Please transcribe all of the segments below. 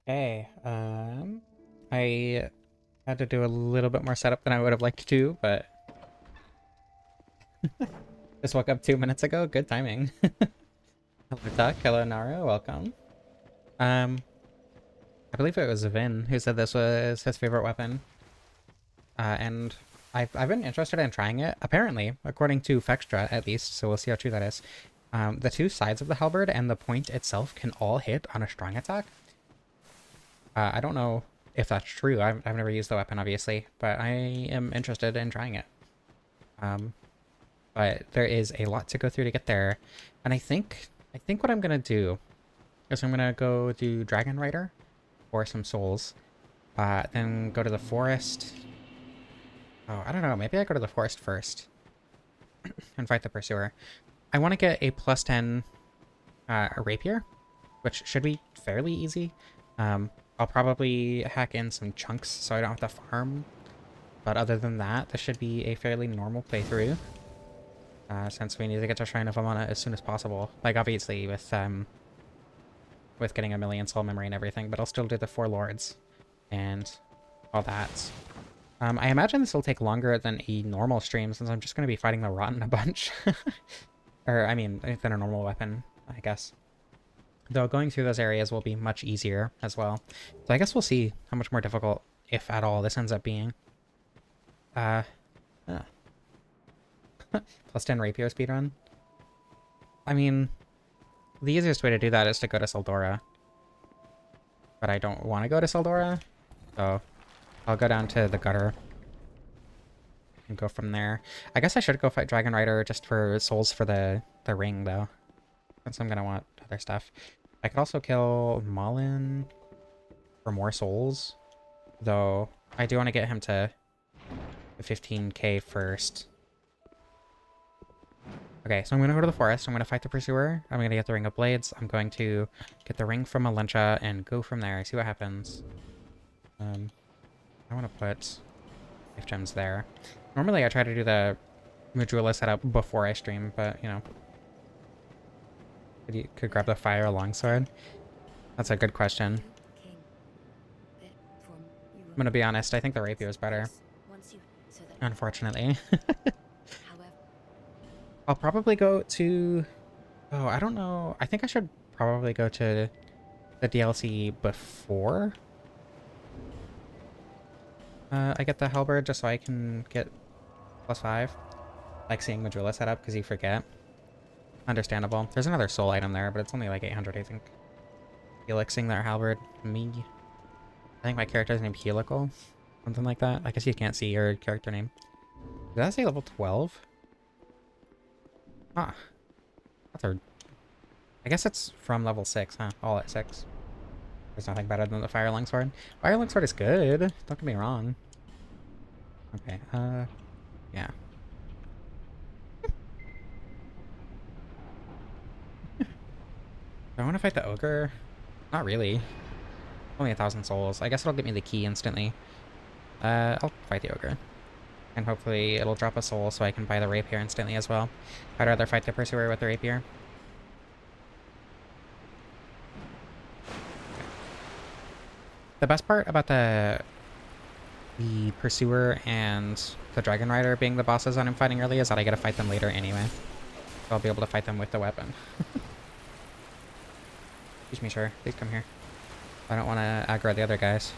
Okay, I had to do a little bit more setup than I would have liked to, but just woke up 2 minutes ago. Good timing. Hello, Tuck. Hello, Nara. Welcome. Um, I believe it was Vin who said this was his favorite weapon, and I've been interested in trying it. Apparently, according to Fextra, at least, so we'll see how true that is. The two sides of the halberd and the point itself can all hit on a strong attack. I don't know if that's true. I've never used the weapon, obviously, but I am interested in trying it. But there is a lot to go through to get there, and I think what I'm gonna do is I'm gonna go do Dragon Rider for some souls, then go to the forest. Oh, I don't know. Maybe I go to the forest first and fight the pursuer. I want to get a +10 rapier, which should be fairly easy. I'll probably hack in some chunks so I don't have to farm. But other than that, this should be a fairly normal playthrough. Since we need to get to Shrine of Amana as soon as possible. Like, obviously, with getting a million soul memory and everything, but I'll still do the 4 lords and all that. I imagine this will take longer than a normal stream, since I'm just going to be fighting the Rotten a bunch. Or, I mean, than a normal weapon, I guess. Though going through those areas will be much easier as well. So I guess we'll see how much more difficult, if at all, this ends up being. +10 rapier speedrun. I mean, the easiest way to do that is to go to Sildora. But I don't want to go to Sildora, so I'll go down to the gutter and go from there. I guess I should go fight Dragon Rider just for souls for the ring, though, since I'm gonna want other stuff. I could also kill Malin for more souls, though I do want to get him to 15k first. Okay, so I'm going to go to the forest. I'm going to fight the pursuer. I'm going to get the Ring of Blades. I'm going to get the ring from Alentia and go from there. See what happens. I want to put life gems there. Normally I try to do the Majula setup before I stream, but, you know. Could grab the fire longsword? That's a good question. I'm going to be honest. I think the rapier is better. Unfortunately. I'll probably go to... Oh, I don't know. I think I should probably go to the DLC before I get the Halberd, just so I can get +5. Like seeing Majula set up, because you forget. Understandable. There's another soul item there, but it's only like 800, I think. Helixing their Halberd. Me. I think my character's named Helical. Something like that. I guess you can't see your character name. Did that say level 12? Ah, that's a... I guess it's from level 6, huh? All at 6. There's nothing better than the Fire Longsword. Fire Longsword is good, don't get me wrong. Okay, yeah. Do I want to fight the Ogre? Not really. Only 1,000 souls. I guess it'll get me the key instantly. I'll fight the Ogre. And hopefully it'll drop a soul so I can buy the rapier instantly as well. I'd rather fight the pursuer with the rapier. The best part about the pursuer and the Dragon Rider being the bosses that I'm fighting early is that I get to fight them later anyway. So I'll be able to fight them with the weapon. Excuse me, sir. Please come here. I don't want to aggro the other guys.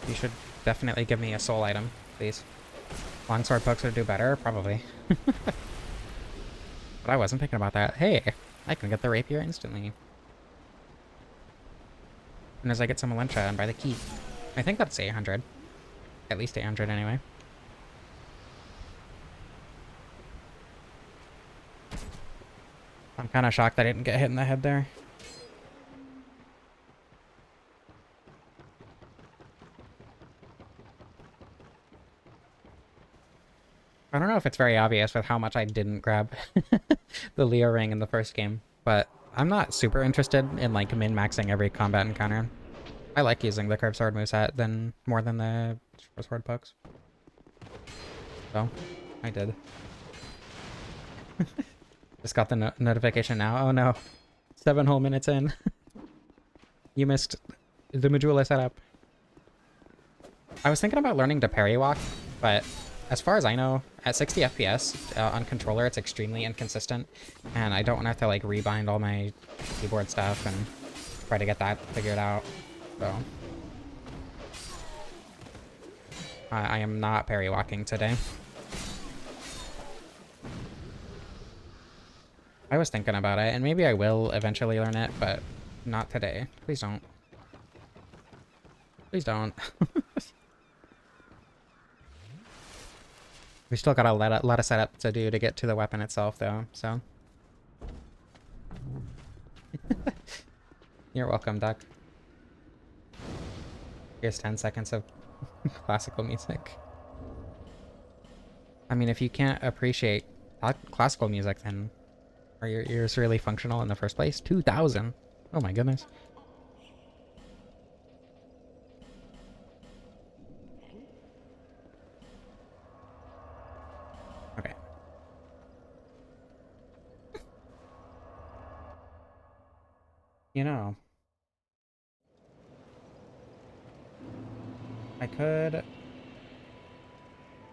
You should definitely give me a soul item, please. Longsword pokes would do better? Probably. But I wasn't thinking about that. Hey, I can get the rapier instantly. As soon as I get some Valentia and buy the key. I think that's 800. At least 800 anyway. I'm kind of shocked I didn't get hit in the head there. I don't know if it's very obvious with how much I didn't grab the Leo ring in the first game, but I'm not super interested in like min-maxing every combat encounter. I like using the curved sword moveset more than the short sword pokes. So, I did. Just got the notification now. Oh no. 7 whole minutes in. You missed the Majula setup. I was thinking about learning to parry walk, but as far as I know, at 60 FPS on controller, it's extremely inconsistent, and I don't want to have to like rebind all my keyboard stuff and try to get that figured out. So I am not parry walking today. I was thinking about it, and maybe I will eventually learn it, but not today. Please don't. Please don't. We still got a lot of setup to do to get to the weapon itself, though, so. You're welcome, Duck. Here's 10 seconds of classical music. I mean, if you can't appreciate classical music, then are your ears really functional in the first place? 2,000! Oh my goodness. Okay. You know,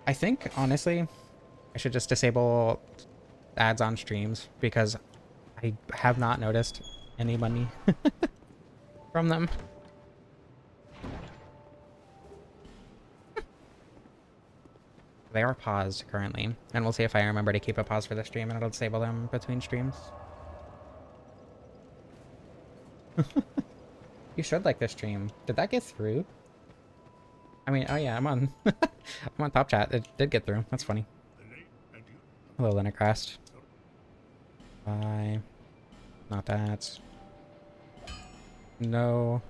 I think, honestly, I should just disable ads on streams because I have not noticed any money from them. They are paused currently, and we'll see if I remember to keep a pause for the stream and it'll disable them between streams. You should like this stream. Did that get through? I mean, oh yeah, I'm on I'm on top chat. It did get through. That's funny. Hello, Linacrast. Bye. Not that. No.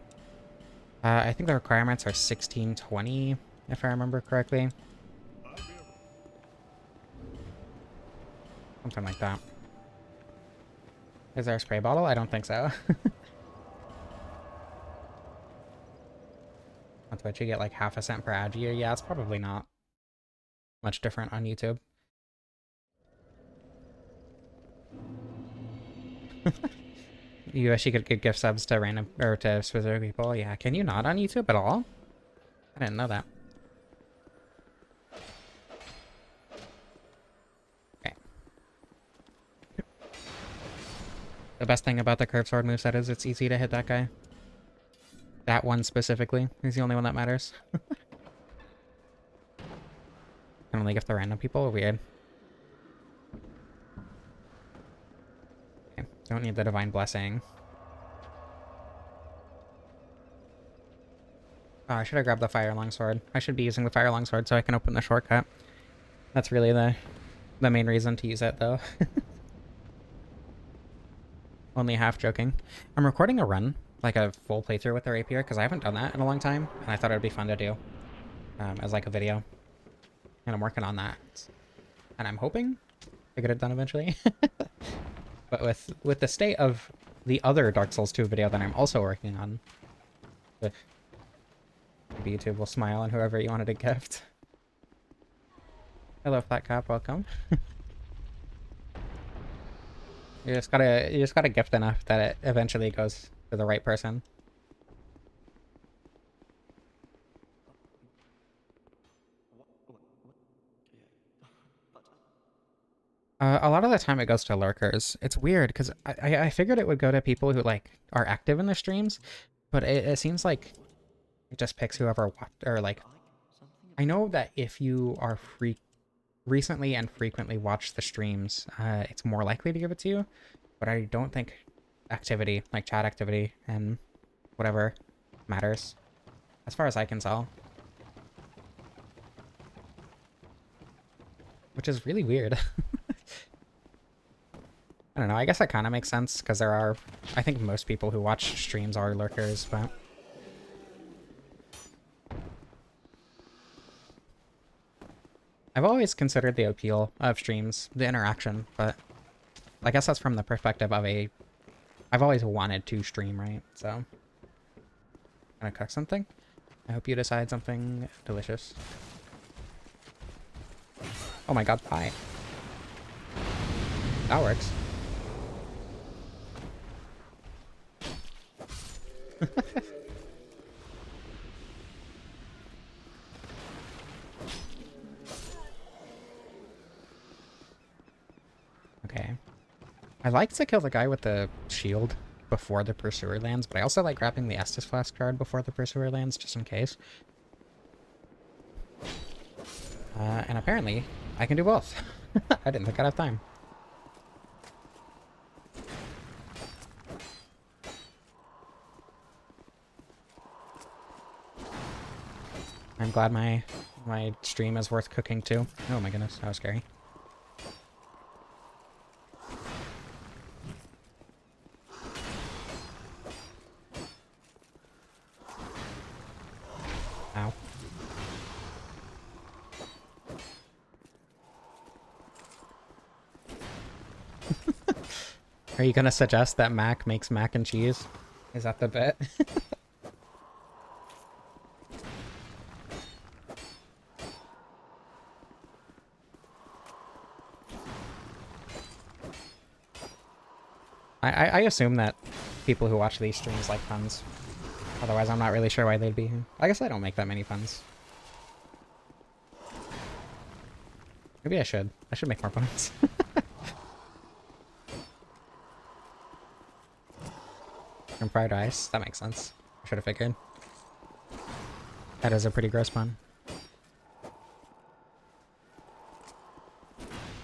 I think the requirements are 1620, if I remember correctly. Something like that. Is there a spray bottle? I don't think so. On Twitch, you get like half a cent per ad view. Yeah, it's probably not much different on YouTube. You wish you could give gift subs to random or to specific people. Yeah, can you not on YouTube at all? I didn't know that. Okay. The best thing about the curved sword moveset is it's easy to hit that guy. That one specifically is the only one that matters. Can only gift the random people? Weird. Okay, don't need the divine blessing. Oh, I should have grabbed the fire longsword. I should be using the fire longsword so I can open the shortcut. That's really the main reason to use it, though. Only half joking. I'm recording a run, like a full playthrough with the rapier, because I haven't done that in a long time, and I thought it would be fun to do as like a video. And I'm working on that. And I'm hoping to get it done eventually. But with the state of the other Dark Souls 2 video that I'm also working on, maybe YouTube will smile on whoever you wanted to gift. Hello, Flat Cop, welcome. You just gotta gift enough that it eventually goes to the right person. A lot of the time it goes to lurkers. It's weird because I figured it would go to people who like are active in the streams, but it seems like It just picks whoever or like, I know that if you are recently and frequently watch the streams, it's more likely to give it to you, but I don't think activity, like chat activity and whatever, matters, as far as I can tell. Which is really weird. I don't know, I guess that kind of makes sense, because there are, I think most people who watch streams are lurkers, but... I've always considered the appeal of streams, the interaction, but I guess that's from the perspective of I've always wanted to stream, right? So, I'm gonna cook something. I hope you decide something delicious. Oh my god, pie. That works. Okay. I like to kill the guy with the shield before the pursuer lands, but I also like grabbing the Estus Flask card before the pursuer lands, just in case. And apparently, I can do both. I didn't think I'd have time. I'm glad my stream is worth cooking too. Oh my goodness, that was scary. Ow. Are you gonna suggest that Mac makes mac and cheese? Is that the bit? I assume that people who watch these streams like puns. Otherwise, I'm not really sure why they'd be here. I guess I don't make that many puns. Maybe I should. I should make more puns. From fried rice. That makes sense. I should have figured. That is a pretty gross pun.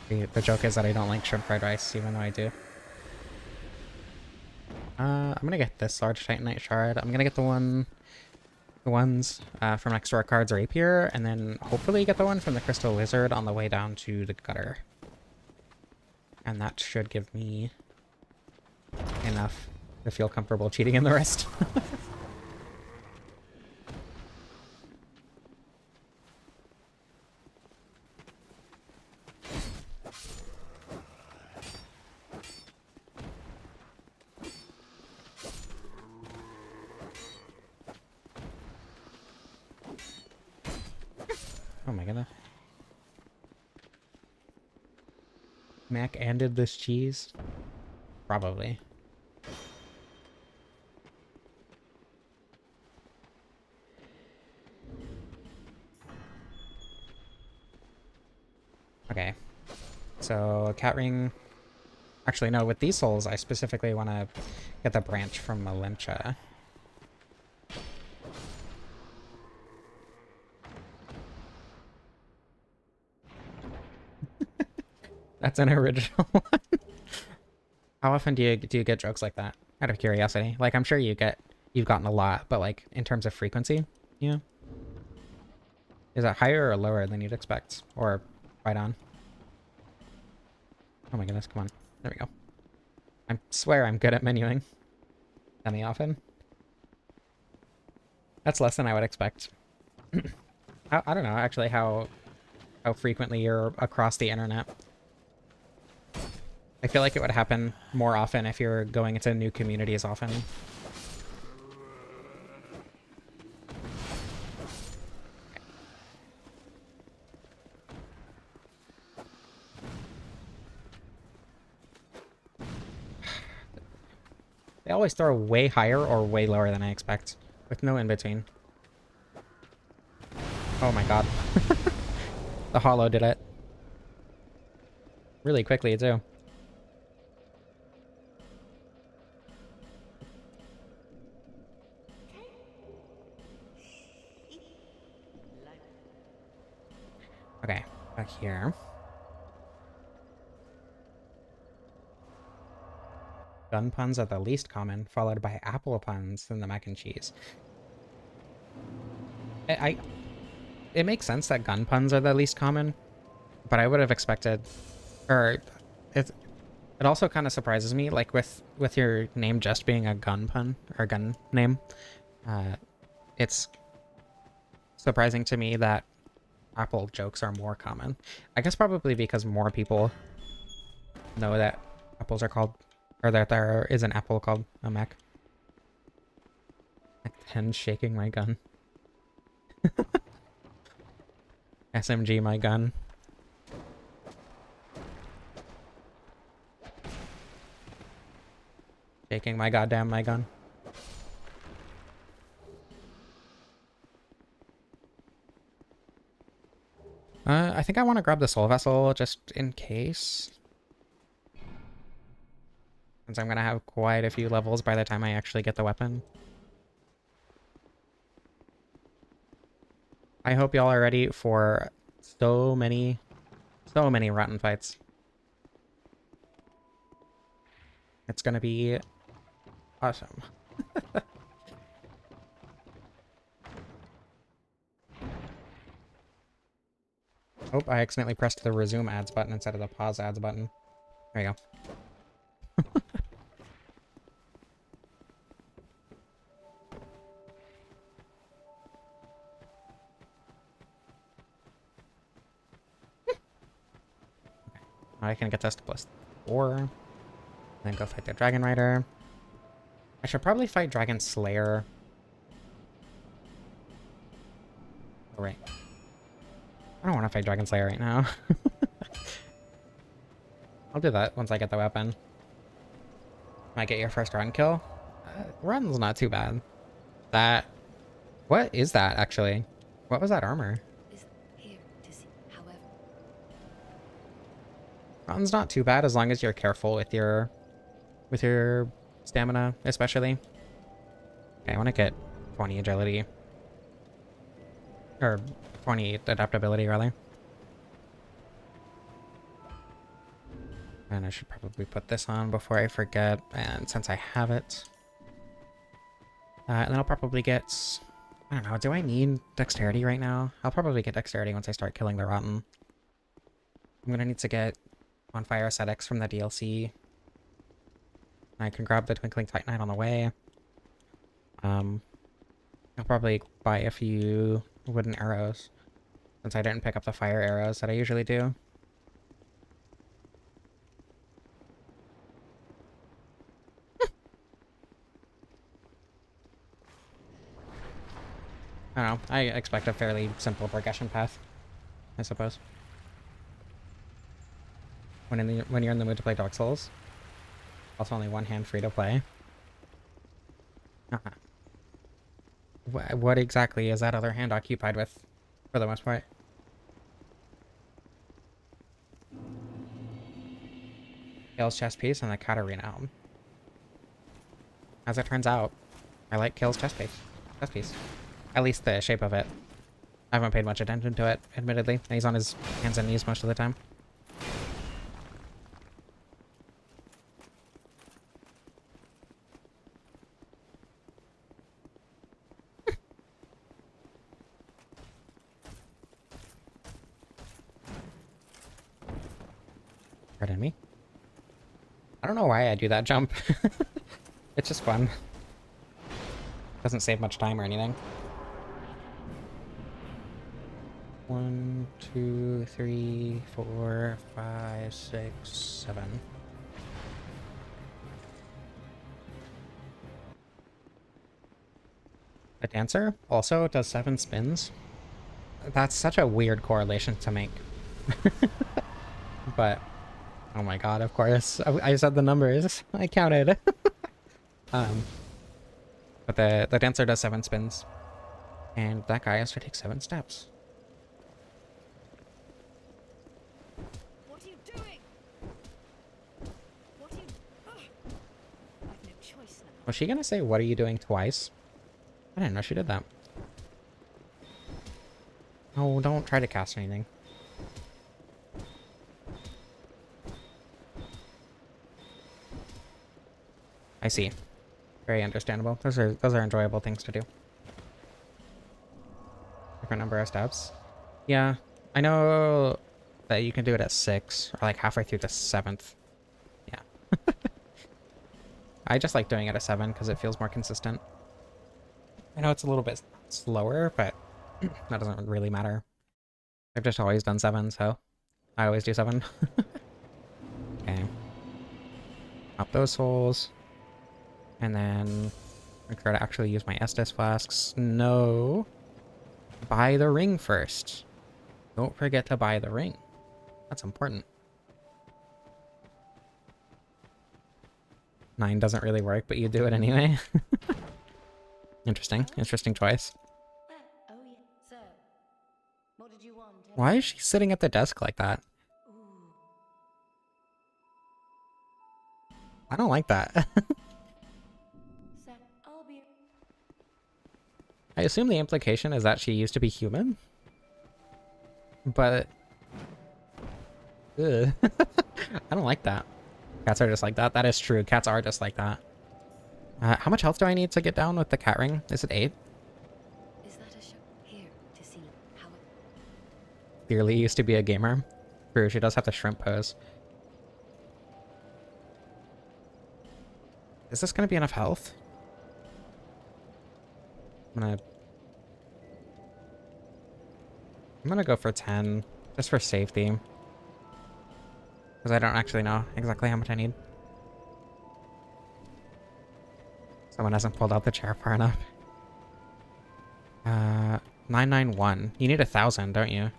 The joke is that I don't like shrimp fried rice, even though I do. I'm gonna get this large titanite shard. I'm gonna get the ones from next to our cards rapier, and then hopefully get the one from the crystal lizard on the way down to the gutter. And that should give me enough to feel comfortable cheating in the rest. Oh my goodness. Mac ended this cheese? Probably. Okay. So, cat ring... Actually, no, with these souls, I specifically want to get the branch from Malincha. That's an original one. How often do you get jokes like that? Out of curiosity. Like, I'm sure you've gotten a lot, but like, in terms of frequency, yeah? Is it higher or lower than you'd expect? Or right on? Oh my goodness, come on. There we go. I swear I'm good at menuing. Semi-often. That's less than I would expect. I don't know, actually, how frequently you're across the internet. I feel like it would happen more often if you're going into new communities often. They always throw way higher or way lower than I expect, with no in-between. Oh my god. The hollow did it. Really quickly, too. Okay, back here. Gun puns are the least common, followed by apple puns, then the mac and cheese. It makes sense that gun puns are the least common, but I would have expected, or it it also kind of surprises me, like with your name just being a gun pun or gun name. Uh, it's surprising to me that apple jokes are more common. I guess probably because more people know that apples are called, or that there is an apple called a Mac. And shaking my gun. SMG my gun. Shaking my goddamn my gun. I think I want to grab the soul vessel just in case. Since I'm going to have quite a few levels by the time I actually get the weapon. I hope y'all are ready for so many rotten fights. It's going to be awesome. Oh, I accidentally pressed the resume ads button instead of the pause ads button. There you go. I can get this to +4. Then go fight the Dragon Rider. I should probably fight Dragon Slayer. Oh, right. I don't want to fight Dragon Slayer right now. I'll do that once I get the weapon. Might get your first run kill. Run's not too bad. That... What is that, actually? What was that armor? Run's not too bad as long as you're careful with your stamina, especially. Okay, I want to get 20 agility. Or 20 adaptability, rather. And I should probably put this on before I forget, and since I have it. And then I'll probably get... I don't know, do I need dexterity right now? I'll probably get dexterity once I start killing the rotten. I'm gonna need to get on fire ascetics from the DLC. I can grab the Twinkling Titanite on the way. I'll probably buy a few wooden arrows, since I didn't pick up the fire arrows that I usually do. I don't know, I expect a fairly simple progression path, I suppose. When you're in the mood to play Dark Souls. Also only one hand free to play. What exactly is that other hand occupied with, for the most part? Kale's chest piece and the Katarina helm. As it turns out, I like Kale's chest piece. At least the shape of it. I haven't paid much attention to it, admittedly. He's on his hands and knees most of the time. Pardon me. I don't know why I do that jump. It's just fun. Doesn't save much time or anything. 1, 2, 3, 4, 5, 6, 7. The dancer also does 7 spins. That's such a weird correlation to make. But, oh my god, of course. I said the numbers. I counted. But the dancer does 7 spins. And that guy has to take 7 steps. What are you doing? What are you... I've no choice now. Was she gonna say, "What are you doing?" twice? I didn't know she did that. Oh, don't try to cast anything. I see. Very understandable. Those are enjoyable things to do. Different number of steps. Yeah, I know that you can do it at 6 or like halfway through the 7th. Yeah. I just like doing it at 7 because it feels more consistent. I know it's a little bit slower, but that doesn't really matter. I've just always done 7, so I always do 7. Okay. Up those souls. And then make sure to actually use my Estus flasks. No. Buy the ring first. Don't forget to buy the ring. That's important. 9 doesn't really work, but you do it anyway. Interesting. Interesting choice. Well, oh yeah. So, what did you want? Why is she sitting at the desk like that? Ooh. I don't like that. So, I'll be. I assume the implication is that she used to be human? But... Ugh. I don't like that. Cats are just like that. That is true. Cats are just like that. How much health do I need to get down with the cat ring? Is it 8? Is that a show? Here to see how it. Clearly used to be a gamer. True, she does have the shrimp pose. Is this gonna be enough health? I'm gonna go for 10, just for safety. Because I don't actually know exactly how much I need. Someone hasn't pulled out the chair far enough. 991. You need 1,000, don't you? I'm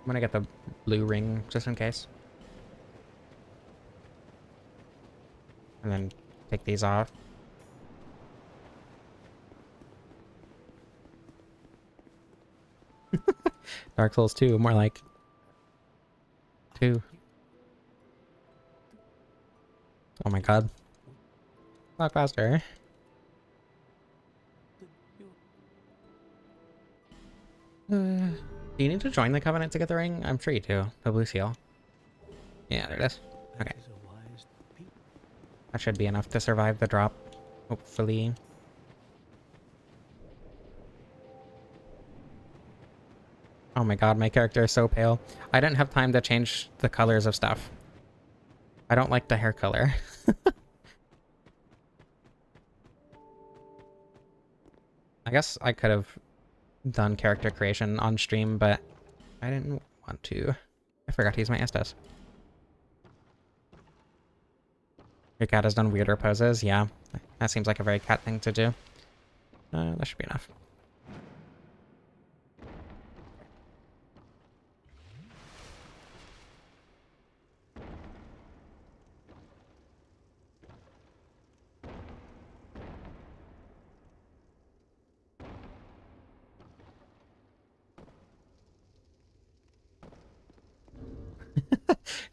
gonna get the blue ring just in case. And then take these off. Dark Souls 2, more like 2. Oh my god. A lot faster. Do you need to join the Covenant to get the ring? I'm sure you do. The blue seal. Yeah, there it is. Okay. That should be enough to survive the drop. Hopefully. Oh my god, my character is so pale. I didn't have time to change the colors of stuff. I don't like the hair color. I guess I could have done character creation on stream, but I didn't want to. I forgot to use my Estus. Your cat has done weirder poses? Yeah. That seems like a very cat thing to do. That should be enough.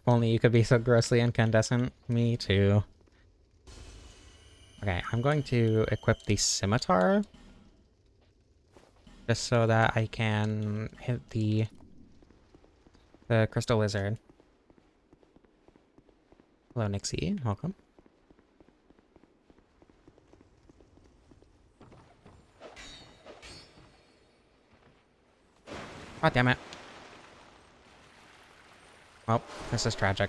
If only you could be so grossly incandescent. Me too. Okay, I'm going to equip the scimitar. Just so that I can hit the crystal lizard. Hello, Nixie. Welcome. God damn it. Well, this is tragic.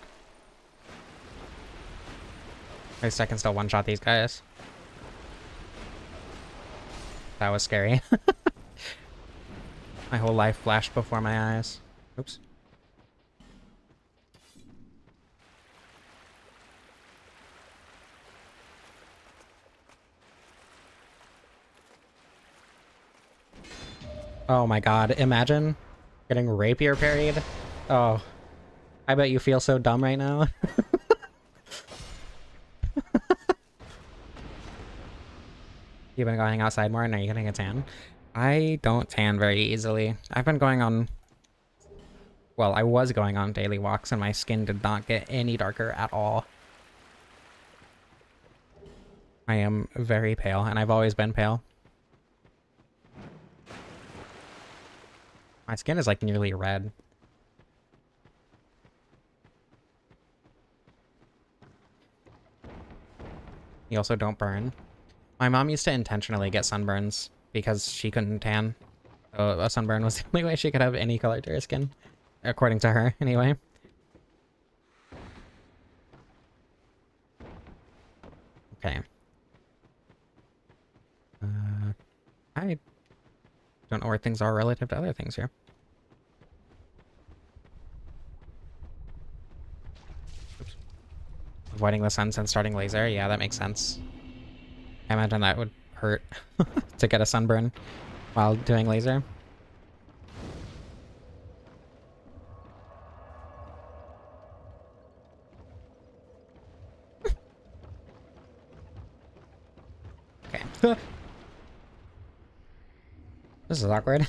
At least I can still one-shot these guys. That was scary. My whole life flashed before my eyes. Oops. Oh my god, imagine getting rapier parried. Oh, I bet you feel so dumb right now. You've been going outside more and are you getting a tan? I don't tan very easily. I've been going on... Well, I was going on daily walks and my skin did not get any darker at all. I am very pale and I've always been pale. My skin is like nearly red. You also don't burn. My mom used to intentionally get sunburns because she couldn't tan. So a sunburn was the only way she could have any color to her skin. According to her, anyway. Okay. I don't know where things are relative to other things here. Oops. Avoiding the sun since starting laser. Yeah, that makes sense. I imagine that would hurt to get a sunburn while doing laser. Okay. This is awkward.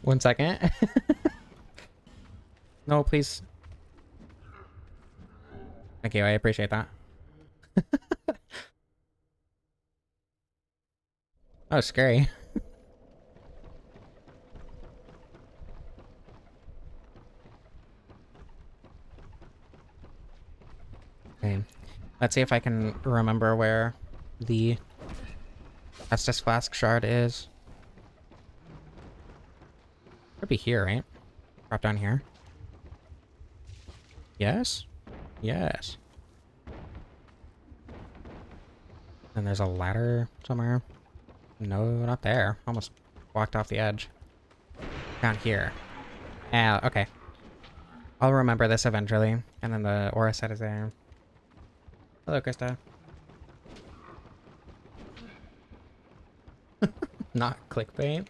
1 second. No, please. Thank you, I appreciate that. Oh, scary. Okay. Let's see if I can remember where the Estus Flask shard is. Could be here, right? Drop down here. Yes? Yes. And there's a ladder somewhere. No, not there. Almost walked off the edge. Down here. Yeah, okay. I'll remember this eventually. And then the aura set is there. Hello, Krista. Not clickbait.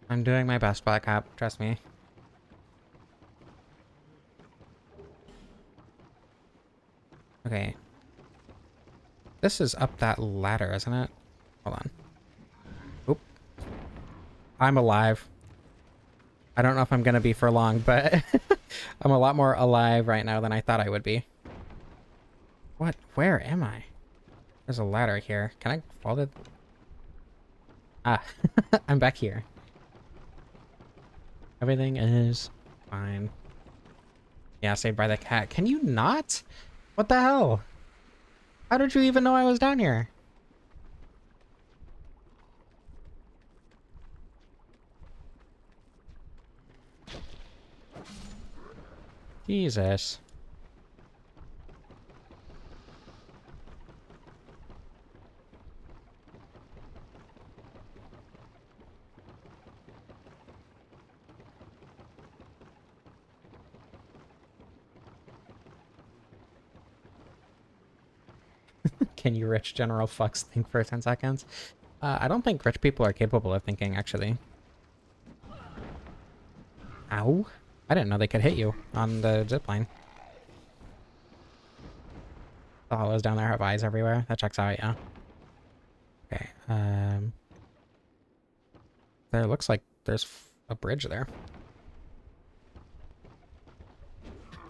I'm doing my best, Black Cap. Trust me. Okay. This is up that ladder, isn't it? Hold on. Oop. I'm alive. I don't know if I'm gonna be for long, but I'm a lot more alive right now than I thought I would be. What? Where am I? There's a ladder here. Can I fall the... Ah, I'm back here. Everything is fine. Yeah, saved by the cat. Can you not? What the hell? How did you even know I was down here? Jesus. Can you rich general fucks think for 10 seconds? I don't think rich people are capable of thinking, actually. Ow. I didn't know they could hit you on the zipline. The hollows down there have eyes everywhere. That checks out, yeah. Okay, there looks like there's a bridge there.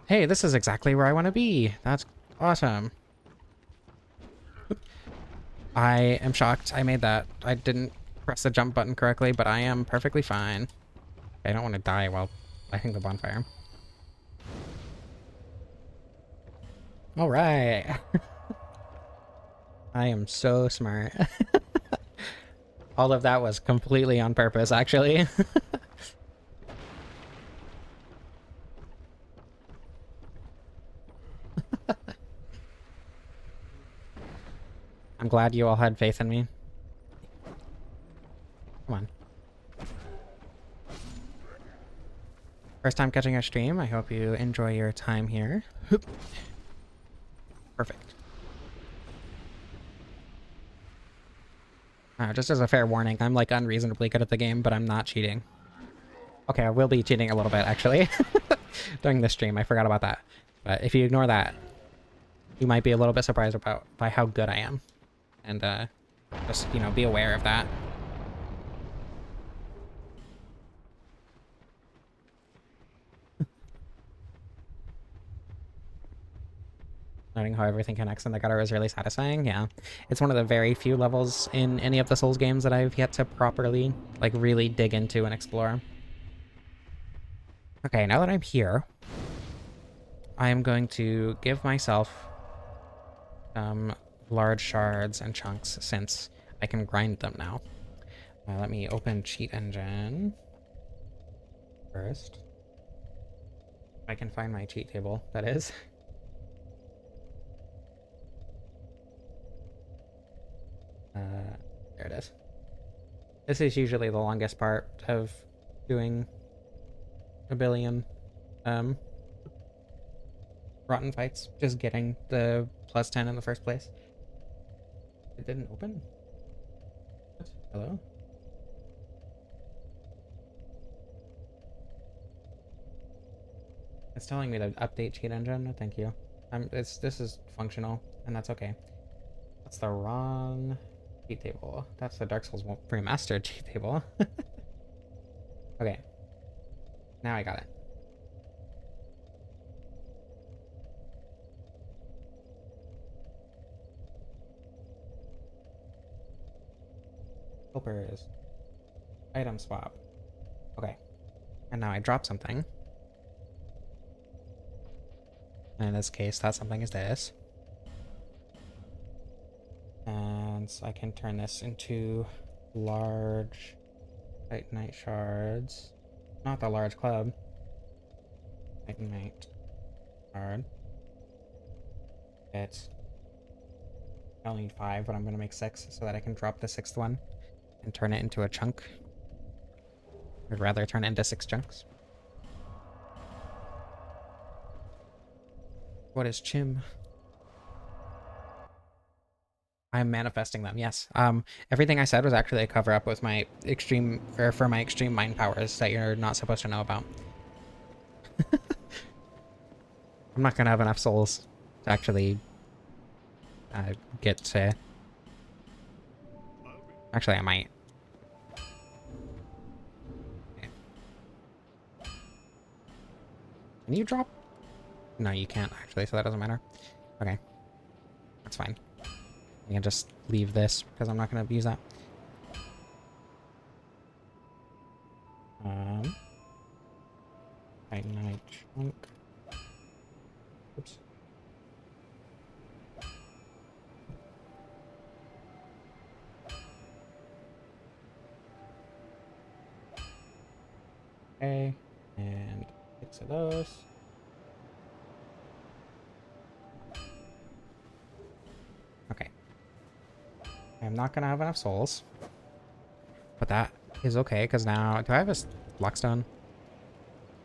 Hey, this is exactly where I want to be. That's awesome. I am shocked I made that. I didn't press the jump button correctly, but I am perfectly fine. I don't want to die while lighting the bonfire. All right. I am so smart. All of that was completely on purpose, actually. I'm glad you all had faith in me. Come on. First time catching a stream. I hope you enjoy your time here. Perfect. Just as a fair warning, I'm like unreasonably good at the game, but I'm not cheating. Okay, I will be cheating a little bit, actually. During the stream, I forgot about that. But if you ignore that, you might be a little bit surprised by how good I am. And just, you know, be aware of that. Learning how everything connects in the gutter is really satisfying. Yeah, it's one of the very few levels in any of the Souls games that I've yet to properly, like, really dig into and explore. Okay, now that I'm here, I am going to give myself some large shards and chunks since I can grind them now. Let me open cheat engine first. If I can find my cheat table, that is. There it is. This is usually the longest part of doing a billion rotten fights. Just getting the +10 in the first place. It didn't open? What? Hello? It's telling me to update cheat engine. Thank you. This is functional, and that's okay. That's the wrong cheat table. That's the Dark Souls remastered cheat table. Okay. Now I got it. Helpers. Item swap. Okay. And now I drop something. And in this case, that something is this. And I can turn this into large Titanite shards. Not the large club. Titanite shard. I only need 5, but I'm going to make 6 so that I can drop the 6th one and turn it into a chunk. I'd rather turn it into 6 chunks. What is Chim? I'm manifesting them, yes. Everything I said was actually a cover up with my extreme, or for my extreme mind powers that you're not supposed to know about. I'm not gonna have enough souls to actually get to... Actually, I might. Okay. Can you drop? No, you can't actually, so that doesn't matter. Okay. That's fine. I can just leave this because I'm not going to use that. Titanite chunk. Oops. Okay, and 6 of those. Okay. I'm not gonna have enough souls. But that is okay, because now... Do I have a Lockstone?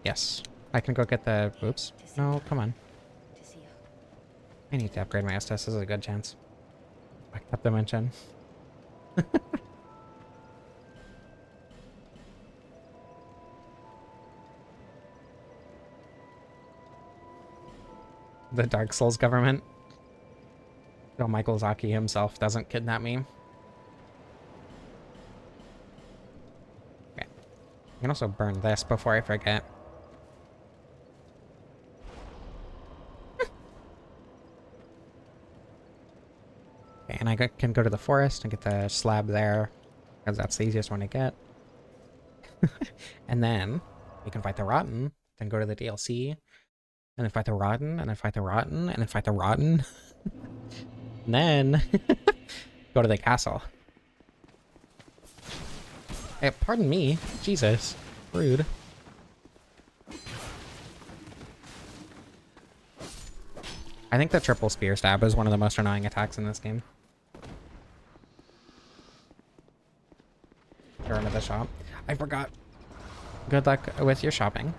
Yes. I can go get the... Oops. No, come on. I need to upgrade my Estus. This is a good chance. Back up dimension. The Dark Souls government. So Michael Zaki himself doesn't kidnap me. Okay. I can also burn this before I forget. Okay, and I can go to the forest and get the slab there, because that's the easiest one to get. And then we can fight the Rotten, then go to the DLC, and then fight the Rotten, and then fight the Rotten, and then fight the Rotten. And then go to the castle. Hey, pardon me. Jesus. Rude. I think the triple spear stab is one of the most annoying attacks in this game. Go into the shop. I forgot. Good luck with your shopping.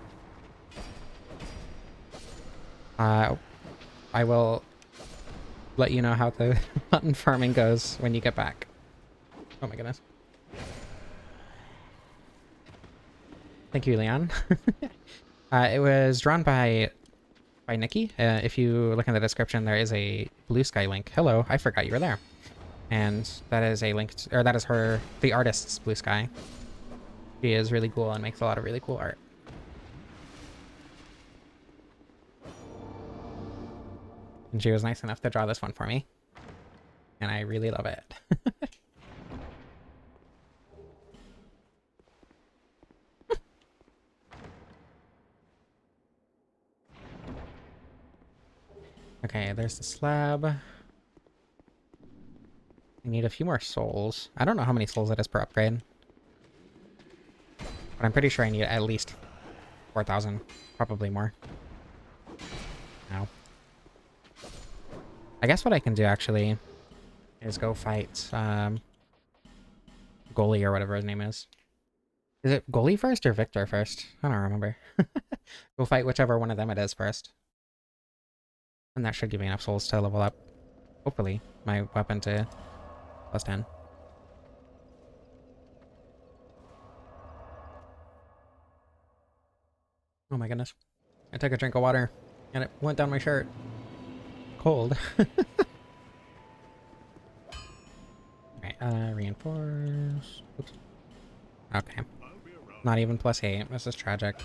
I will let you know how the mutton farming goes when you get back. Oh my goodness. Thank you, Leon. It was drawn by Nikki. If you look in the description, there is a Blue Sky link. Hello, I forgot you were there. And that is a link to, or that is her, the artist's Blue Sky. She is really cool and makes a lot of really cool art. And she was nice enough to draw this one for me. And I really love it. Alright, there's the slab. I need a few more souls. I don't know how many souls it is per upgrade. But I'm pretty sure I need at least 4,000. Probably more. No. I guess what I can do, actually, is go fight, Goalie or whatever his name is. Is it Goalie first or Victor first? I don't remember. Go fight whichever one of them it is first. And that should give me enough souls to level up, hopefully, my weapon to +10. Oh my goodness. I took a drink of water and it went down my shirt. Cold. Alright, reinforce. Oops. Okay. Not even +8. This is tragic.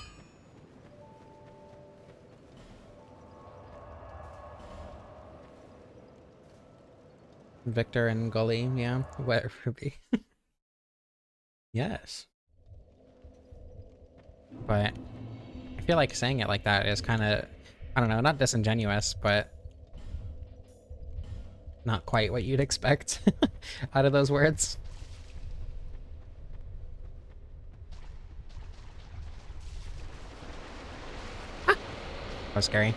Victor and Gully, yeah. Whatever it be. Yes. But I feel like saying it like that is kind of, I don't know, not disingenuous, but not quite what you'd expect out of those words. Ah! That was scary.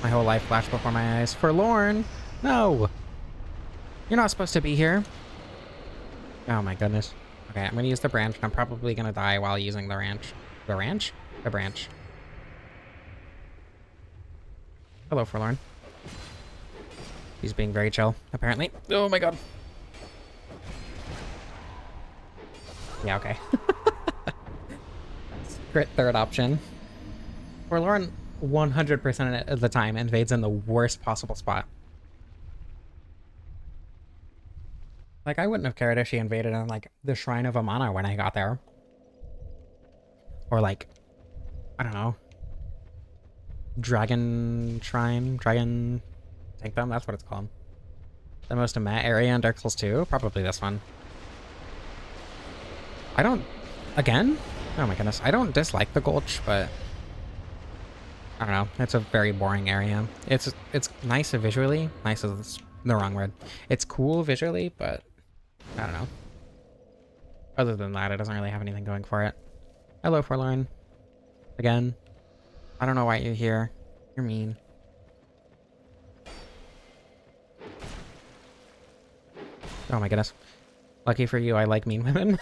My whole life flashed before my eyes. Forlorn! No! You're not supposed to be here. Oh my goodness. Okay, I'm gonna use the branch, and I'm probably gonna die while using the ranch. The ranch? The branch. Hello, Forlorn. He's being very chill, apparently. Oh my god. Yeah, okay. Crit third option. Forlorn 100% of the time invades in the worst possible spot. Like, I wouldn't have cared if she invaded on, like, the Shrine of Amana when I got there. Or, like, I don't know. Dragon Shrine? Dragon Sanctum? That's what it's called. The most meh area in Dark Souls 2? Probably this one. I don't... Again? Oh my goodness. I don't dislike the Gulch, but... I don't know. It's a very boring area. It's nice visually. Nice is the wrong word. It's cool visually, but... I don't know. Other than that, it doesn't really have anything going for it. Hello, Forlorn. Again. I don't know why you're here. You're mean. Oh my goodness. Lucky for you, I like mean women.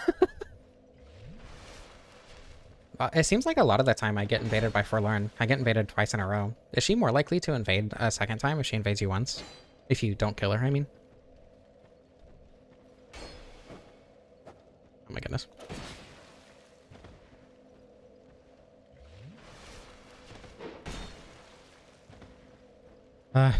It seems like a lot of the time I get invaded by Forlorn. I get invaded twice in a row. Is she more likely to invade a second time if she invades you once? If you don't kill her, I mean. Oh my goodness. I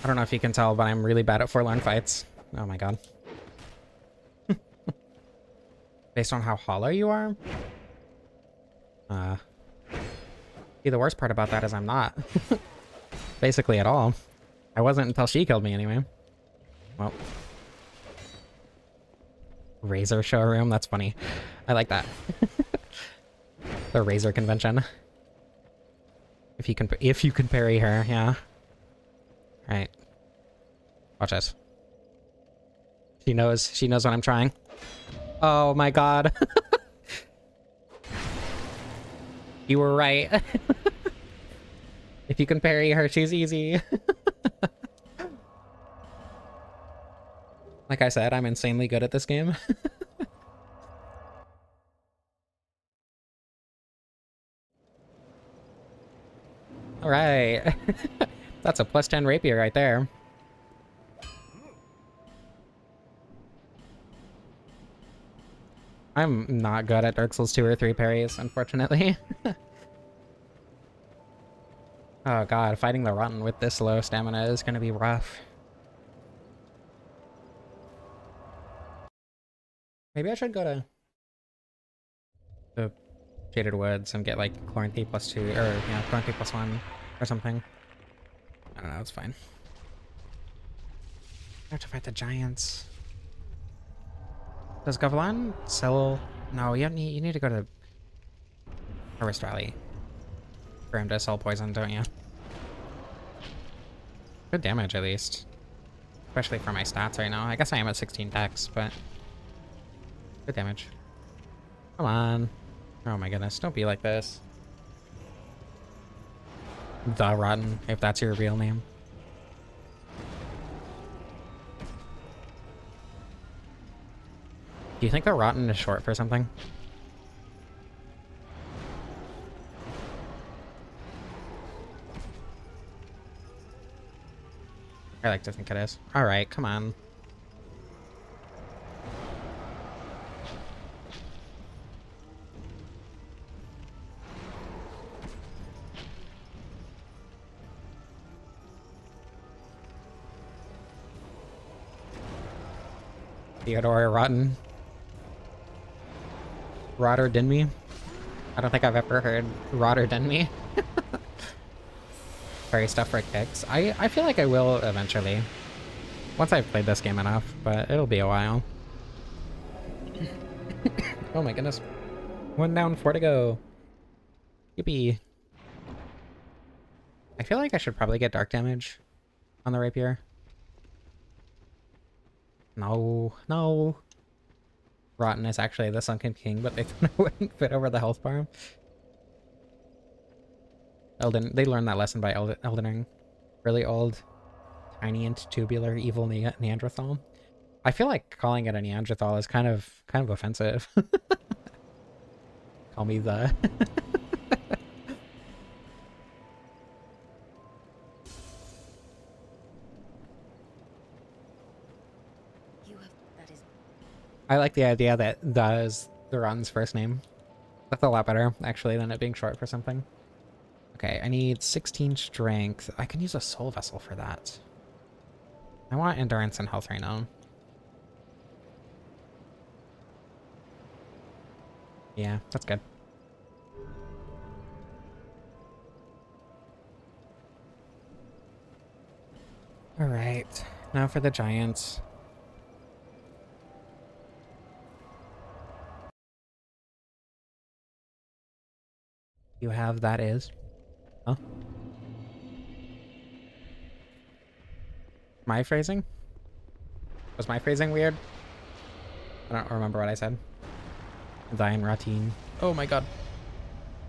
don't know if you can tell, but I'm really bad at Forlorn fights. Oh my god. Based on how hollow you are? See, the worst part about that is I'm not. Basically at all. I wasn't until she killed me anyway. Well. Razor showroom, that's funny. I like that. The Razor convention. If you can parry her, yeah. Right. Watch this. She knows what I'm trying. Oh my god. You were right. If you can parry her, she's easy. Like I said, I'm insanely good at this game. Alright. That's a +10 rapier right there. I'm not good at Dark Souls 2 or 3 parries, unfortunately. Oh god, fighting the Rotten with this low stamina is gonna be rough. Maybe I should go to the Shaded Woods and get like Chloranthy +2, or yeah, Chloranthy +1 or something. I don't know, it's fine. I have to fight the giants. Does Gavilan sell? No, you need to go to Harvest Valley for him to sell poison, don't you? Good damage, at least. Especially for my stats right now. I guess I am at 16 dex, but good damage. Come on. Oh my goodness, don't be like this. The Rotten, if that's your real name. Do you think the Rotten is short for something? I like to think it is. Alright, come on. Theodore Rotten. Rotterdinme. I don't think I've ever heard Rotterdinme. Fairy stuff for kicks. I feel like I will eventually. Once I've played this game enough, but it'll be a while. Oh my goodness. 1 down, 4 to go. Yippee. I feel like I should probably get dark damage on the rapier. No, no. Rotten is actually the Sunken King, but they thought it wouldn't fit over the health bar. They learned that lesson by Elden Ring. Really old, tiny and tubular evil Neanderthal. I feel like calling it a Neanderthal is kind of offensive. Call me the... That is. I like the idea that the is the Ron's first name. That's a lot better, actually, than it being short for something. Okay, I need 16 strength. I can use a soul vessel for that. I want endurance and health right now. Yeah, that's good. Alright, now for the giants. You have that is. Huh? My phrasing? Was my phrasing weird? I don't remember what I said. Diane Ratine. Oh my god.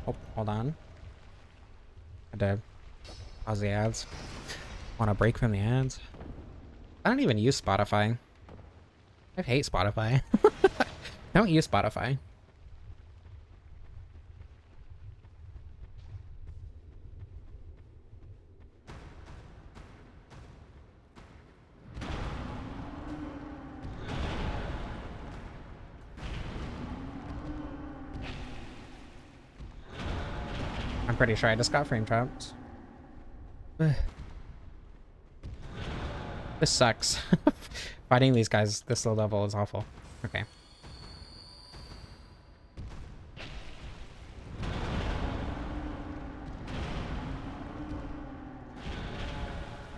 Oh, hold on. Had to pause the ads. Want to break from the ads? I don't even use Spotify. I hate Spotify. Don't use Spotify. I'm pretty sure I just got frame trapped. This sucks. Fighting these guys this low level is awful. Okay.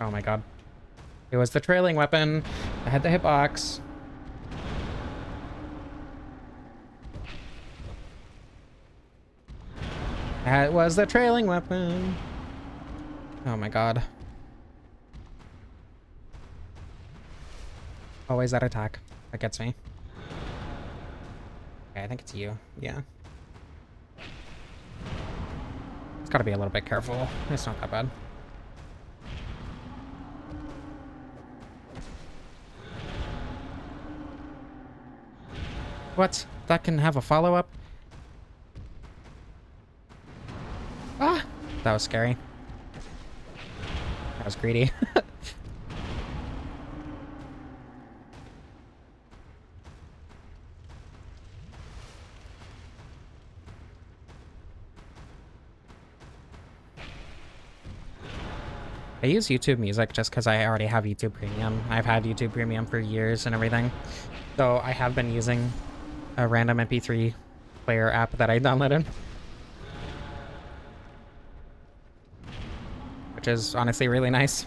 Oh my god. It was the trailing weapon. I had the hitbox. That was the trailing weapon. Oh my god. Always that attack. That gets me. Okay, I think it's you. Yeah. It's gotta be a little bit careful. It's not that bad. What? That can have a follow-up? Ah! That was scary. That was greedy. I use YouTube Music just because I already have YouTube Premium. I've had YouTube Premium for years and everything. So I have been using a random MP3 player app that I downloaded. Which is honestly really nice.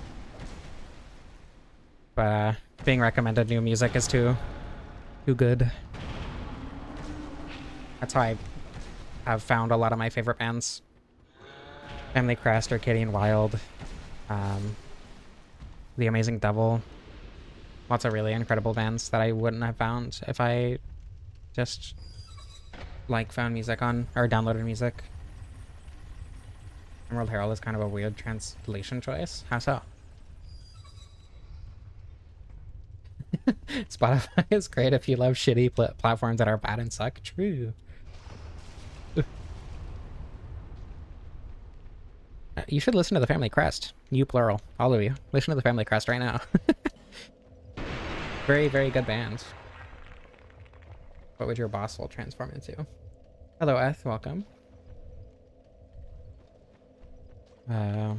But being recommended new music is too good. That's how I have found a lot of my favorite bands. Family Crest, Arcadian Wild, The Amazing Devil. Lots of really incredible bands that I wouldn't have found if I just like found music on or downloaded music. Emerald Herald is kind of a weird translation choice. How so? Spotify is great if you love shitty platforms that are bad and suck. True. You should listen to the Family Crest. You plural. All of you. Listen to the Family Crest right now. Very, very good band. What would your boss soul transform into? Hello, Eth. Welcome. Why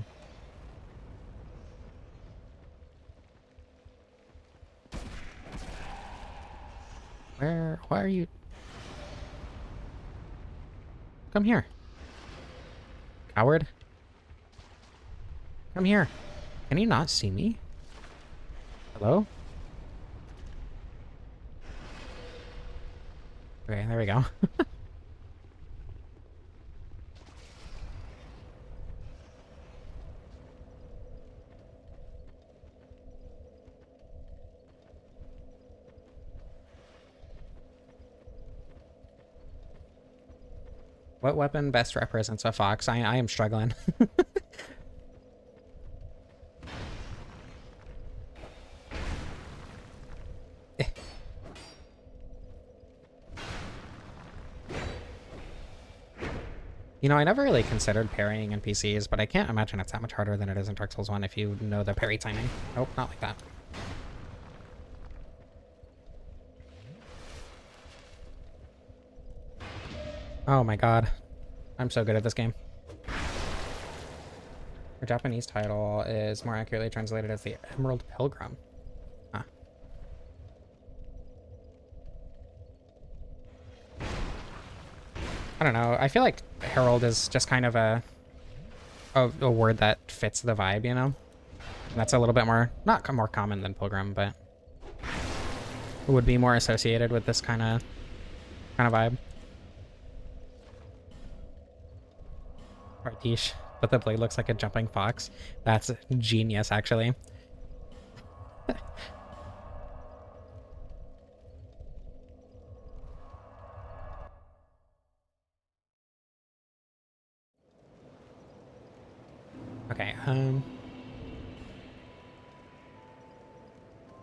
are you? Come here. Coward. Come here. Can you not see me? Hello? Okay, there we go. What weapon best represents a fox? I am struggling. You know, I never really considered parrying in PCs, but I can't imagine it's that much harder than it is in Dark Souls 1 if you know the parry timing. Nope, not like that. Oh my god. I'm so good at this game. Her Japanese title is more accurately translated as the Emerald Pilgrim. Huh. I don't know. I feel like Herald is just kind of a word that fits the vibe, you know? And that's a little bit more, not more common than Pilgrim, but would be more associated with this kind of vibe. Partiche, but the blade looks like a jumping fox. That's genius, actually. Okay,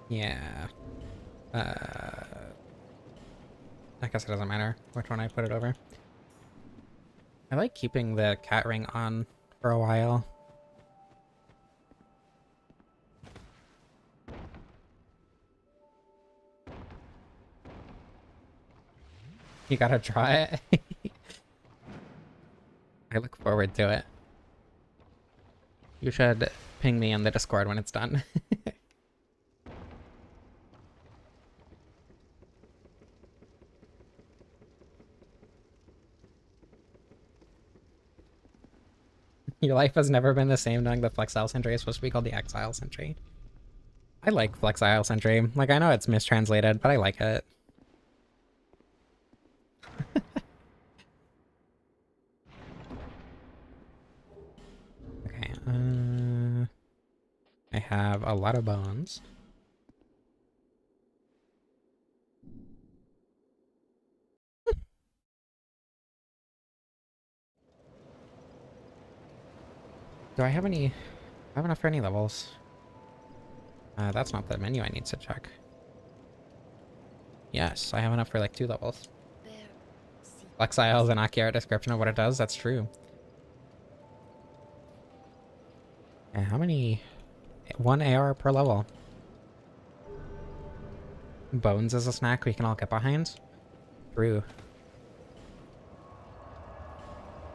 yeah. I guess it doesn't matter which one I put it over. I like keeping the cat ring on for a while. You gotta try it. I look forward to it. You should ping me on the Discord when it's done. Your life has never been the same knowing the Flexile Sentry is supposed to be called the Exile Sentry. I like Flexile Sentry. Like, I know it's mistranslated, but I like it. Okay, I have a lot of bones. Do I have any... I have enough for any levels? That's not the menu I need to check. Yes, I have enough for like 2 levels. Flexile is an accurate description of what it does. That's true. And how many... 1 AR per level. Bones is a snack we can all get behind. True.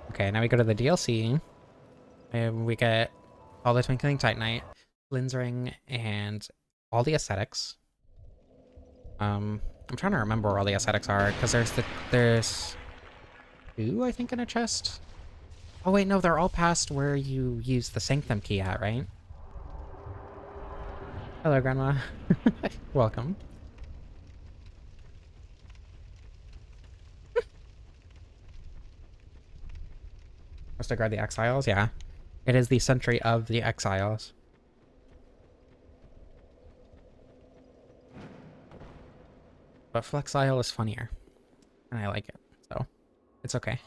Okay, now we go to the DLC. And we get all the Twinkling Titanite, Lynn's Ring, and all the aesthetics. I'm trying to remember where all the aesthetics are, because there's 2, I think, in a chest. Oh wait, no, they're all past where you use the Sanctum key at, right? Hello, Grandma. Welcome. Supposed to guard the exiles? Yeah. It is the century of the exiles. But Flexile is funnier. And I like it. So, it's okay.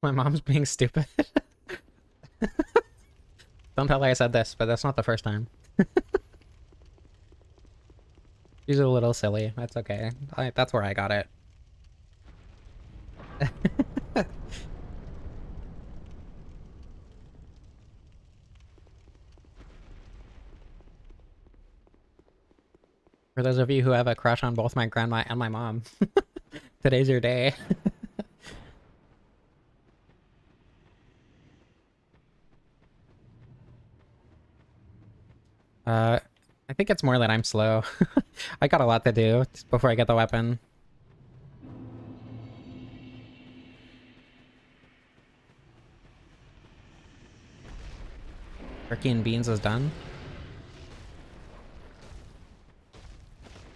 My mom's being stupid. Don't tell her I said this, but that's not the first time. She's a little silly. That's okay. That's where I got it. For those of you who have a crush on both my grandma and my mom, today's your day. I think it's more that I'm slow. I got a lot to do before I get the weapon. Turkey and beans is done.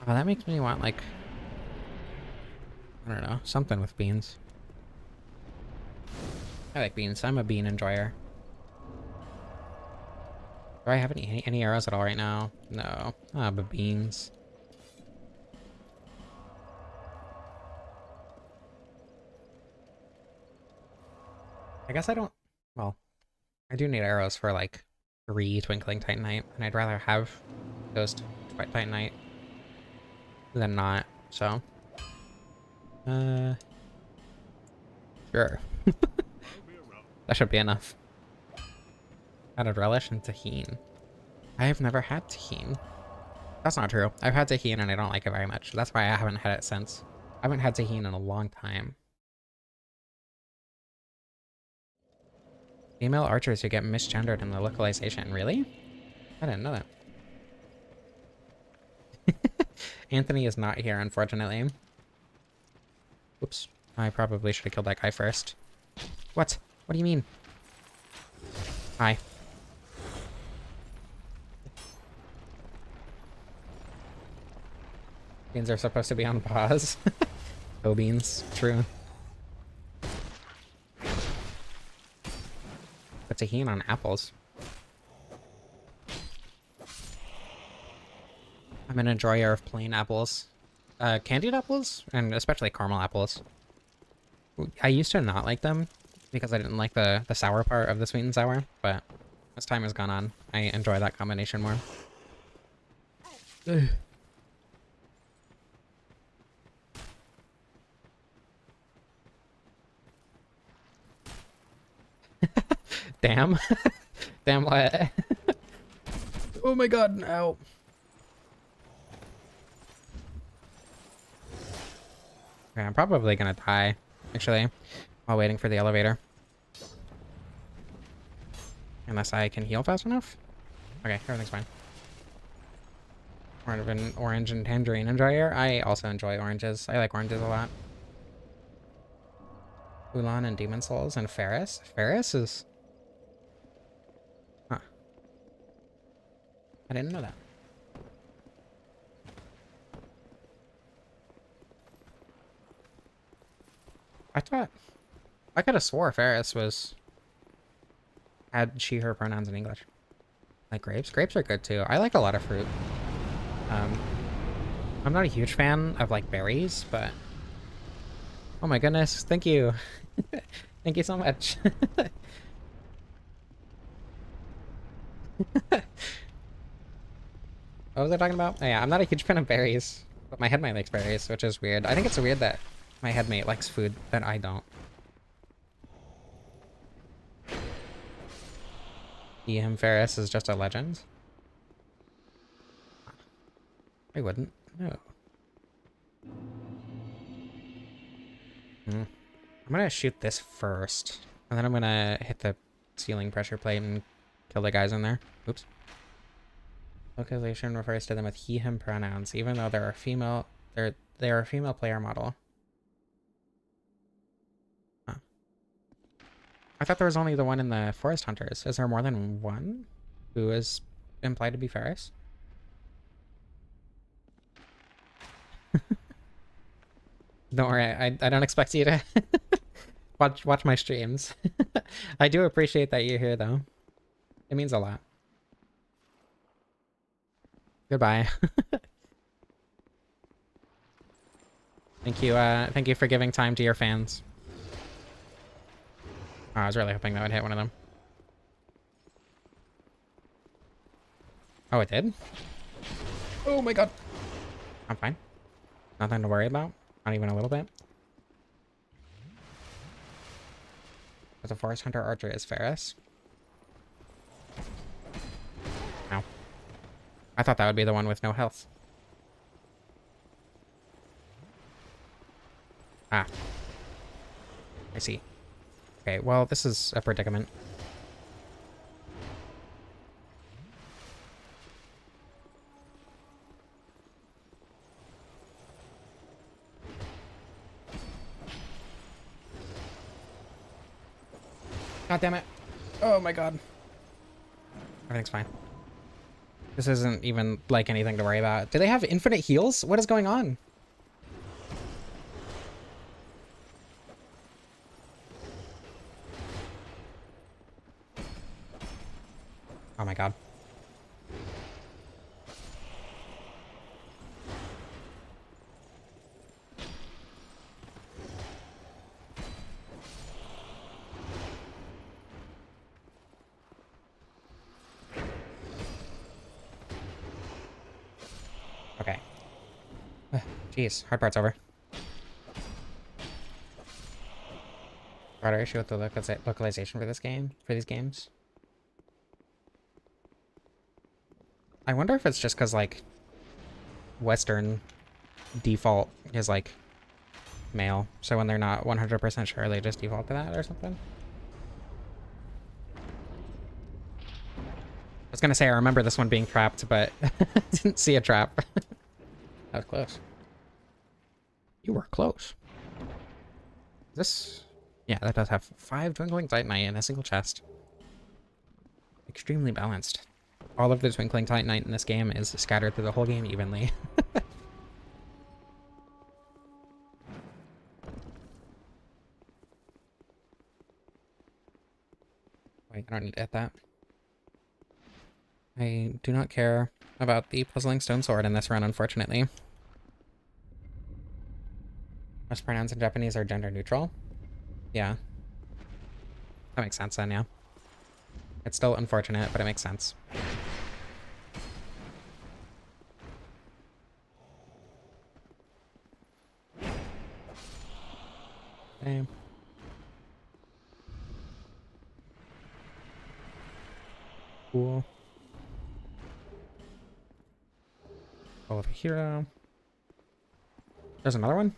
Oh, that makes me want, like, I don't know, something with beans. I like beans. I'm a bean enjoyer. Do I have any arrows at all right now? No. Ah, but beans. I guess I don't... Well, I do need arrows for, like, 3 Twinkling Titanite, and I'd rather have those Titanite than not, so... Sure. That should be enough. Added relish and tahine. I have never had tahine. That's not true. I've had tahine and I don't like it very much. That's why I haven't had it since. I haven't had tahine in a long time. Female archers who get misgendered in the localization. Really? I didn't know that. Anthony is not here, unfortunately. Oops. I probably should have killed that guy first. What? What do you mean? Hi. Beans are supposed to be on pause. Oh, beans. True. But tahine on apples. I'm an enjoyer of plain apples. Candied apples? And especially caramel apples. I used to not like them because I didn't like the sour part of the sweet and sour, but as time has gone on, I enjoy that combination more. Ugh. Damn. Damn what? Oh my god, no. Okay, I'm probably gonna die, actually, while waiting for the elevator. Unless I can heal fast enough? Okay, everything's fine. More of an orange and tangerine enjoyer. I also enjoy oranges. I like oranges a lot. Ulan and Demon Souls and Ferris. Ferris is... Huh. I didn't know that. I could have swore Ferris had she, her pronouns in English. Like grapes. Grapes are good too. I like a lot of fruit. I'm not a huge fan of like berries, but oh my goodness, thank you. Thank you so much. What was I talking about? Oh, yeah, I'm not a huge fan of berries, but my headmate likes berries, which is weird. I think it's weird that my headmate likes food that I don't. E.M. Ferris is just a legend. I wouldn't. No. I'm gonna shoot this first, and then I'm gonna hit the ceiling pressure plate and kill the guys in there. Oops. Localization refers to them with he, him pronouns, even though they're a female. They're a female player model. Huh. I thought there was only the one in the Forest Hunters. Is there more than one who is implied to be Ferris? Don't worry, I don't expect you to watch my streams. I do appreciate that you're here though. It means a lot. Goodbye. Thank you for giving time to your fans. Oh, I was really hoping that would hit one of them. Oh, it did? Oh my god. I'm fine. Nothing to worry about. Not even a little bit. But the Forest Hunter Archer is Ferris. Ow. I thought that would be the one with no health. Ah. I see. Okay, well, this is a predicament. God damn it. Oh my god. Everything's fine. This isn't even, like, anything to worry about. Do they have infinite heals? What is going on? Oh my god. Okay. Jeez, hard part's over. Broader issue with the localization for this game, for these games. I wonder if it's just because, like, Western default is, like, male. So when they're not 100% sure, they just default to that or something. I was gonna say I remember this one being trapped, but didn't see a trap. That was close. You were close. This... Yeah, that does have 5 Twinkling Titanite in a single chest. Extremely balanced. All of the Twinkling Titanite in this game is scattered through the whole game evenly. Wait, I don't need to hit that. I do not care about the Puzzling Stone Sword in this run, unfortunately. Most pronouns in Japanese are gender neutral. Yeah. That makes sense then, yeah. It's still unfortunate, but it makes sense. Okay. Cool. All of a hero. There's another one?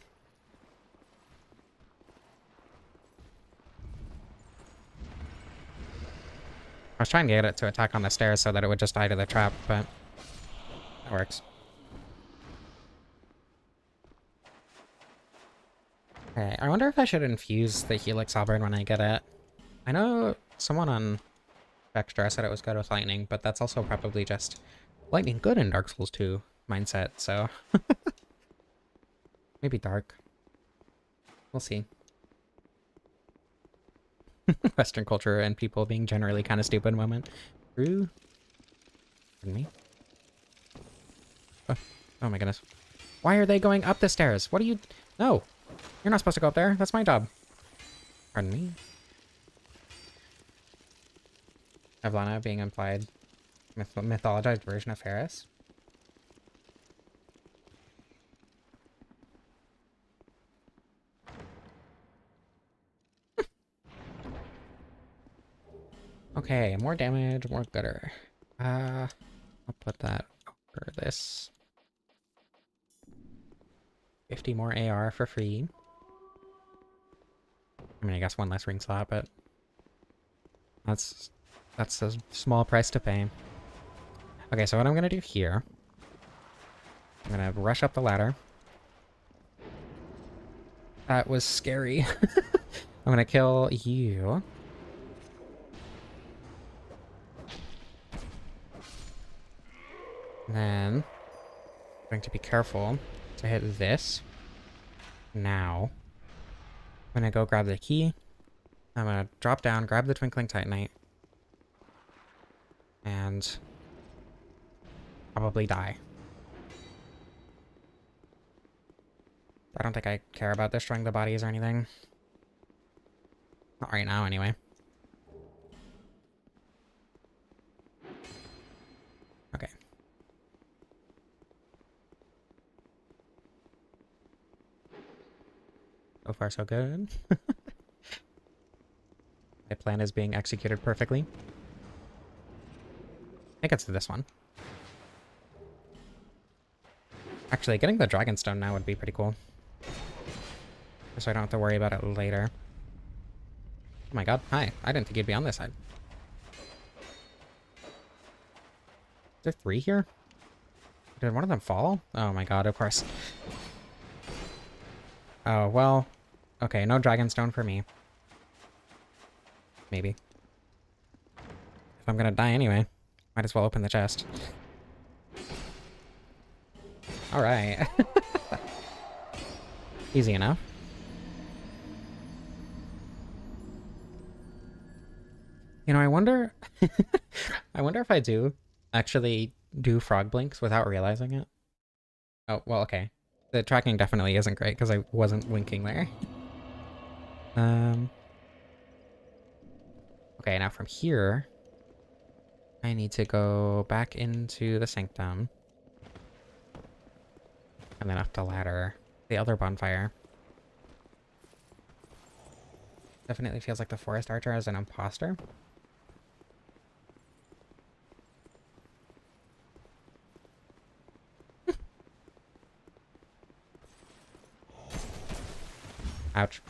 I was trying to get it to attack on the stairs so that it would just die to the trap, but that works. Okay, I wonder if I should infuse the Helix Halberd when I get it. I know someone on Extra said it was good with lightning, but that's also probably just lightning good in Dark Souls 2 mindset, so... Maybe dark. We'll see. Western culture and people being generally kind of stupid moment. True. Pardon me. Oh my goodness. Why are they going up the stairs? What are you... No! You're not supposed to go up there. That's my job. Pardon me. Evlana being implied mythologized version of Ferris. Okay, more damage, more gutter. I'll put that over this. 50 more AR for free. I mean, I guess one less ring slot, but that's a small price to pay. Okay, so what I'm gonna do here, I'm gonna rush up the ladder. That was scary. I'm gonna kill you. Then, I'm going to be careful to hit this. Now, I'm gonna go grab the key. I'm gonna drop down, grab the Twinkling Titanite, and probably die. I don't think I care about destroying the bodies or anything. Not right now, anyway. Okay. So far, so good. My plan is being executed perfectly. I think it's this one. Actually, getting the Dragonstone now would be pretty cool. So I don't have to worry about it later. Oh my god, hi. I didn't think you'd be on this side. Is there 3 here? Did one of them fall? Oh my god, of course. Oh, well. Okay, no Dragonstone for me. Maybe. If I'm gonna die anyway, might as well open the chest. Alright. Easy enough. You know, I wonder... I wonder if I do actually do frog blinks without realizing it. Oh, well, okay. The tracking definitely isn't great because I wasn't winking there. Okay, now from here, I need to go back into the sanctum. And then up the ladder. The other bonfire. Definitely feels like the forest archer is an imposter. Ouch.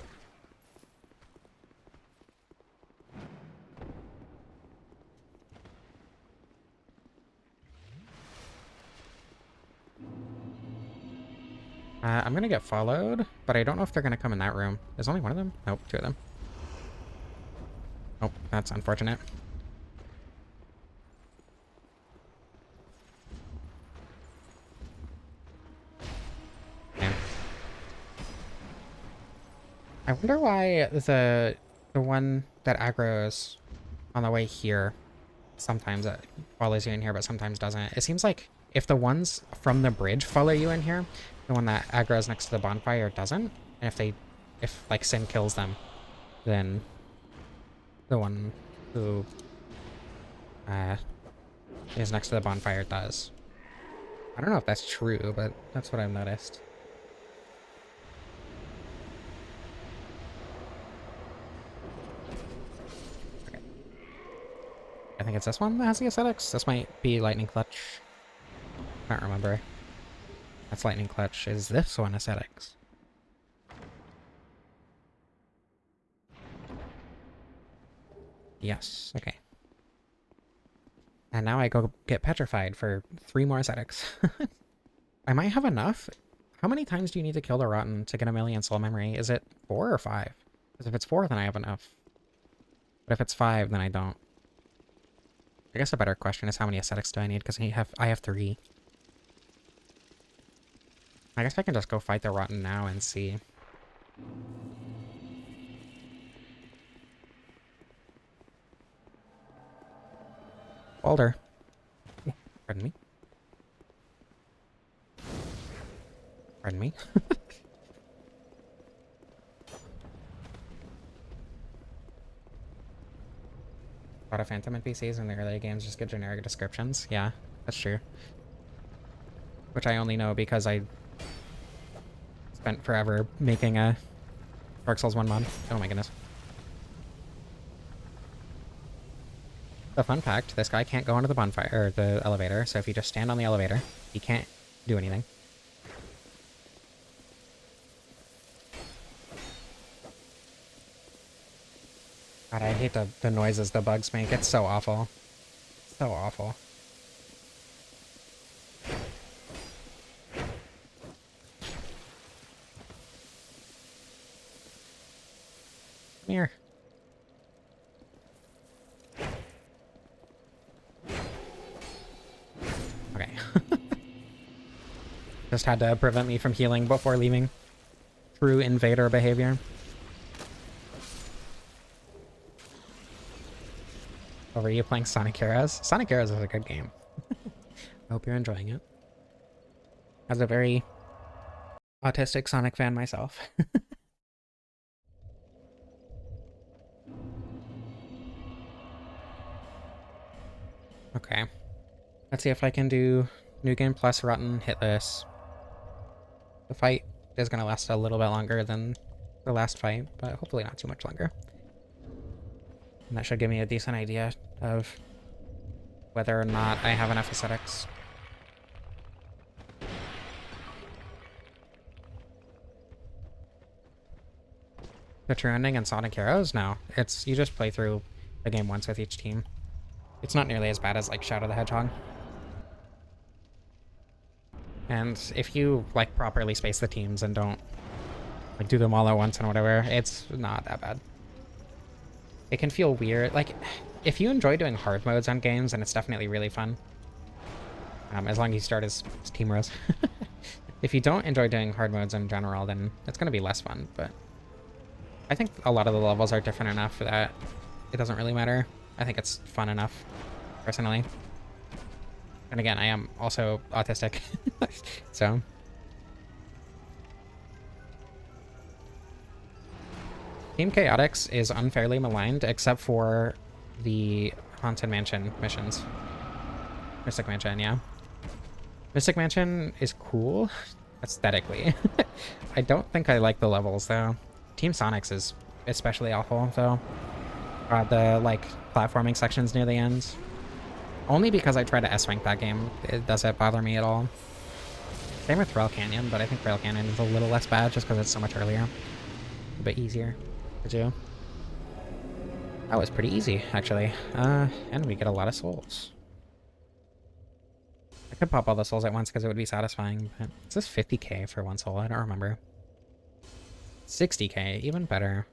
I'm gonna get followed, but I don't know if they're gonna come in that room. There's only one of them? Nope, 2 of them. Oh, that's unfortunate. Man. I wonder why the one that aggroes on the way here sometimes follows you in here, but sometimes doesn't. It seems like if the ones from the bridge follow you in here, the one that aggroes next to the bonfire doesn't. And if like Sin kills them, then the one who is next to the bonfire does. I don't know if that's true, but that's what I've noticed. Okay. I think it's this one that has the aesthetics. This might be Lightning Clutch. I can't remember. That's Lightning Clutch. Is this one aesthetics? Yes. Okay. And now I go get petrified for 3 more aesthetics. I might have enough. How many times do you need to kill the rotten to get 1,000,000 soul memory? Is it 4 or 5? Because if it's 4, then I have enough. But if it's 5, then I don't. I guess a better question is how many aesthetics do I need? Because I have 3. I guess I can just go fight the rotten now and see. Boulder. Pardon me. Pardon me. A lot of Phantom NPCs in the early games just get generic descriptions. Yeah, that's true. Which I only know because I spent forever making a Dark Souls 1 mod. Oh my goodness. The fun fact, this guy can't go onto the bonfire, or the elevator, so if you just stand on the elevator, he can't do anything. God, I hate the noises the bugs make. It's so awful. So awful. Come here. Okay. Just had to prevent me from healing before leaving. True invader behavior. Oh, were you playing Sonic Heroes? Sonic Heroes is a good game. I hope you're enjoying it. As a very autistic Sonic fan myself. Okay. Let's see if I can do New Game Plus Rotten, hit this. The fight is going to last a little bit longer than the last fight, but hopefully not too much longer. And that should give me a decent idea of whether or not I have enough aesthetics. The true ending in Sonic Heroes? No. It's, you just play through the game once with each team. It's not nearly as bad as, like, Shadow the Hedgehog. And if you, like, properly space the teams and don't, like, do them all at once and whatever, it's not that bad. It can feel weird. Like, if you enjoy doing hard modes on games, then it's definitely really fun. As long as you start as Team Rose. If you don't enjoy doing hard modes in general, then it's going to be less fun, but I think a lot of the levels are different enough that it doesn't really matter. I think it's fun enough, personally. And again, I am also autistic, so. Team Chaotix is unfairly maligned, except for the Haunted Mansion missions. Mystic Mansion, yeah. Mystic Mansion is cool, aesthetically. I don't think I like the levels, though. Team Sonic's is especially awful, though. The, like, platforming sections near the end. Only because I try to S-rank that game, it doesn't bother me at all. Same with Rail Canyon, but I think Rail Canyon is a little less bad just because it's so much earlier. A bit easier to do. That was pretty easy, actually. And we get a lot of souls. I could pop all the souls at once because it would be satisfying, but is this 50k for one soul? I don't remember. 60k, even better.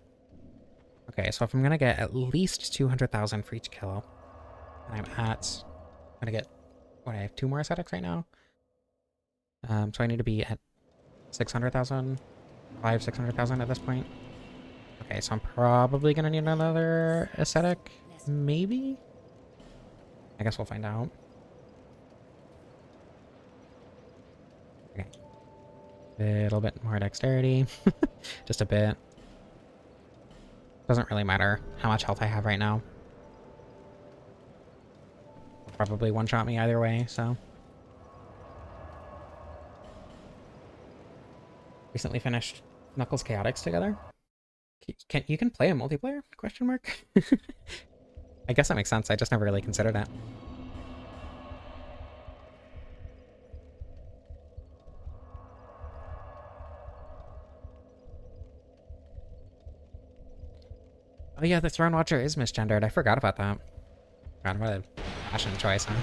Okay, so if I'm gonna get at least 200,000 for each kill, and I'm gonna get, what, I have 2 more ascetics right now? So I need to be at 600,000, 600,000 at this point. Okay, so I'm probably gonna need another ascetic, maybe? I guess we'll find out. Okay. A little bit more dexterity, just a bit. Doesn't really matter how much health I have right now. Probably one-shot me either way, so. Recently finished Knuckles Chaotix together. You can play a multiplayer? Question mark. I guess that makes sense. I just never really considered it. Oh yeah, the Throne Watcher is misgendered. I forgot about that. God, what a fashion choice, huh?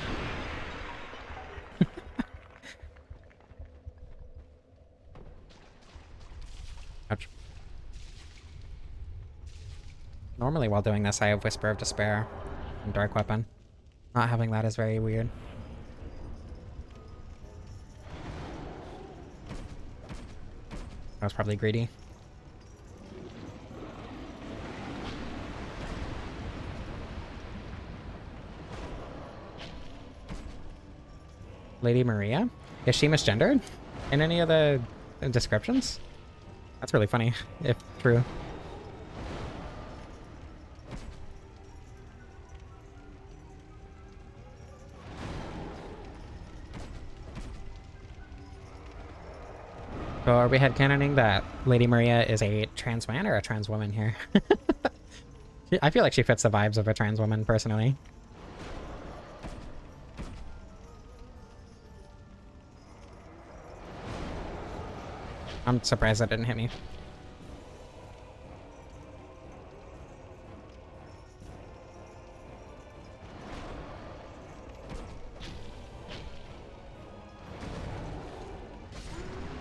Ouch. Normally while doing this, I have Whisper of Despair and Dark Weapon. Not having that is very weird. I was probably greedy. Lady Maria? Is she misgendered in any of the descriptions? That's really funny, if true. So are we headcanoning that Lady Maria is a trans man or a trans woman here? I feel like she fits the vibes of a trans woman, personally. I'm surprised that didn't hit me.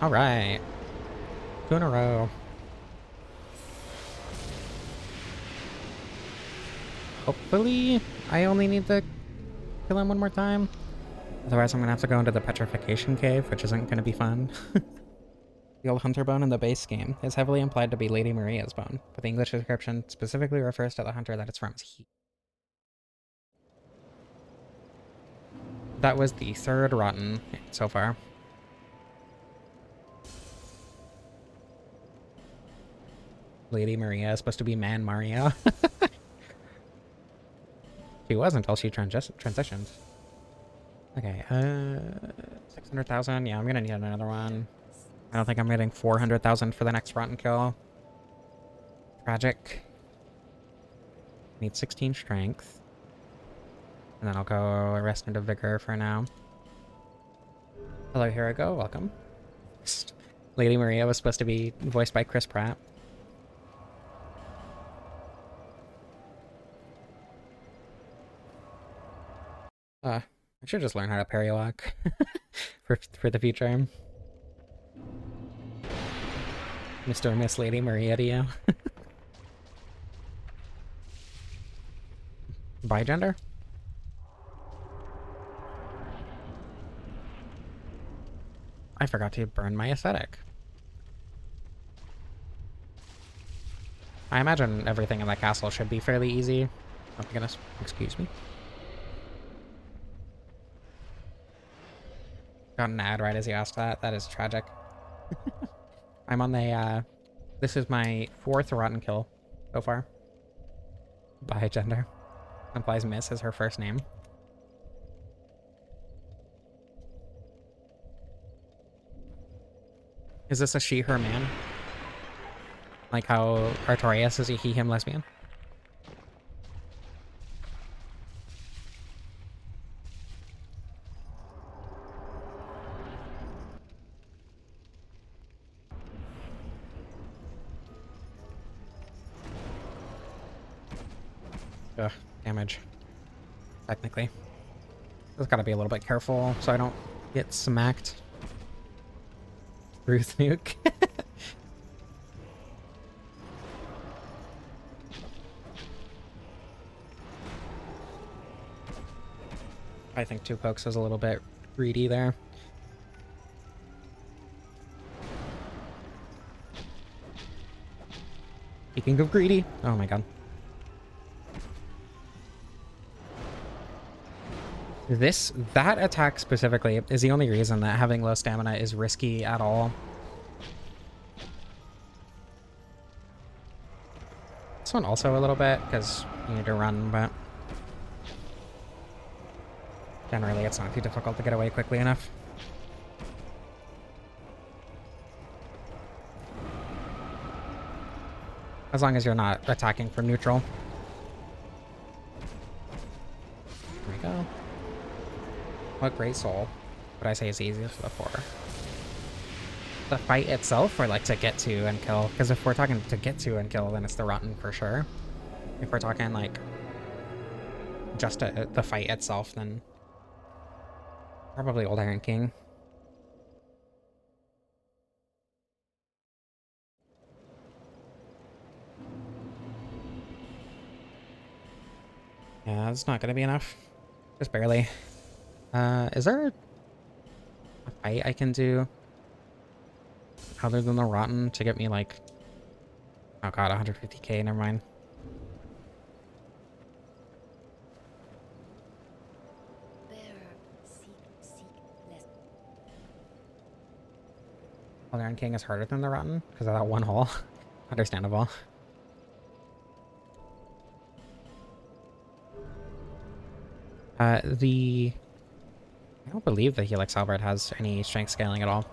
Alright. 2 in a row. Hopefully, I only need to kill him one more time. Otherwise, I'm gonna have to go into the petrification cave, which isn't gonna be fun. The old hunter bone in the base game is heavily implied to be Lady Maria's bone, but the English description specifically refers to the hunter that it's from. That was the third rotten so far. Lady Maria is supposed to be Man Maria. She was until she transitioned. Okay, 600,000. Yeah, I'm gonna need another one. I don't think I'm getting 400,000 for the next rotten kill. Tragic. Need 16 strength. And then I'll go rest into vigor for now. Hello, here I go. Welcome. Lady Maria was supposed to be voiced by Chris Pratt. I should just learn how to parry walk for the future. Mr. and Miss Lady Maria to you. Bigender? I forgot to burn my aesthetic. I imagine everything in that castle should be fairly easy. Oh my goodness, excuse me. Got an ad right as you asked that. That is tragic. I'm on the, this is my 4th rotten kill so far. Bigender. Implies Miss is her first name. Is this a she, her, man? Like how Artorias is a he, him lesbian? Ugh, damage. Technically. Just gotta be a little bit careful so I don't get smacked. Ruth nuke. I think 2 pokes was a little bit greedy there. Speaking of greedy, oh my god. That attack specifically is the only reason that having low stamina is risky at all. This one also a little bit, because you need to run, but generally it's not too difficult to get away quickly enough. As long as you're not attacking from neutral. There we go. What great soul would I say is the easiest before? The fight itself, or like to get to and kill? Because if we're talking to get to and kill, then it's the rotten for sure. If we're talking like just the fight itself, then probably Old Iron King. Yeah, that's not gonna be enough. Just barely. Is there a fight I can do other than the rotten to get me like, oh god, 150k, never mind. Well, Iron King is harder than the rotten because of that one hole. Understandable. I don't believe the Helix Halberd has any strength scaling at all.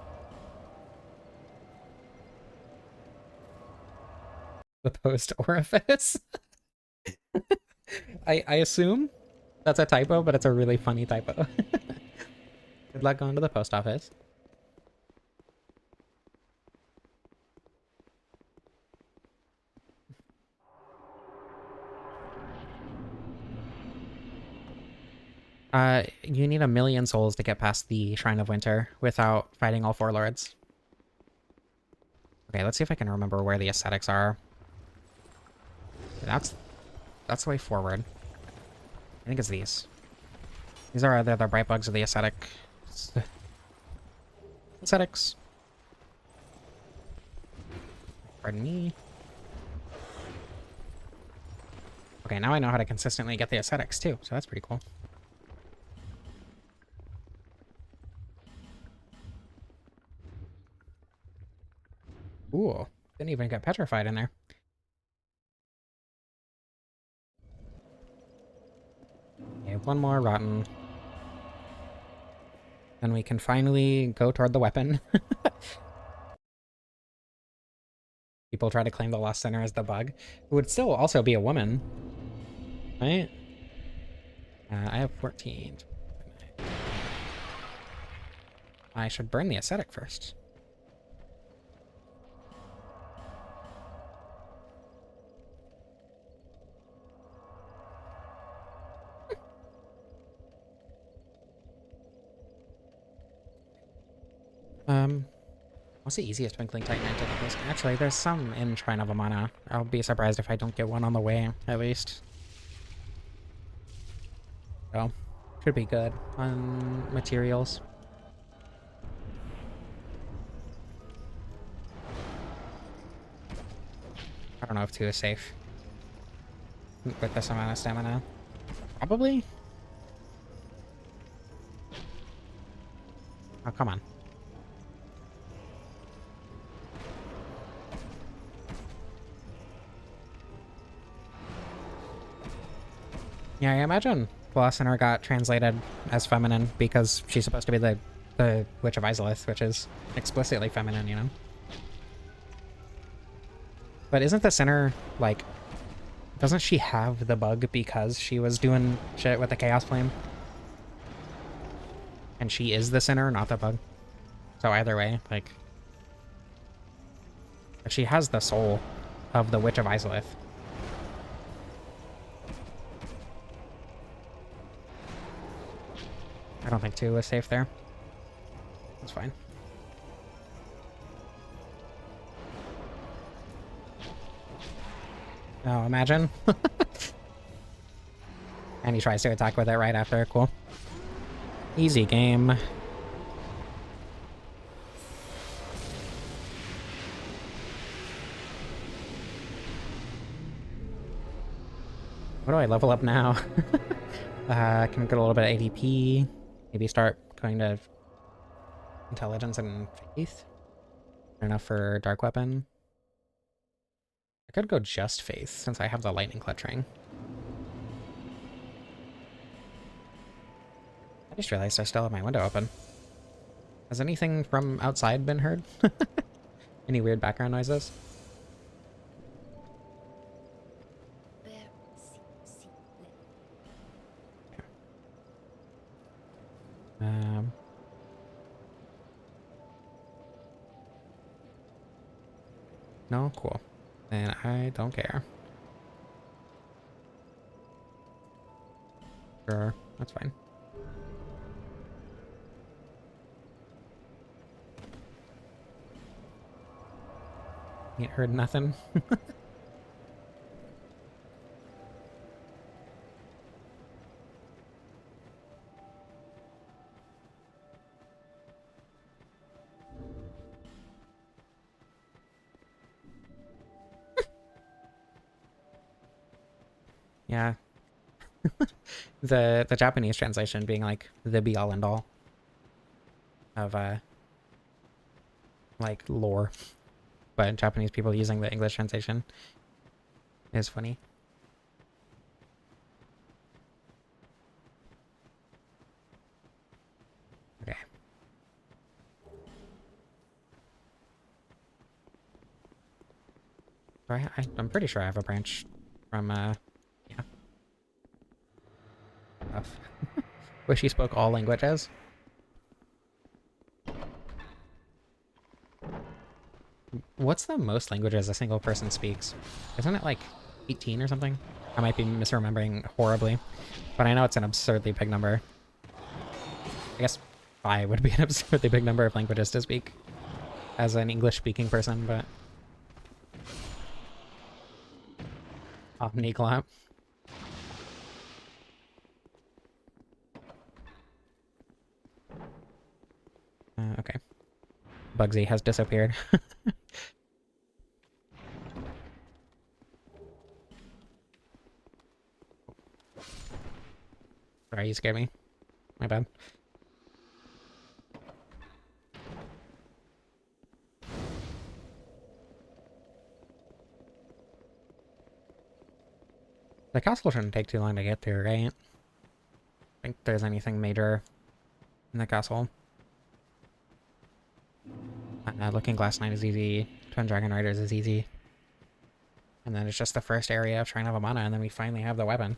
The post orifice. I assume that's a typo, but it's a really funny typo. Good luck going to the post office. You need 1,000,000 souls to get past the Shrine of Winter without fighting all 4 lords. Okay, let's see if I can remember where the ascetics are. That's the way forward. I think it's these. These are the bright bugs of the aesthetics. Pardon me. Okay, now I know how to consistently get the aesthetics too, so that's pretty cool. Ooh, didn't even get petrified in there. Okay, one more rotten. Then we can finally go toward the weapon. People try to claim the Lost Sinner as the bug. It would still also be a woman. Right? I have 14. I should burn the ascetic first. What's the easiest Twinkling Titan to get this? Actually, there's some in Shrine of Amana. I'll be surprised if I don't get one on the way, at least. So, should be good on materials. I don't know if 2 is safe with this amount of stamina. Probably? Oh, come on. Yeah, I imagine Philosopher got translated as feminine because she's supposed to be the Witch of Izalith, which is explicitly feminine, you know? But isn't the Sinner, like, doesn't she have the bug because she was doing shit with the Chaos Flame? And she is the Sinner, not the bug. So either way, like, she has the soul of the Witch of Izalith. I don't think 2 is safe there. That's fine. Oh, imagine. And he tries to attack with it right after. Cool. Easy game. What do I level up now? Can get a little bit of ADP. Maybe start going to intelligence and faith. Enough for dark weapon. I could go just faith since I have the lightning clutch ring. I just realized I still have my window open. Has anything from outside been heard? Any weird background noises? No? Cool. Then I don't care. Sure, that's fine. Ain't heard nothing. Yeah. The Japanese translation being like the be all and all of like lore, but Japanese people using the English translation is funny. Okay. I'm pretty sure I have a branch from yeah. Tough. Wish he spoke all languages. What's the most languages a single person speaks? Isn't it like 18 or something? I might be misremembering horribly, but I know it's an absurdly big number. I guess 5 would be an absurdly big number of languages to speak as an English-speaking person, but... Omniclap. Bugsy has disappeared. Sorry, you scared me. My bad. The castle shouldn't take too long to get through, right? I think there's anything major in the castle. Looking Glass Knight is easy. Twin Dragon Riders is easy. And then it's just the first area of Shrine of Amana, and then we finally have the weapon.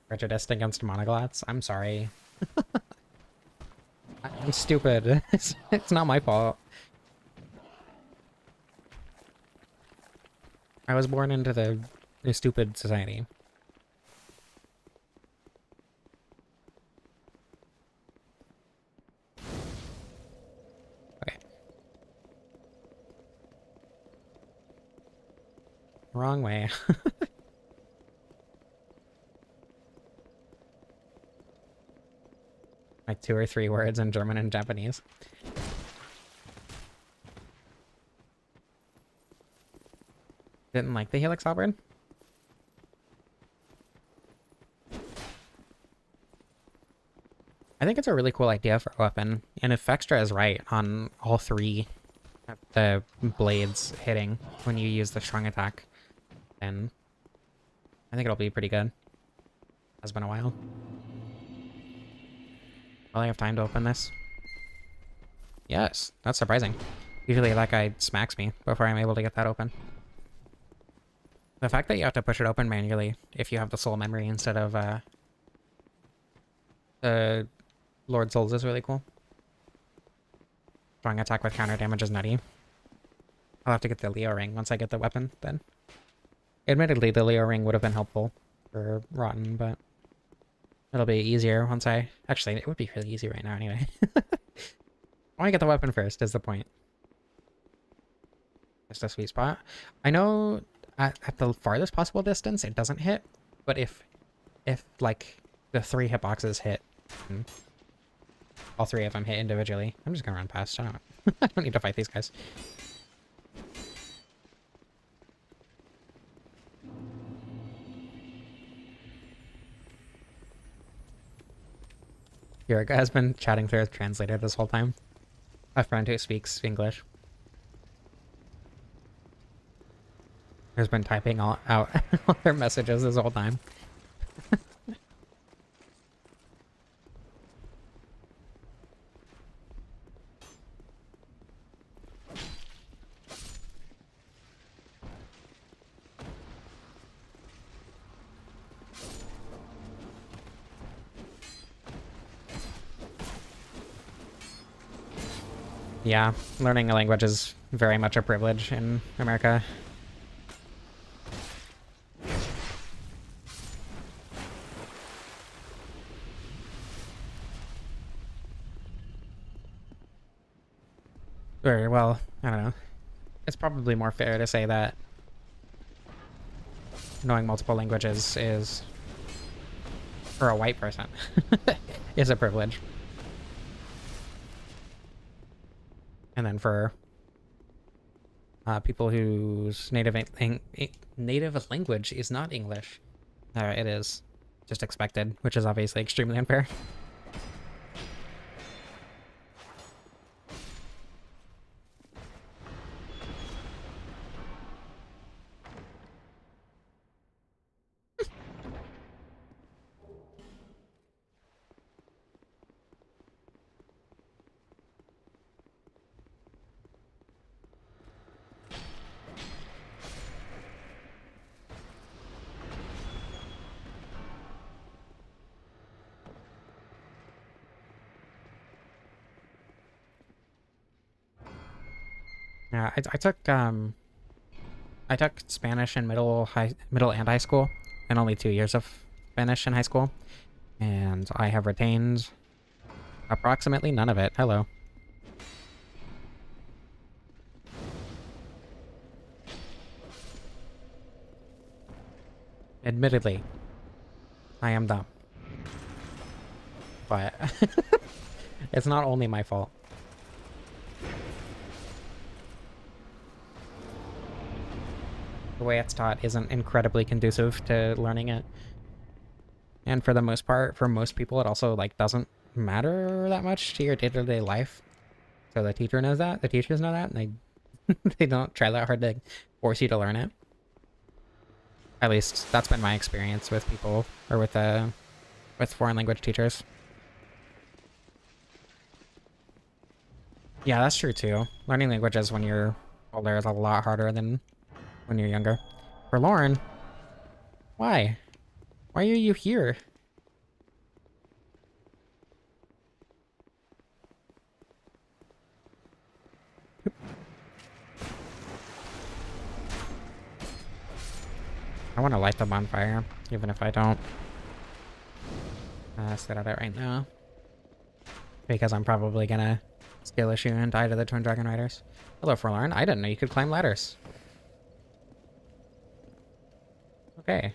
Prejudiced against monoglots? I'm sorry. I'm stupid. It's not my fault. I was born into the stupid society. Okay. Wrong way. Like 2 or 3 words in German and Japanese. Didn't like the Helix Halberd? I think it's a really cool idea for a weapon, and if Extra is right on all 3 of the blades hitting when you use the strong attack, then I think it'll be pretty good. Has been a while. Will I have time to open this? Yes, that's surprising. Usually that guy smacks me before I'm able to get that open. The fact that you have to push it open manually if you have the soul memory instead of the Lord Souls is really cool. Strong attack with counter damage is nutty. I'll have to get the Leo ring once I get the weapon then. Admittedly, the Leo ring would have been helpful for Rotten, but it'll be easier once I... Actually, it would be really easy right now anyway. I want to get the weapon first, is the point. It's the sweet spot. I know at the farthest possible distance it doesn't hit, but if like the 3 hitboxes hit, all 3 of them hit individually, I'm just gonna run past. I don't need to fight these guys. Yurika has been chatting through a translator this whole time. A friend who speaks English has been typing out all their messages this whole time. Yeah, learning a language is very much a privilege in America. Or, well, I don't know. It's probably more fair to say that knowing multiple languages is, for a white person, is a privilege. And then for people whose native language is not English, it is just expected, which is obviously extremely unfair. Yeah, I took Spanish in middle and high school, and only 2 years of Spanish in high school, and I have retained approximately none of it. Hello. Admittedly, I am dumb, but it's not only my fault. the way it's taught isn't incredibly conducive to learning it. And for the most part, for most people, it also like doesn't matter that much to your day-to-day life. So the teacher knows that, the teachers know that, and they don't try that hard to force you to learn it. At least that's been my experience with people, or with foreign language teachers. Yeah, that's true too. Learning languages when you're older is a lot harder than when you're younger. For Lauren, why? Why are you here? I want to light the bonfire, even if I don't sit at it right now. Because I'm probably gonna skill issue and die to the Twin Dragon Riders. Hello, Forlorn. I didn't know you could climb ladders. Okay.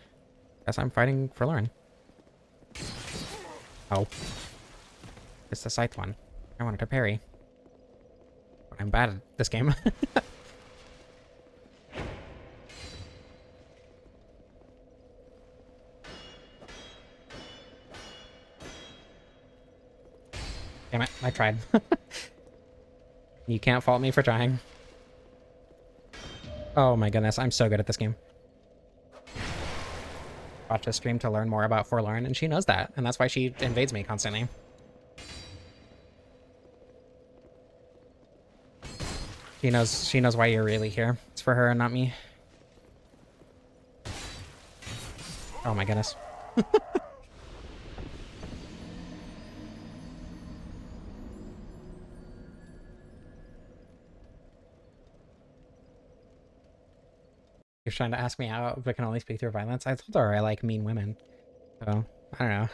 Guess I'm fighting Forlorn. Oh. It's the scythe one. I wanted to parry. But I'm bad at this game. Damn it, I tried. You can't fault me for trying. Oh my goodness, I'm so good at this game. Watch a stream to learn more about Forlorn, and she knows that, and that's why she invades me constantly. She knows why you're really here. It's for her and not me. Oh my goodness. You're trying to ask me out, but can only speak through violence. I told her I like mean women. So, I don't know.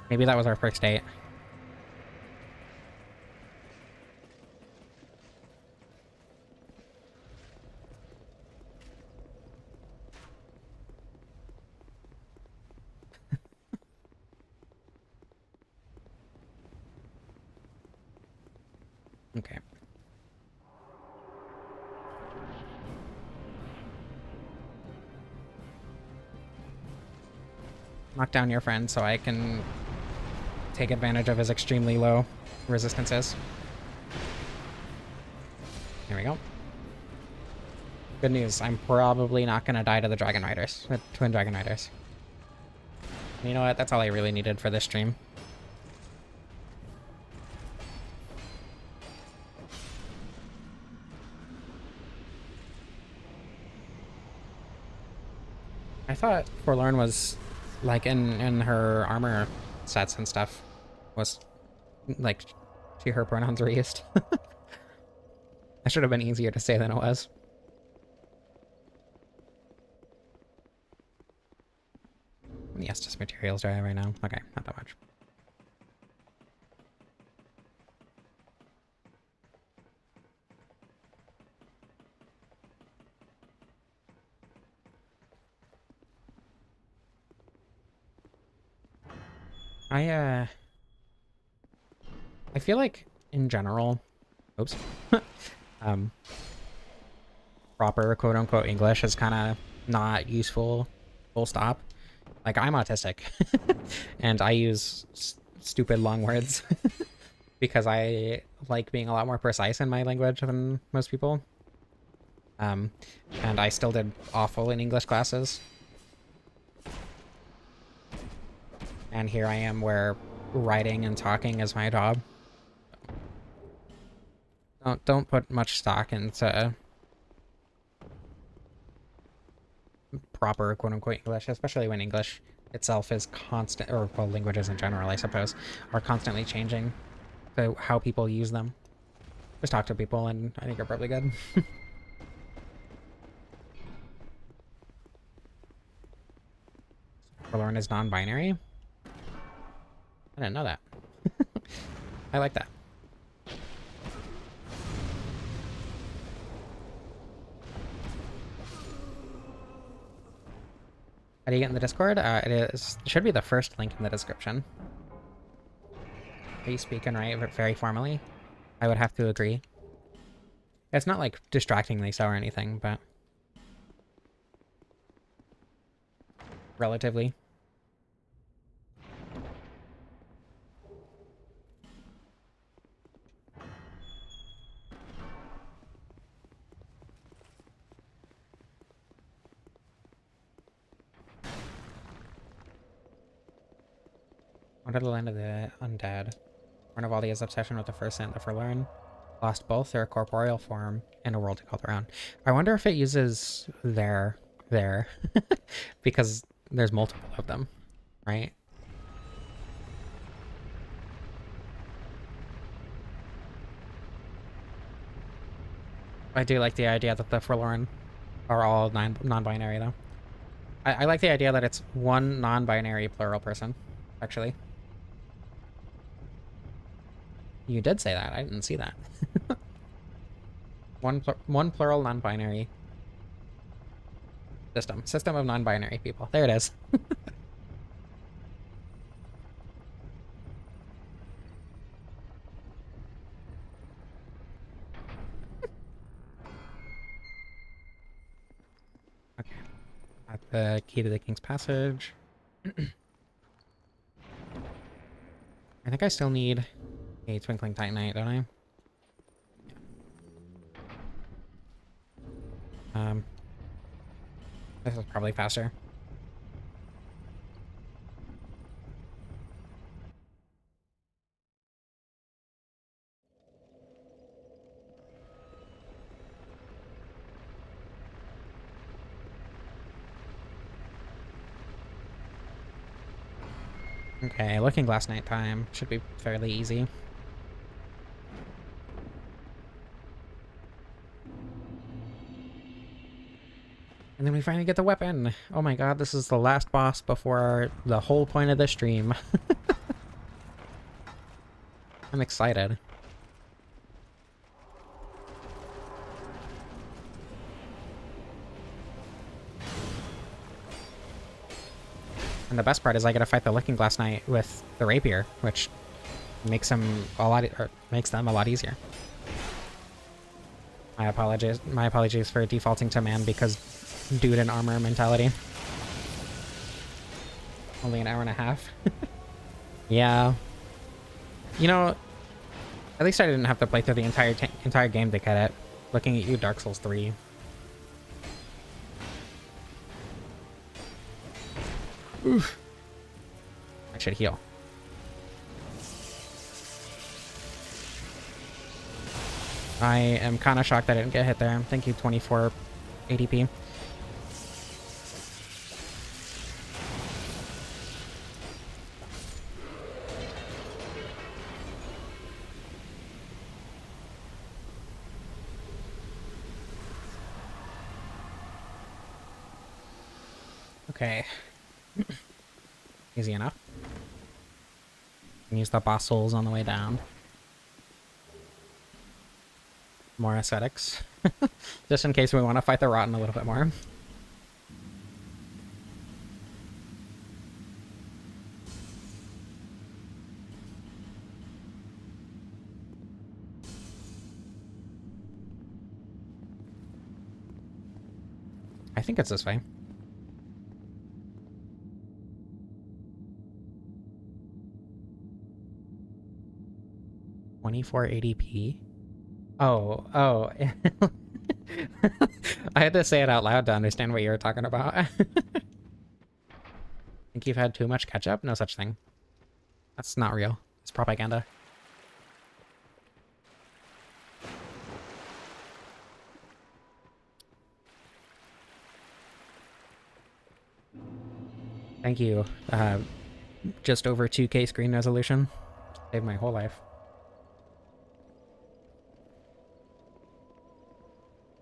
Maybe that was our first date. Okay. Knock down your friend so I can take advantage of his extremely low resistances. There we go. Good news, I'm probably not gonna die to the Dragon Riders, the Twin Dragon Riders. And you know what? That's all I really needed for this stream. I thought Forlorn was, like, in her armor sets and stuff, was, like, her pronouns were used. That should have been easier to say than it was. How many Estus materials do I have right now? Okay, not that much. I feel like in general, oops, proper quote unquote English is kind of not useful, full stop. Like, I'm autistic and I use stupid long words because I like being a lot more precise in my language than most people. And I still did awful in English classes. And here I am where writing and talking is my job. Don't put much stock into proper quote-unquote English, especially when English itself is constant, or well, languages in general, I suppose, are constantly changing to how people use them. Just talk to people and I think you're probably good. Forlorn is non-binary? I didn't know that. I like that. How do you get in the Discord? It should be the first link in the description. You speak and write very formally. I would have to agree. It's not like distractingly so or anything, but relatively. Under the land of the undead. Born of Aldia's obsession with the first and the forlorn. Lost both their corporeal form and a world to call their own. I wonder if it uses there. Because there's multiple of them, right? I do like the idea that the forlorn are all non-binary, though. I like the idea that it's one non-binary plural person, actually. You did say that. I didn't see that. One plural non-binary system of non-binary people. There it is. Okay, at the key to the King's Passage. I think I still need a Twinkling Titanite, don't I? This is probably faster. Okay, Looking Glass night time. Should be fairly easy. And then we finally get the weapon. Oh my god, this is the last boss before the whole point of the stream. I'm excited. And the best part is I get to fight the Looking Glass Knight with the rapier, which makes him a lot, or makes them a lot easier. My apologies for defaulting to man because dude in armor mentality. Only an hour and a half. Yeah. You know, at least I didn't have to play through the entire game to get it. Looking at you, Dark Souls 3. Oof. I should heal. I am kind of shocked I didn't get hit there. Thank you, 24 ADP. Okay. Easy enough. Can use the boss souls on the way down. More aesthetics. Just in case we want to fight the Rotten a little bit more. I think it's this way. $24 ADP. Oh. I had to say it out loud to understand what you were talking about. Think you've had too much ketchup? No such thing. That's not real. It's propaganda. Thank you. Just over 2K screen resolution. Saved my whole life.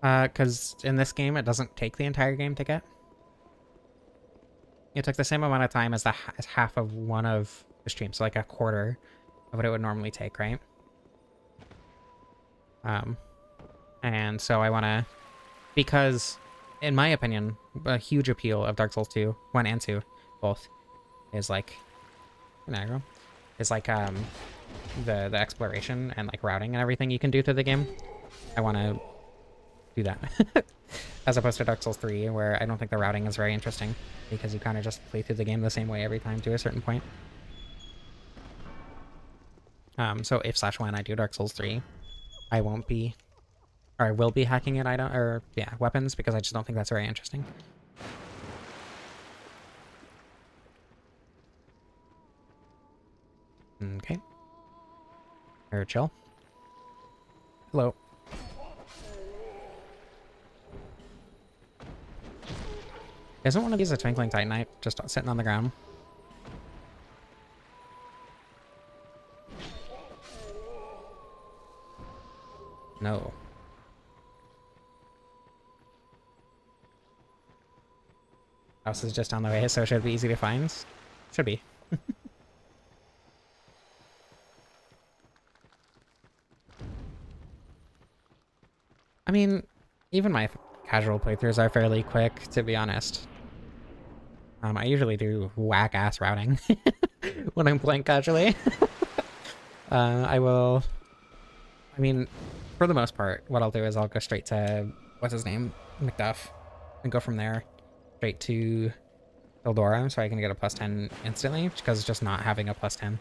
Because in this game, it doesn't take the entire game to get. It took the same amount of time as as half of one of the streams, so like a quarter of what it would normally take, right? And so I want to, because in my opinion, a huge appeal of Dark Souls 2, 1 and 2, both, is like, is like the exploration and like routing and everything you can do through the game. I want to do that. As opposed to Dark Souls 3, where I don't think the routing is very interesting, because you kind of just play through the game the same way every time to a certain point. So if/when I do Dark Souls 3, I won't be, or I will be hacking at weapons, because I just don't think that's very interesting. Okay. Here, chill. Hello. Isn't one of these a Twinkling Titanite just sitting on the ground? No. House is just on the way, so it should be easy to find. Should be. I mean, even my casual playthroughs are fairly quick, to be honest. I usually do whack-ass routing when I'm playing casually. I mean, for the most part, what I'll do is I'll go straight to, what's his name? Macduff. And go from there straight to Eldora, so I can get a +10 instantly, because just not having a +10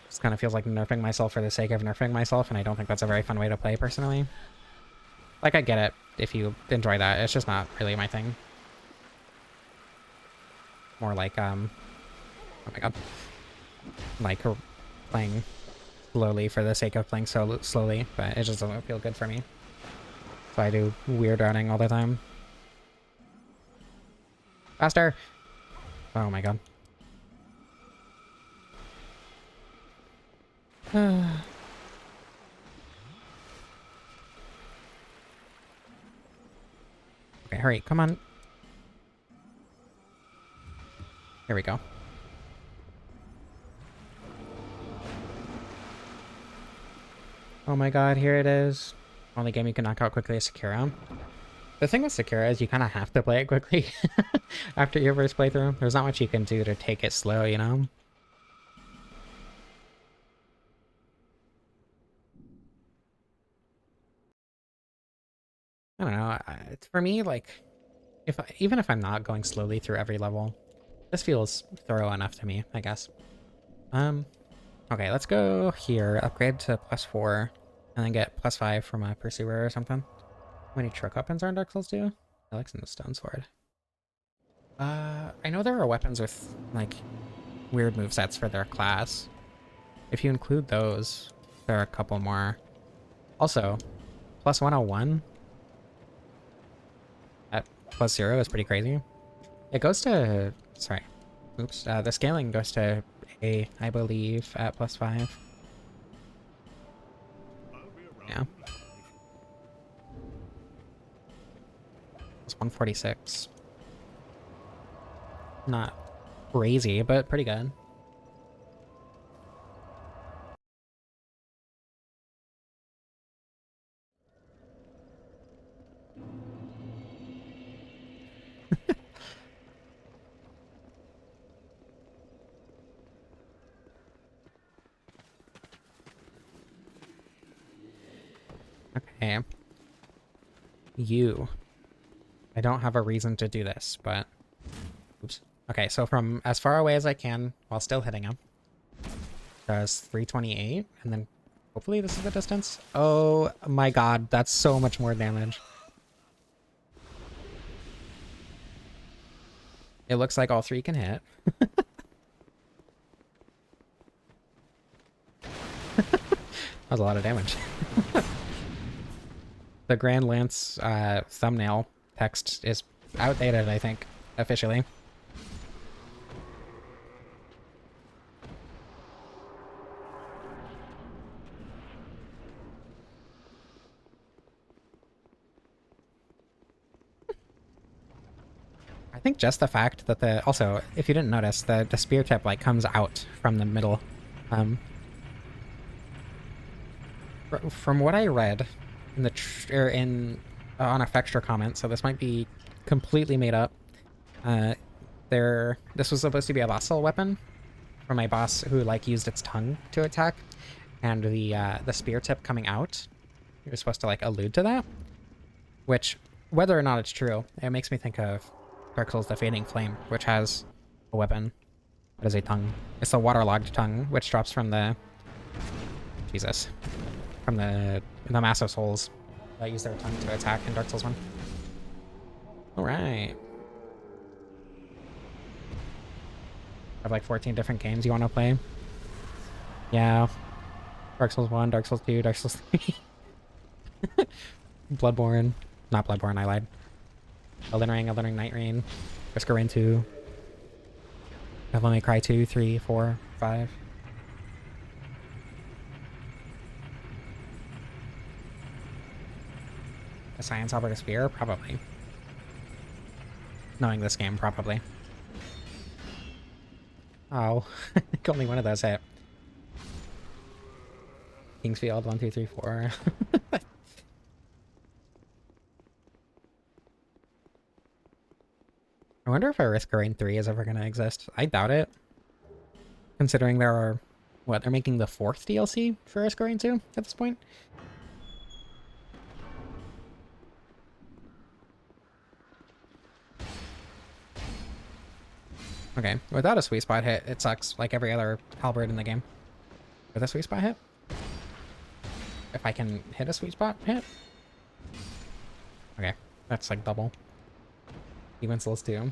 just kind of feels like nerfing myself for the sake of nerfing myself, and I don't think that's a very fun way to play, personally. Like, I get it if you enjoy that, it's just not really my thing. More like, oh my god. Like, playing slowly for the sake of playing so slowly, but it just doesn't feel good for me. So I do weird routing all the time. Faster! Oh my god. Okay, hurry, come on. Here we go. Oh my god, here it is. Only game you can knock out quickly is Sekiro. The thing with Sekiro is you kind of have to play it quickly after your first playthrough. There's not much you can do to take it slow, you know? I don't know. For me, like, even if I'm not going slowly through every level, this feels thorough enough to me, I guess. Okay, let's go here, upgrade to +4, and then get +5 from a Pursuer or something. How many trick weapons are in Dark Souls 2? Helix and the Stone Sword. I know there are weapons with, like, weird movesets for their class. If you include those, there are a couple more. Also, +101 at +0 is pretty crazy. It goes to... Sorry. Oops. The scaling goes to A, I believe, at +5. Yeah. It's 146. Not crazy, but pretty good. Okay. You. I don't have a reason to do this, but... Oops. Okay, so from as far away as I can, while still hitting him, does 328, and then hopefully this is the distance. Oh my god, that's so much more damage. It looks like all three can hit. That was a lot of damage. The Grand Lance thumbnail text is outdated, I think, officially. I think just the fact that the... Also, if you didn't notice, the spear tip, like, comes out from the middle. From what I read in the on a Fextra comment, so this might be completely made up. This was supposed to be a vassal weapon from a boss who, like, used its tongue to attack, and the spear tip coming out, you're supposed to, like, allude to that. Which, whether or not it's true, it makes me think of Dark Souls: The Fading Flame, which has a weapon that is a tongue. It's a waterlogged tongue, which drops from the... Jesus. From the massive souls that use their tongue to attack in Dark Souls 1. Alright. I have like 14 different games you want to play. Yeah. Dark Souls 1, Dark Souls 2, Dark Souls 3. Bloodborne. Not Bloodborne, I lied. Elden Ring, Night Rain. Risk of Rain 2. Devil May Cry 2, 3, 4, 5. A Science Halberd Spear? Probably. Knowing this game, probably. Oh, only one of those hit. Kingsfield, 1, 2, 3, 4. I wonder if a Risk of Rain 3 is ever going to exist. I doubt it. Considering there are... What, they're making the 4th DLC for Risk of Rain 2 at this point? Okay, without a sweet spot hit, it sucks like every other halberd in the game. With a sweet spot hit? If I can hit a sweet spot hit? Okay, that's like double. Demon Souls 2.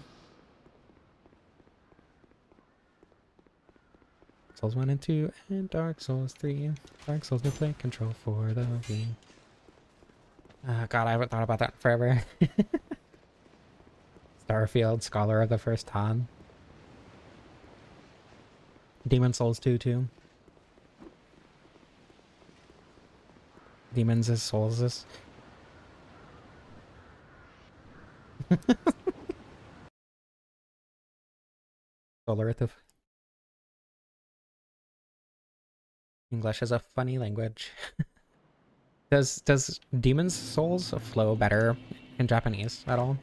Souls 1 and 2, and Dark Souls 3. Dark Souls New Play Control for the Wii. God, I haven't thought about that in forever. Starfield, Scholar of the First Han. Demon Souls 2 too. Demons is Souls is. Solarative. English is a funny language. Does Demon's Souls flow better in Japanese at all?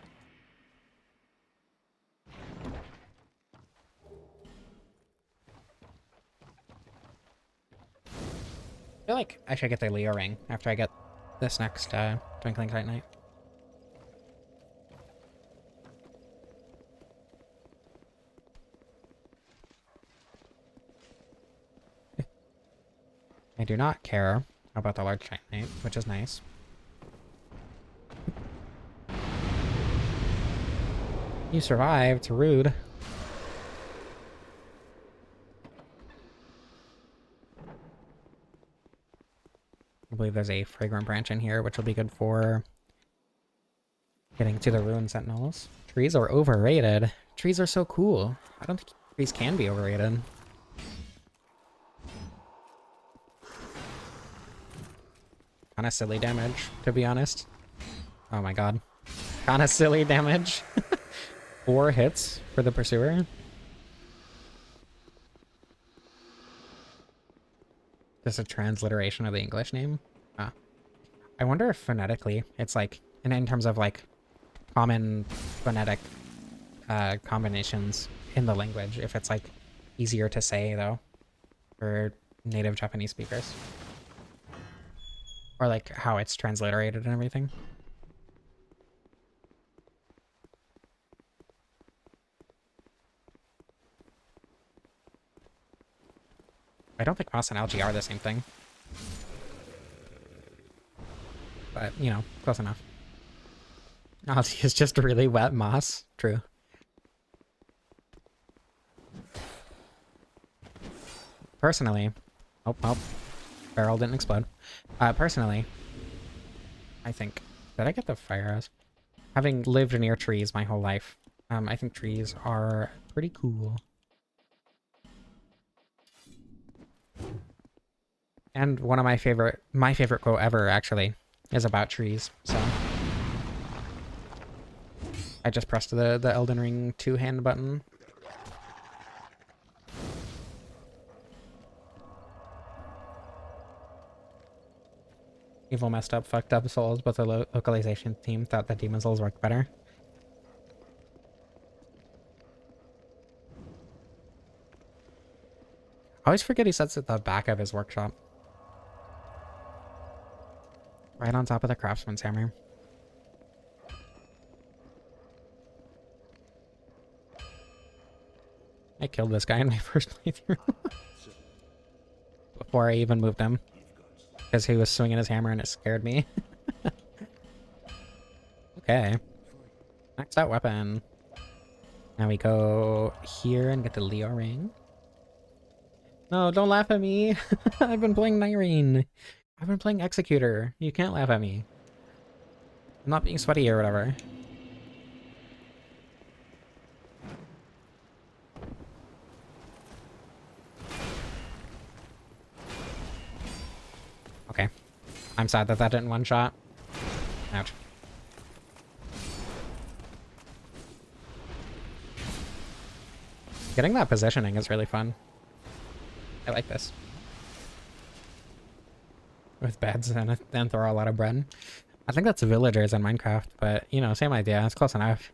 I feel like I should get the Leo ring after I get this next Twinkling Titanite. I do not care about the large Titanite, which is nice. You survived, rude. I believe there's a fragrant branch in here, which will be good for getting to the ruined sentinels. Trees are overrated. Trees are so cool. I don't think trees can be overrated. Kinda silly damage, to be honest. Oh my god. Kinda silly damage. 4 hits for the Pursuer. Just a transliteration of the English name. I wonder if phonetically it's like, in terms of like common phonetic combinations in the language, if it's like easier to say though for native Japanese speakers. Or like how it's transliterated and everything. I don't think moss and algae are the same thing. But, you know, close enough. Algae is just really wet moss. True. Personally... Oh, barrel didn't explode. Personally, I think... Did I get the fire arrows? Having lived near trees my whole life, I think trees are pretty cool. And one of my favorite quote ever, actually, is about trees, so... I just pressed the Elden Ring 2-hand button. Evil messed up, fucked up souls, but the localization team thought the Demon Souls worked better. I always forget he sits at the back of his workshop. Right on top of the craftsman's hammer. I killed this guy in my first playthrough. Before I even moved him. Because he was swinging his hammer and it scared me. Okay. Maxed out weapon. Now we go here and get the Leo ring. No, don't laugh at me. I've been playing Nyrene. I've been playing Executor. You can't laugh at me. I'm not being sweaty or whatever. Okay. I'm sad that that didn't one shot. Ouch. Getting that positioning is really fun. I like this. With beds and throw a lot of bread. I think that's villagers in Minecraft, but you know, same idea. It's close enough.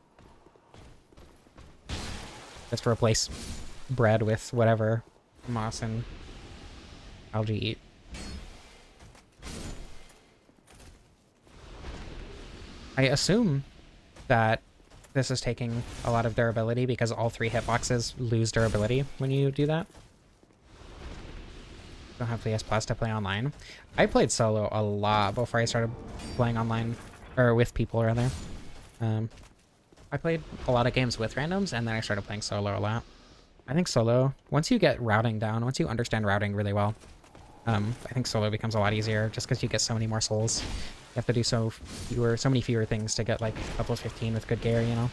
Just to replace bread with whatever moss and algae eat. I assume that this is taking a lot of durability because all 3 hitboxes lose durability when you do that. Don't have PS Plus to play online. I played solo a lot before I started playing online, or with people rather. I played a lot of games with randoms and then I started playing solo a lot. I think solo, once you get routing down, once you understand routing really well, I think solo becomes a lot easier just because you get so many more souls. You have to do so many fewer things to get like up to 15 with good gear, you know?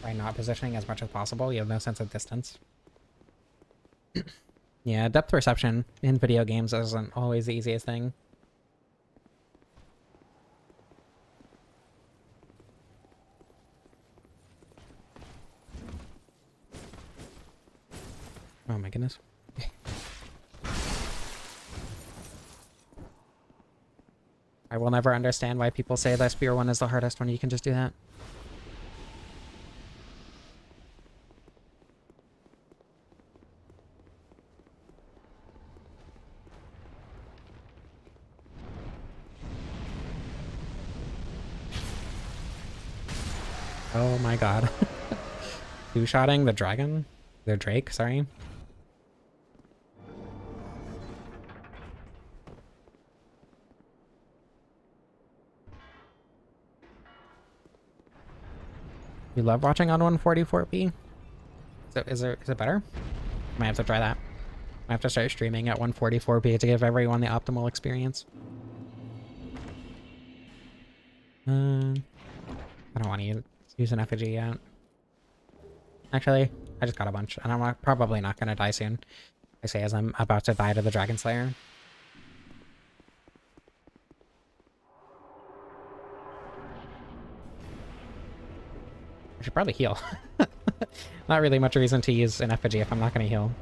By not positioning as much as possible, you have no sense of distance. Yeah, depth perception in video games isn't always the easiest thing. Oh my goodness. I will never understand why people say the spear one is the hardest when you can just do that. Oh my god. Two-shotting the dragon? The drake, sorry. You love watching on 144p? Is it better? Might have to try that. I have to start streaming at 144p to give everyone the optimal experience. I don't want to use an effigy yet. Actually, I just got a bunch, and I'm probably not going to die soon. I say as I'm about to die to the Dragon Slayer. I should probably heal. Not really much reason to use an effigy if I'm not going to heal.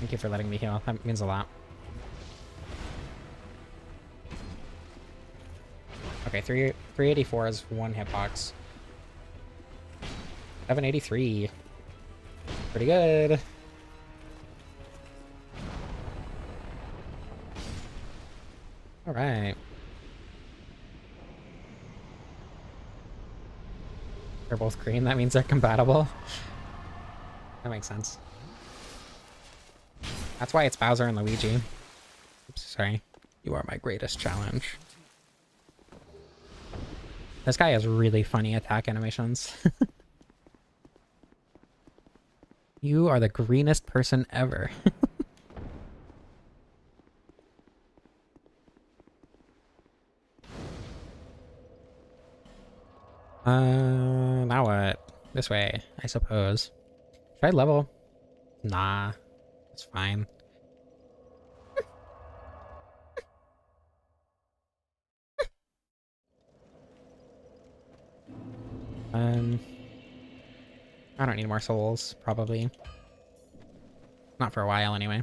Thank you for letting me heal. That means a lot. Okay, 384 is 1 hitbox. 783. Pretty good. Alright. They're both green, that means they're compatible. That makes sense. That's why it's Bowser and Luigi. Oops, sorry. You are my greatest challenge. This guy has really funny attack animations. You are the greenest person ever. Now what? This way, I suppose. Should I level? Nah, it's fine. I don't need more souls, probably. Not for a while, anyway.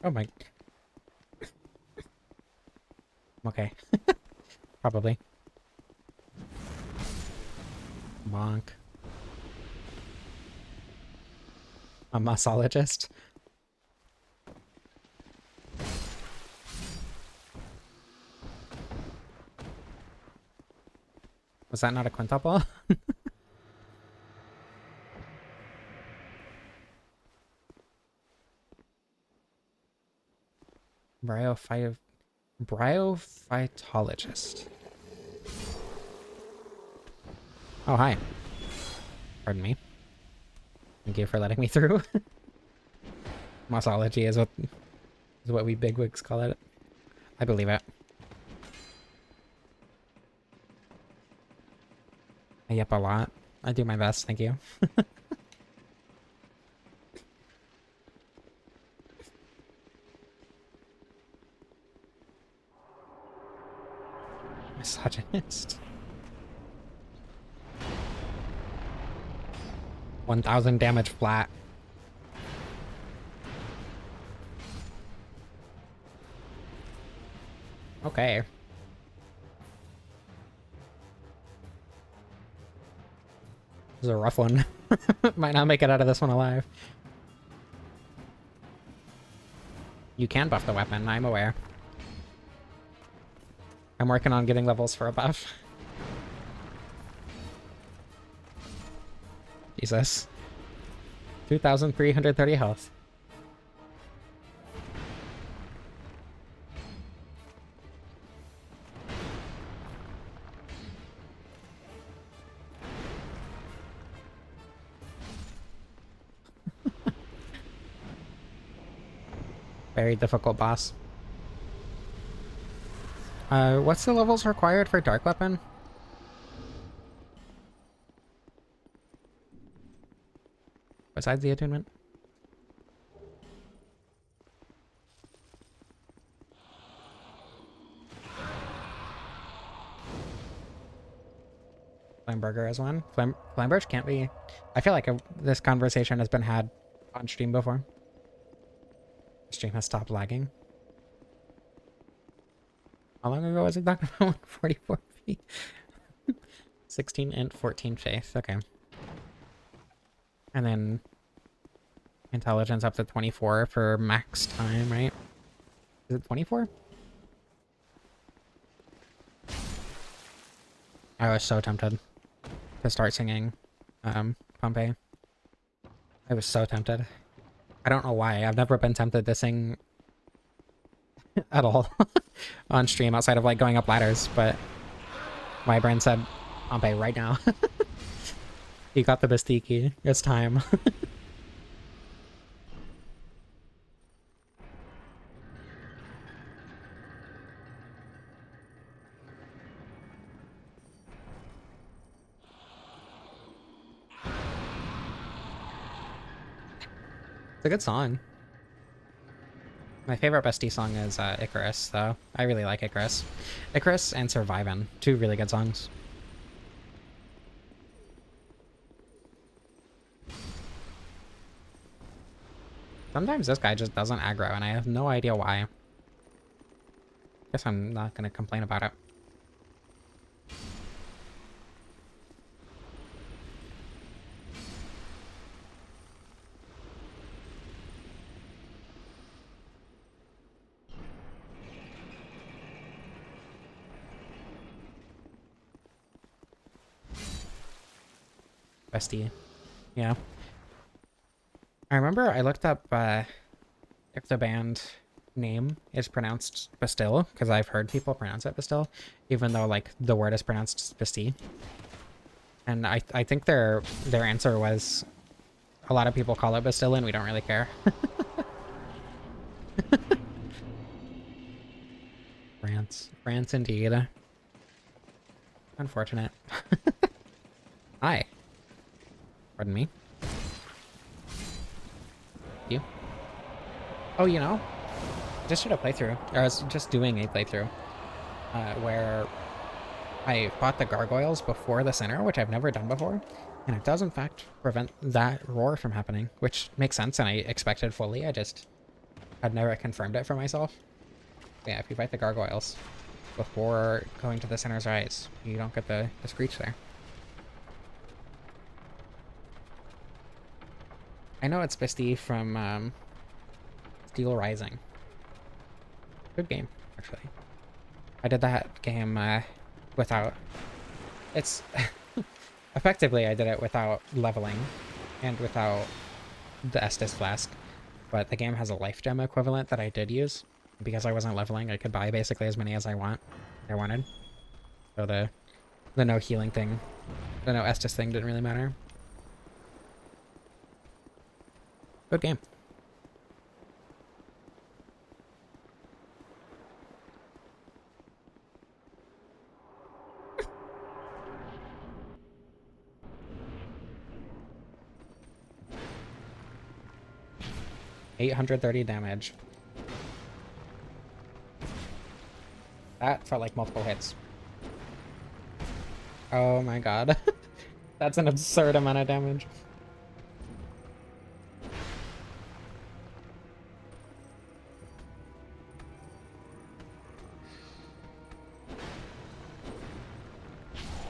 Oh my... Okay. Probably. Bonk. A mussologist. Was that not a quintuple? Bryophy... Bryophytologist. Oh, hi. Pardon me. Thank you for letting me through. Mossology is what we bigwigs call it. I believe it. I yep a lot. I do my best, thank you. Misogynist. 1000 damage flat. Okay. This is a rough one. Might not make it out of this one alive. You can buff the weapon, I'm aware. I'm working on getting levels for a buff. Jesus. 2,330 health. Very difficult boss. What's the levels required for Dark Weapon? Besides the attunement? Flameburger is one. Flameburger can't be... I feel like this conversation has been had on stream before. Stream has stopped lagging. How long ago was it talking about? 144 feet. 16 int, 14 faith. Okay. And then intelligence up to 24 for max time, right? Is it 24? I was so tempted to start singing Pompeii. I was so tempted. I don't know why. I've never been tempted to sing at all on stream outside of like going up ladders, but my brain said Pompeii right now. You got the Bastiki. It's time. It's a good song. My favorite bestie song is Icarus, though. I really like Icarus. Icarus and Survivin', two really good songs. Sometimes this guy just doesn't aggro, and I have no idea why. Guess I'm not gonna complain about it. Bestie. Yeah. I remember I looked up if the band name is pronounced Bastille, because I've heard people pronounce it Bastille, even though like the word is pronounced Bastille. And I think their answer was a lot of people call it Bastille and we don't really care. France indeed. Unfortunate. Hi. Pardon me. You? Oh, you know, just did a playthrough, or I was just doing a playthrough, where I fought the gargoyles before the center, which I've never done before, and it does in fact prevent that roar from happening, which makes sense and I expected fully. I just had never confirmed it for myself. Yeah, if you fight the gargoyles before going to the center's rise, you don't get the screech there. I know it's Bestie from Steel Rising. Good game, actually. I did that game without It's effectively I did it without leveling and without the Estus flask, but the game has a life gem equivalent that I did use. Because I wasn't leveling, I could buy basically as many as I wanted. So the no healing thing, the no Estus thing didn't really matter. Good game. $830 damage. That felt like multiple hits. Oh my god. That's an absurd amount of damage.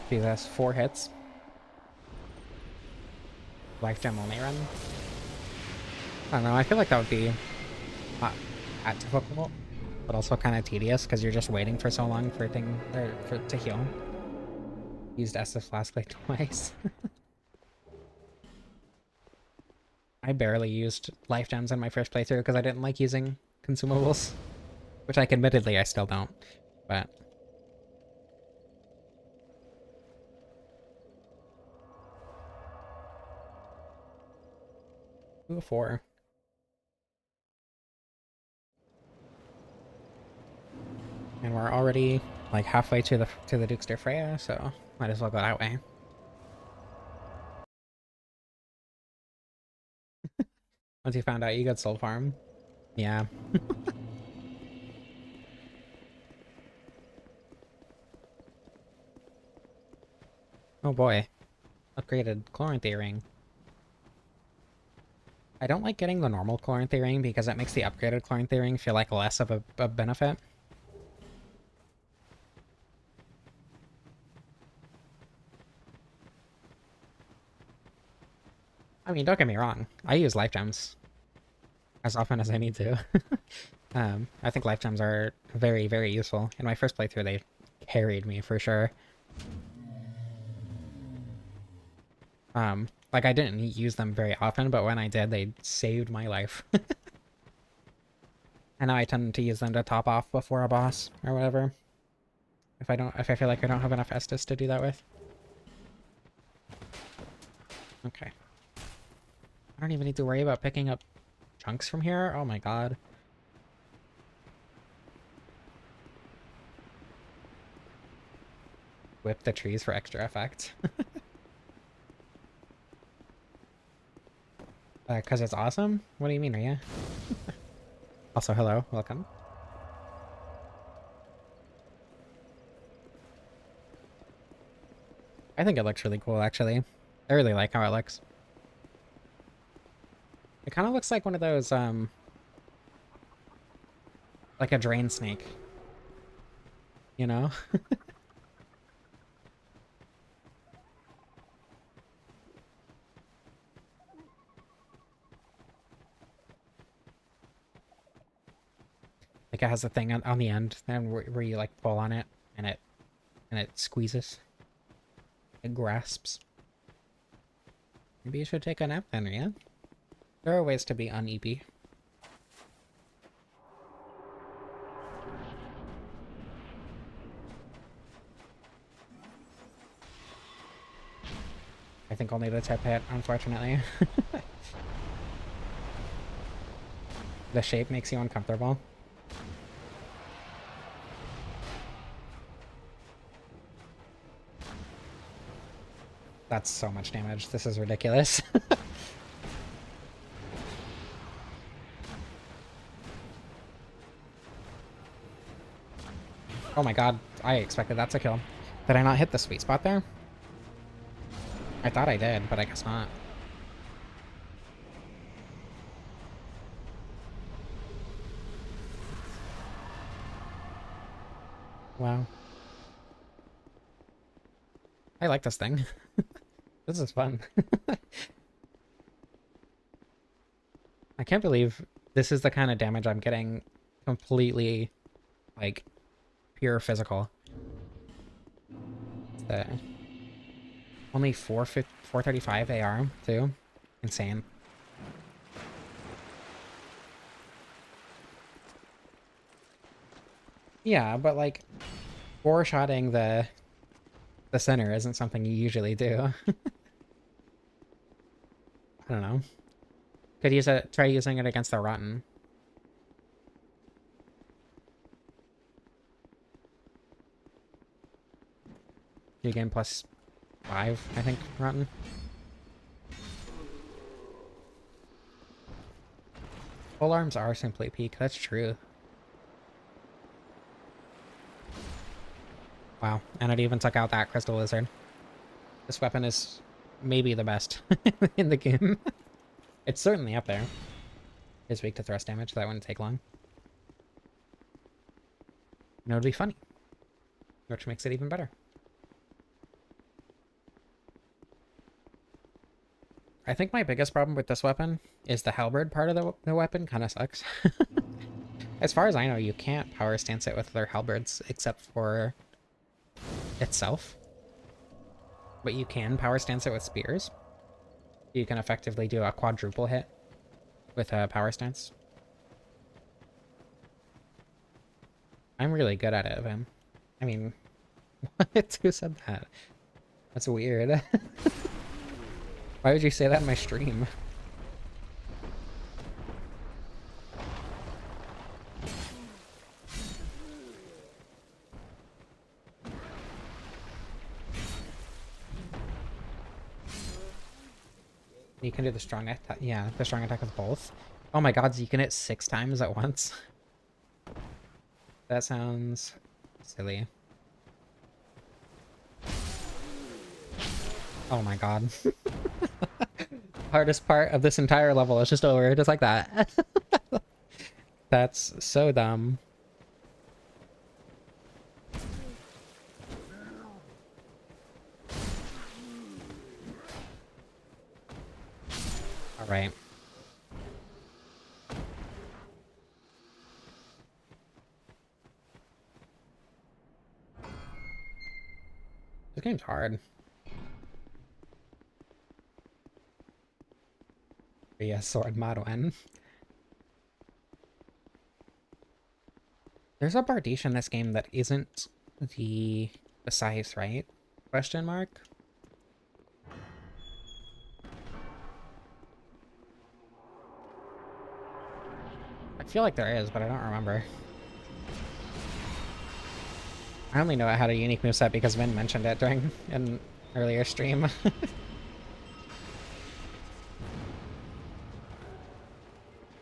Jesus, 4 hits. Life gem only run. I don't know, I feel like that would be not that difficult, but also kind of tedious because you're just waiting for so long for to heal. Used Estus Flask like twice. I barely used life gems in my first playthrough because I didn't like using consumables. Which, like, admittedly, I still don't. But... Ooh, 4. And we're already, like, halfway to the Duke's de Freya, so might as well go that way. Once you found out you got Soul Farm. Yeah. Oh boy. Upgraded Chloranthy Ring. I don't like getting the normal Chloranthy Ring because it makes the upgraded Chloranthy Ring feel like less of a benefit. I mean, don't get me wrong. I use life gems as often as I need to. I think life gems are very, very useful. In my first playthrough, they carried me for sure. Like, I didn't use them very often, but when I did, they saved my life. And now I tend to use them to top off before a boss or whatever. If I feel like I don't have enough Estus to do that with. Okay. I don't even need to worry about picking up chunks from here. Oh my god. Whip the trees for extra effect. Cause it's awesome? What do you mean, Rhea? Also, hello, welcome. I think it looks really cool, actually. I really like how it looks. It kind of looks like one of those, like a drain snake. You know? Like it has a thing on the end, and where you like pull on it, and it squeezes. It grasps. Maybe you should take a nap then, yeah? There are ways to be un-EP. I think only the tip hit, unfortunately. The shape makes you uncomfortable. That's so much damage. This is ridiculous. Oh my god, I expected that to kill. Did I not hit the sweet spot there? I thought I did, but I guess not. Wow. I like this thing. This is fun. I can't believe this is the kind of damage I'm getting completely, like, pure physical. The Only 435 AR, too. Insane. Yeah, but like, four-shotting the center isn't something you usually do. I don't know. Could use it. Try using it against the rotten. You gain +5, I think, rotten. Full arms are simply peak. That's true. Wow, and it even took out that crystal lizard. This weapon is maybe the best in the game. It's certainly up there. It's weak to thrust damage, so that wouldn't take long. And it would be funny, which makes it even better. I think my biggest problem with this weapon is the halberd part of the weapon kind of sucks. As far as I know, you can't power stance it with their halberds except for itself. But you can power stance it with spears. You can effectively do a quadruple hit with a power stance. I'm really good at it, man. I mean, what? Who said that? That's weird. Why would you say that in my stream? You can do the strong attack. Yeah, the strong attack with both. Oh my god, so you can hit 6 times at once? That sounds silly. Oh my god. Hardest part of this entire level is just over, just like that. That's so dumb. Alright. This game's hard. Yeah, sword Madwen. There's a Bardiche in this game that isn't the size, right? Question mark? I feel like there is, but I don't remember. I only know it had a unique moveset because Vin mentioned it during an earlier stream.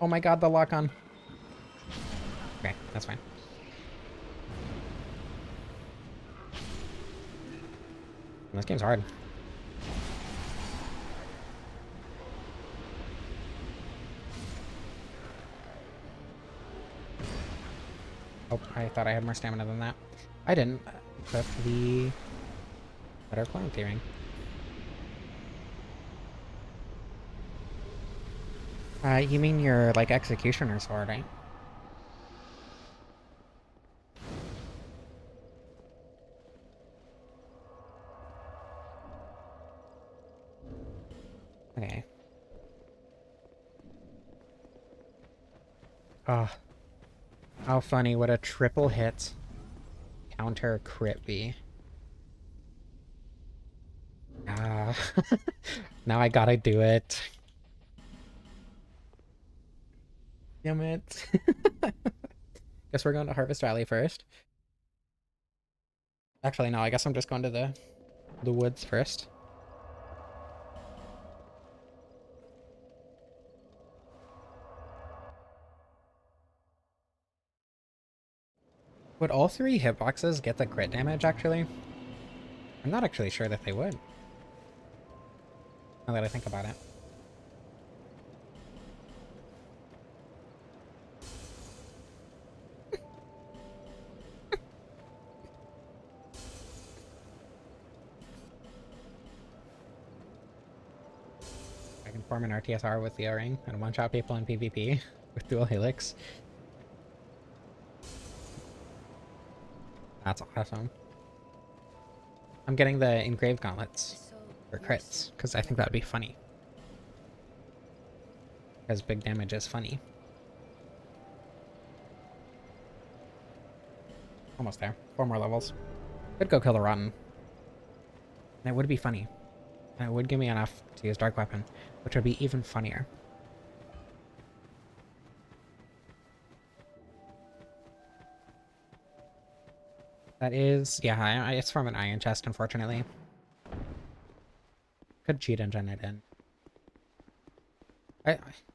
Oh my god, the lock-on. Okay, that's fine. This game's hard. Oh, I thought I had more stamina than that. I didn't. Equip the better clone tearing. You mean your, like, executioner sword, right? Okay. Oh, how funny would a triple hit counter crit be? Ah, now I gotta do it. Damn it. Guess we're going to Harvest Valley first. Actually, no, I guess I'm just going to the woods first. Would all 3 hitboxes get the crit damage, actually? I'm not actually sure that they would. Now that I think about it. I can form an RTSR with the O-ring and one-shot people in PvP with dual Helix. That's awesome. I'm getting the engraved gauntlets. So, for crits, because I think that'd be funny. Because big damage is funny. Almost there. 4 more levels. Could go kill the Rotten. And it would be funny. And it would give me enough to use Dark Weapon, which would be even funnier. That is... yeah, it's from an iron chest, unfortunately. Could cheat engine it in.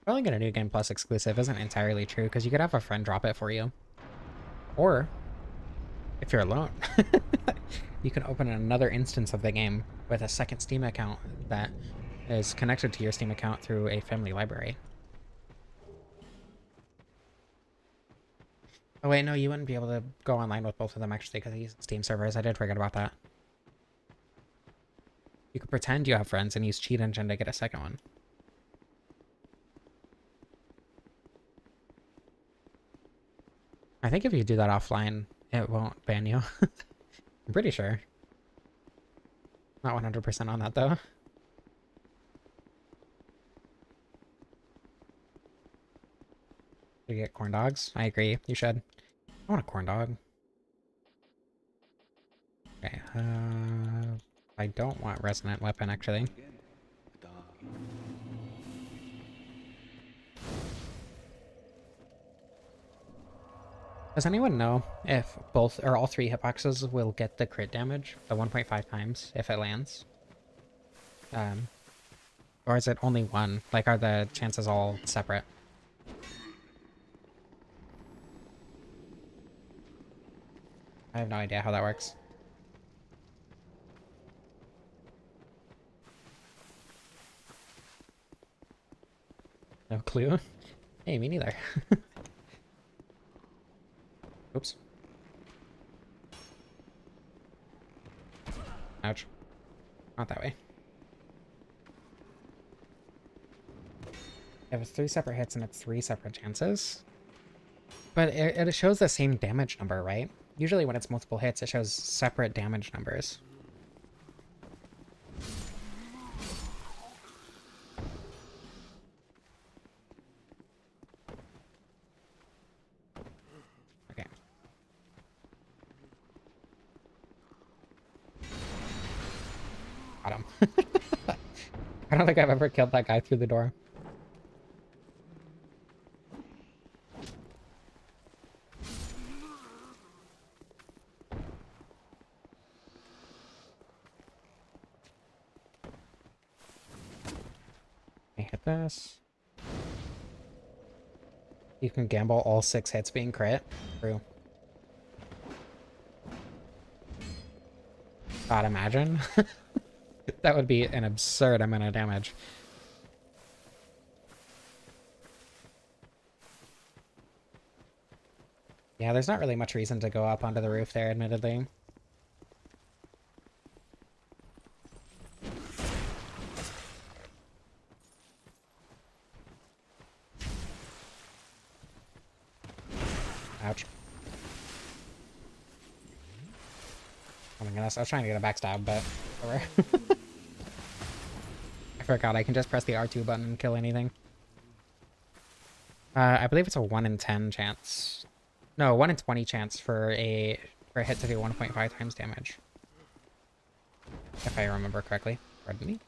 Probably get a New Game Plus exclusive isn't entirely true, because you could have a friend drop it for you. Or, if you're alone, you can open another instance of the game with a second Steam account that is connected to your Steam account through a family library. Oh wait, no, you wouldn't be able to go online with both of them actually because I use Steam servers. I did forget about that. You could pretend you have friends and use Cheat Engine to get a second one. I think if you do that offline, it won't ban you. I'm pretty sure. Not 100% on that though. You get corn dogs? I agree. You should. I want a corn dog. Okay. I don't want resonant weapon actually. Does anyone know if both or all 3 hitboxes will get the crit damage, the 1.5 times, if it lands? Or is it only one? Like, are the chances all separate? I have no idea how that works. No clue. Hey, me neither. Oops. Ouch. Not that way. If it's 3 separate hits and it's 3 separate chances. But it shows the same damage number, right? Usually when it's multiple hits, it shows separate damage numbers. Okay. Got him. I don't think I've ever killed that guy through the door. Hit this. You can gamble all 6 hits being crit. True. God, imagine. That would be an absurd amount of damage. Yeah, there's not really much reason to go up onto the roof there, admittedly. Ouch. Oh my goodness, I was trying to get a backstab, but over. I forgot I can just press the R2 button and kill anything. I believe it's a 1 in 10 chance. No, 1 in 20 chance for a hit to do 1.5 times damage. If I remember correctly. Pardon me.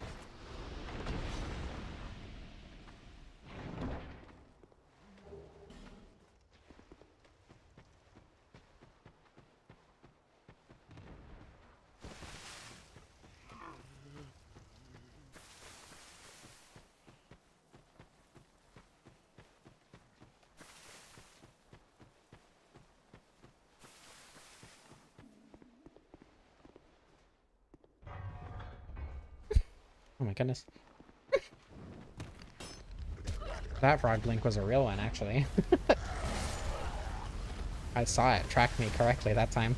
Oh my goodness. That frog blink was a real one, actually. I saw it track me correctly that time.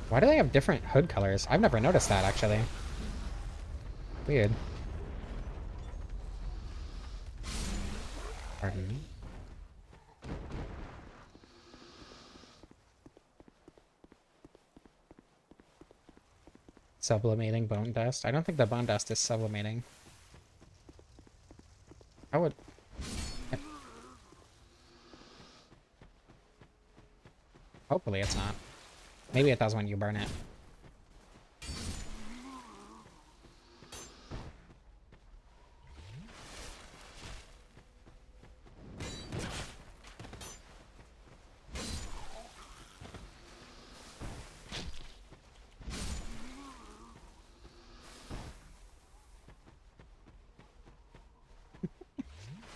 Why do they have different hood colors? I've never noticed that, actually. Weird. Pardon me. Sublimating bone dust. I don't think the bone dust is sublimating. I would... Hopefully it's not. Maybe it does when you burn it.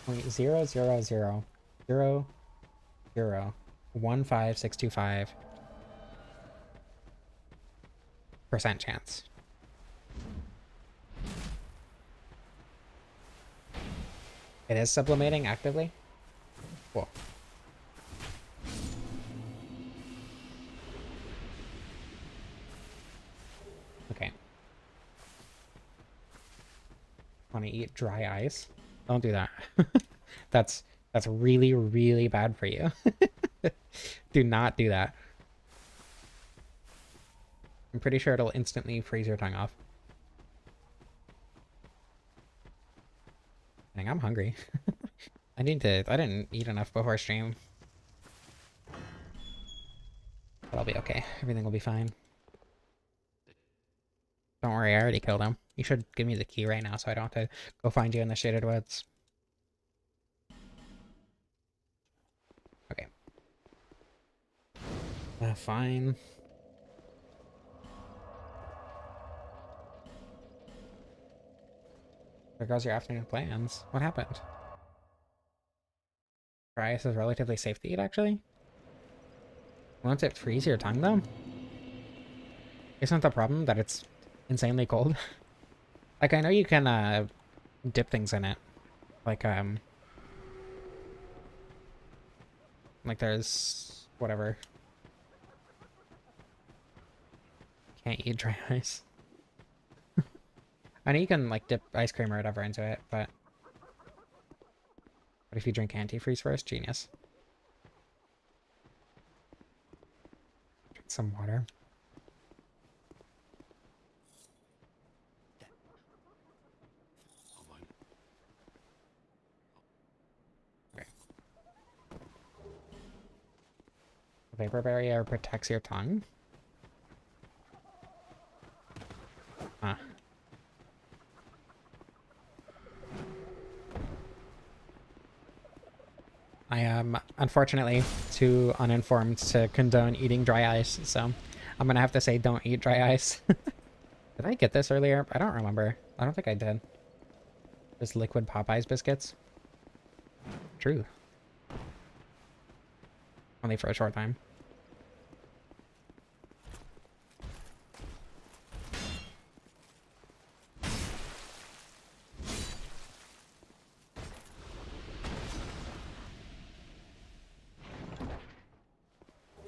Wait, 0.00000015625% chance. It is sublimating actively? Cool. Okay. Want to eat dry ice? Don't do that. That's really, really bad for you. Do not do that. I'm pretty sure it'll instantly freeze your tongue off. Dang, I'm hungry. I didn't eat enough before stream. But I'll be okay. Everything will be fine. Don't worry, I already killed him. You should give me the key right now so I don't have to go find you in the shaded woods. Okay. Fine. There goes your afternoon plans. What happened? Dry ice is relatively safe to eat, actually? Won't it freeze your tongue, though? Isn't the problem that it's insanely cold? Like, I know you can, dip things in it. Like there's... whatever. Can't eat dry ice. I know you can, like, dip ice cream or whatever into it, but... What if you drink antifreeze first? Genius. Drink some water. Okay. Vapor barrier protects your tongue? Huh. I am, unfortunately, too uninformed to condone eating dry ice, so I'm gonna have to say don't eat dry ice. Did I get this earlier? I don't remember. I don't think I did. Just liquid Popeyes biscuits. True. Only for a short time.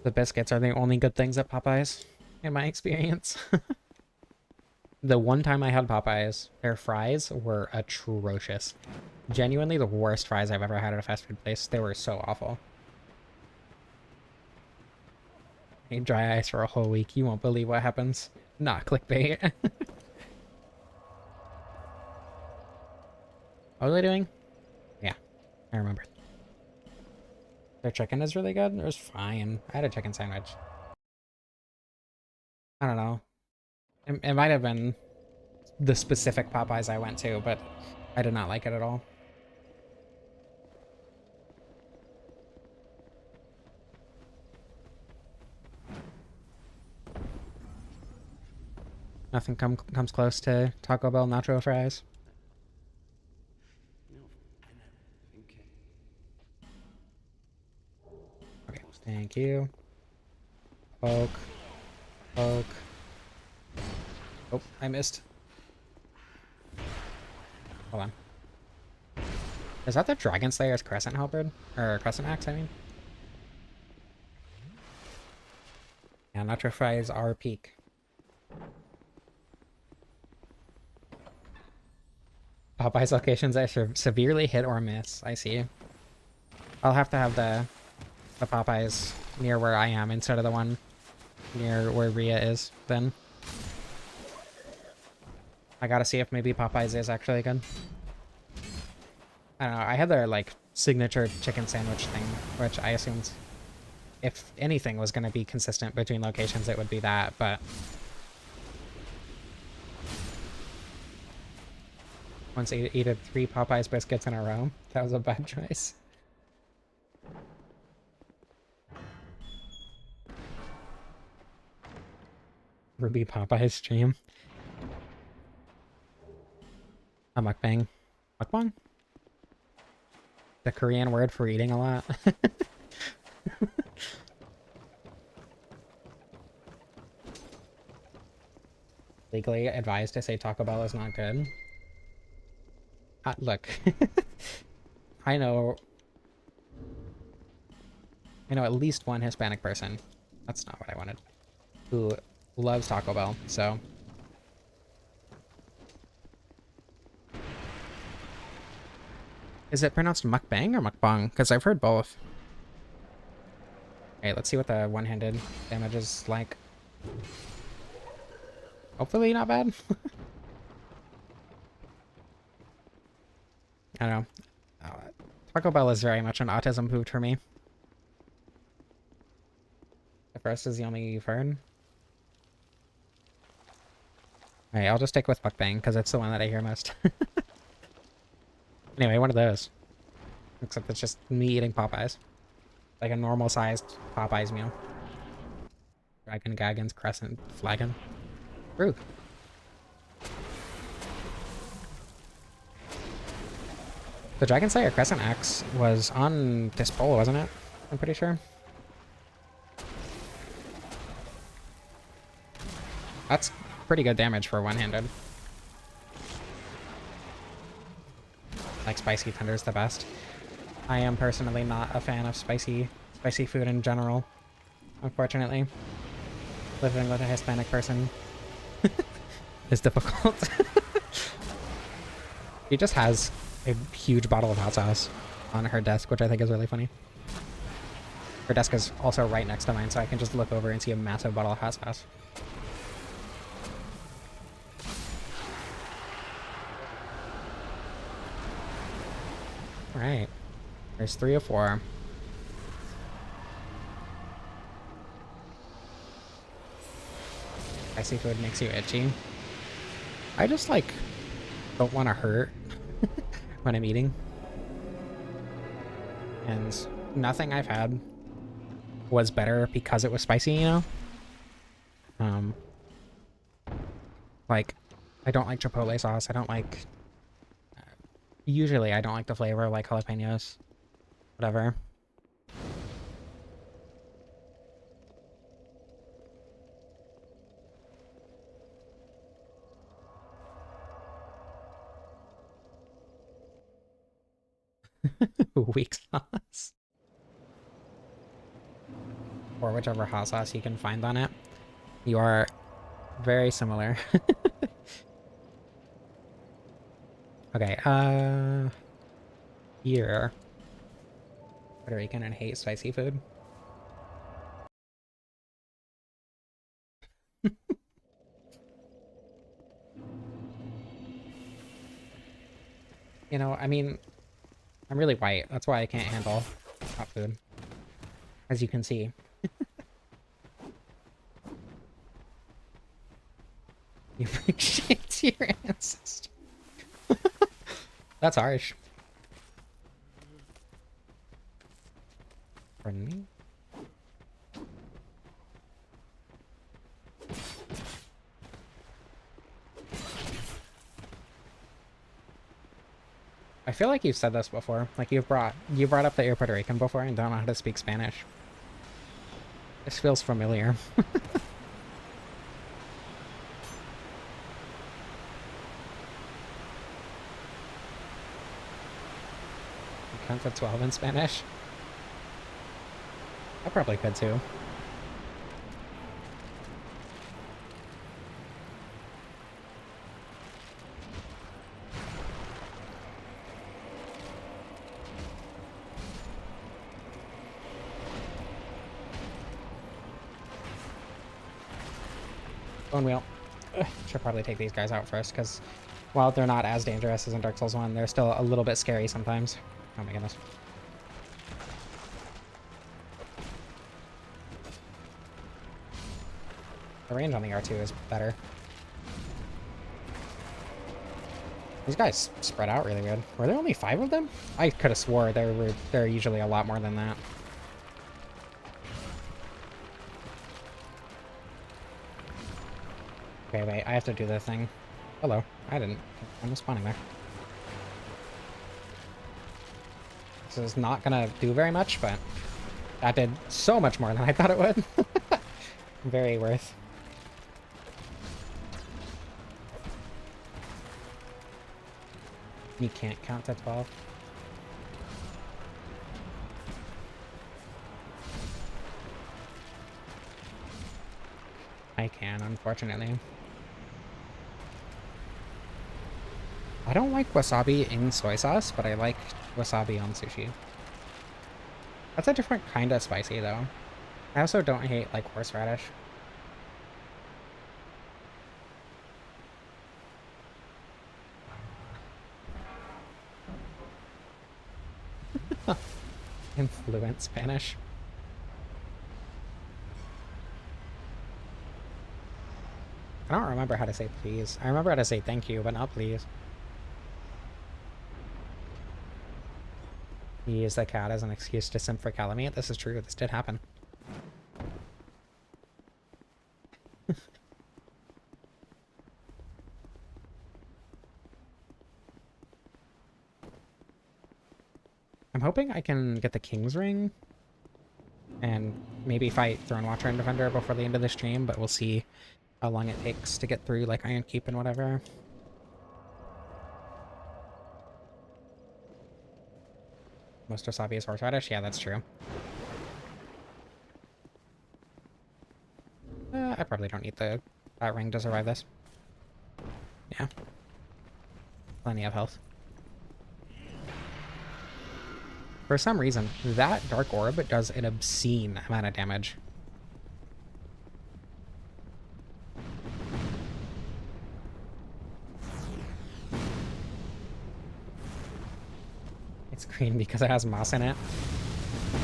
The biscuits are the only good things at Popeyes, in my experience. The one time I had Popeyes, their fries were atrocious. Genuinely the worst fries I've ever had at a fast food place. They were so awful. I ate dry ice for a whole week. You won't believe what happens. Not clickbait. What was I doing? Yeah, I remember. Their chicken is really good. It was fine. I had a chicken sandwich. I don't know. It might have been the specific Popeyes I went to, but I did not like it at all. Nothing comes close to Taco Bell nacho fries. Okay, thank you. Poke. Poke. Oh, I missed. Hold on. Is that the Dragon Slayer's Crescent Halberd? Or Crescent Axe, I mean? Yeah, nacho fries are peak. Popeye's locations are severely hit or miss. I see. I'll have to have the Popeyes near where I am instead of the one near where Rhea is, then. I gotta see if maybe Popeyes is actually good. I don't know. I had their like signature chicken sandwich thing, which I assumed if anything was going to be consistent between locations, it would be that, but once I ate 3 Popeyes biscuits in a row, that was a bad choice. Ruby Popeyes stream. A mukbang. Mukbang? The Korean word for eating a lot. Legally advised to say Taco Bell is not good. Look. I know at least one Hispanic person. That's not what I wanted. Who loves Taco Bell, so. Is it pronounced mukbang or mukbang? Because I've heard both. Okay, let's see what the one-handed damage is like. Hopefully not bad. I don't know. Taco Bell is very much an autism poop for me. The first is the only you've heard. Alright, I'll just stick with mukbang because it's the one that I hear most. Anyway, one of those. Except it's just me eating Popeyes. Like a normal sized Popeyes meal. Dragon Gaggins Crescent Flagon. Rude. The Dragon Slayer Crescent Axe was on this pole, wasn't it? I'm pretty sure. That's pretty good damage for one-handed. Like Spicy Thunder's the best. I am personally not a fan of spicy food in general, unfortunately. Living with a Hispanic person is difficult. She just has a huge bottle of hot sauce on her desk, which I think is really funny. Her desk is also right next to mine, so I can just look over and see a massive bottle of hot sauce. Alright. There's 3 of 4. Spicy food makes you itchy. I just, like, don't want to hurt when I'm eating. And nothing I've had was better because it was spicy, you know? Like, I don't like chipotle sauce. I don't like... Usually I don't like the flavor, like jalapenos. Whatever. Weak sauce. Or whichever hot sauce you can find on it. You are very similar. Okay, here. Puerto Rican and hate spicy food. You know, I mean, I'm really white. That's why I can't handle hot food. As you can see. You bring shit to your ancestors. That's harsh. Pardon me? I feel like you've said this before. Like you brought up that you're Puerto Rican before and don't know how to speak Spanish. This feels familiar. Count to 12 in Spanish? I probably could too. Bone wheel. Should probably take these guys out first, because while they're not as dangerous as in Dark Souls 1, they're still a little bit scary sometimes. Oh my goodness. The range on the R2 is better. These guys spread out really good. Were there only 5 of them? I could have swore there are usually a lot more than that. Okay, wait, I have to do the thing. Hello. I didn't. I'm spawning there. This is not gonna do very much, but that did so much more than I thought it would. Very worth. You can't count to 12. I can, unfortunately. I don't like wasabi in soy sauce, but I like wasabi on sushi. That's a different kind of spicy, though. I also don't hate, like, horseradish. Influent Spanish. I don't remember how to say please. I remember how to say thank you, but not please. He used the cat as an excuse to simp for Calamite. This is true. This did happen. I'm hoping I can get the King's Ring and maybe fight Throne Watcher and Defender before the end of the stream, but we'll see how long it takes to get through, like, Iron Keep and whatever. Most wasabi is horseradish? Yeah, that's true. I probably don't need that ring to survive this. Yeah. Plenty of health. For some reason, that Dark Orb does an obscene amount of damage. It's green because it has moss in it. Oh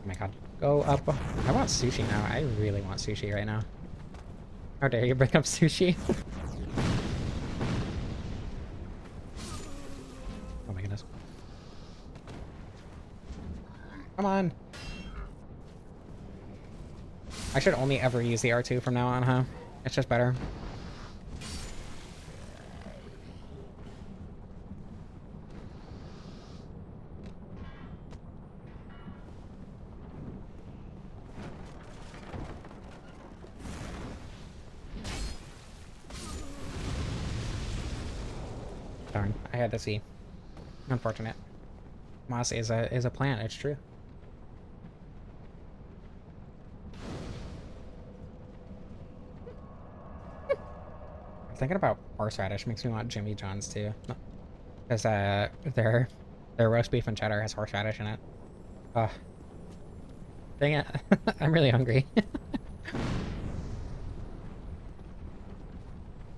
my god. Go up. I want sushi now. I really want sushi right now. How dare you bring up sushi? Oh my goodness. Come on. I should only ever use the R2 from now on, huh? It's just better. Darn, I had to see. Unfortunate. Moss is a plant, it's true. Thinking about horseradish makes me want Jimmy John's too. Because their roast beef and cheddar has horseradish in it. Ugh. Dang it. I'm really hungry.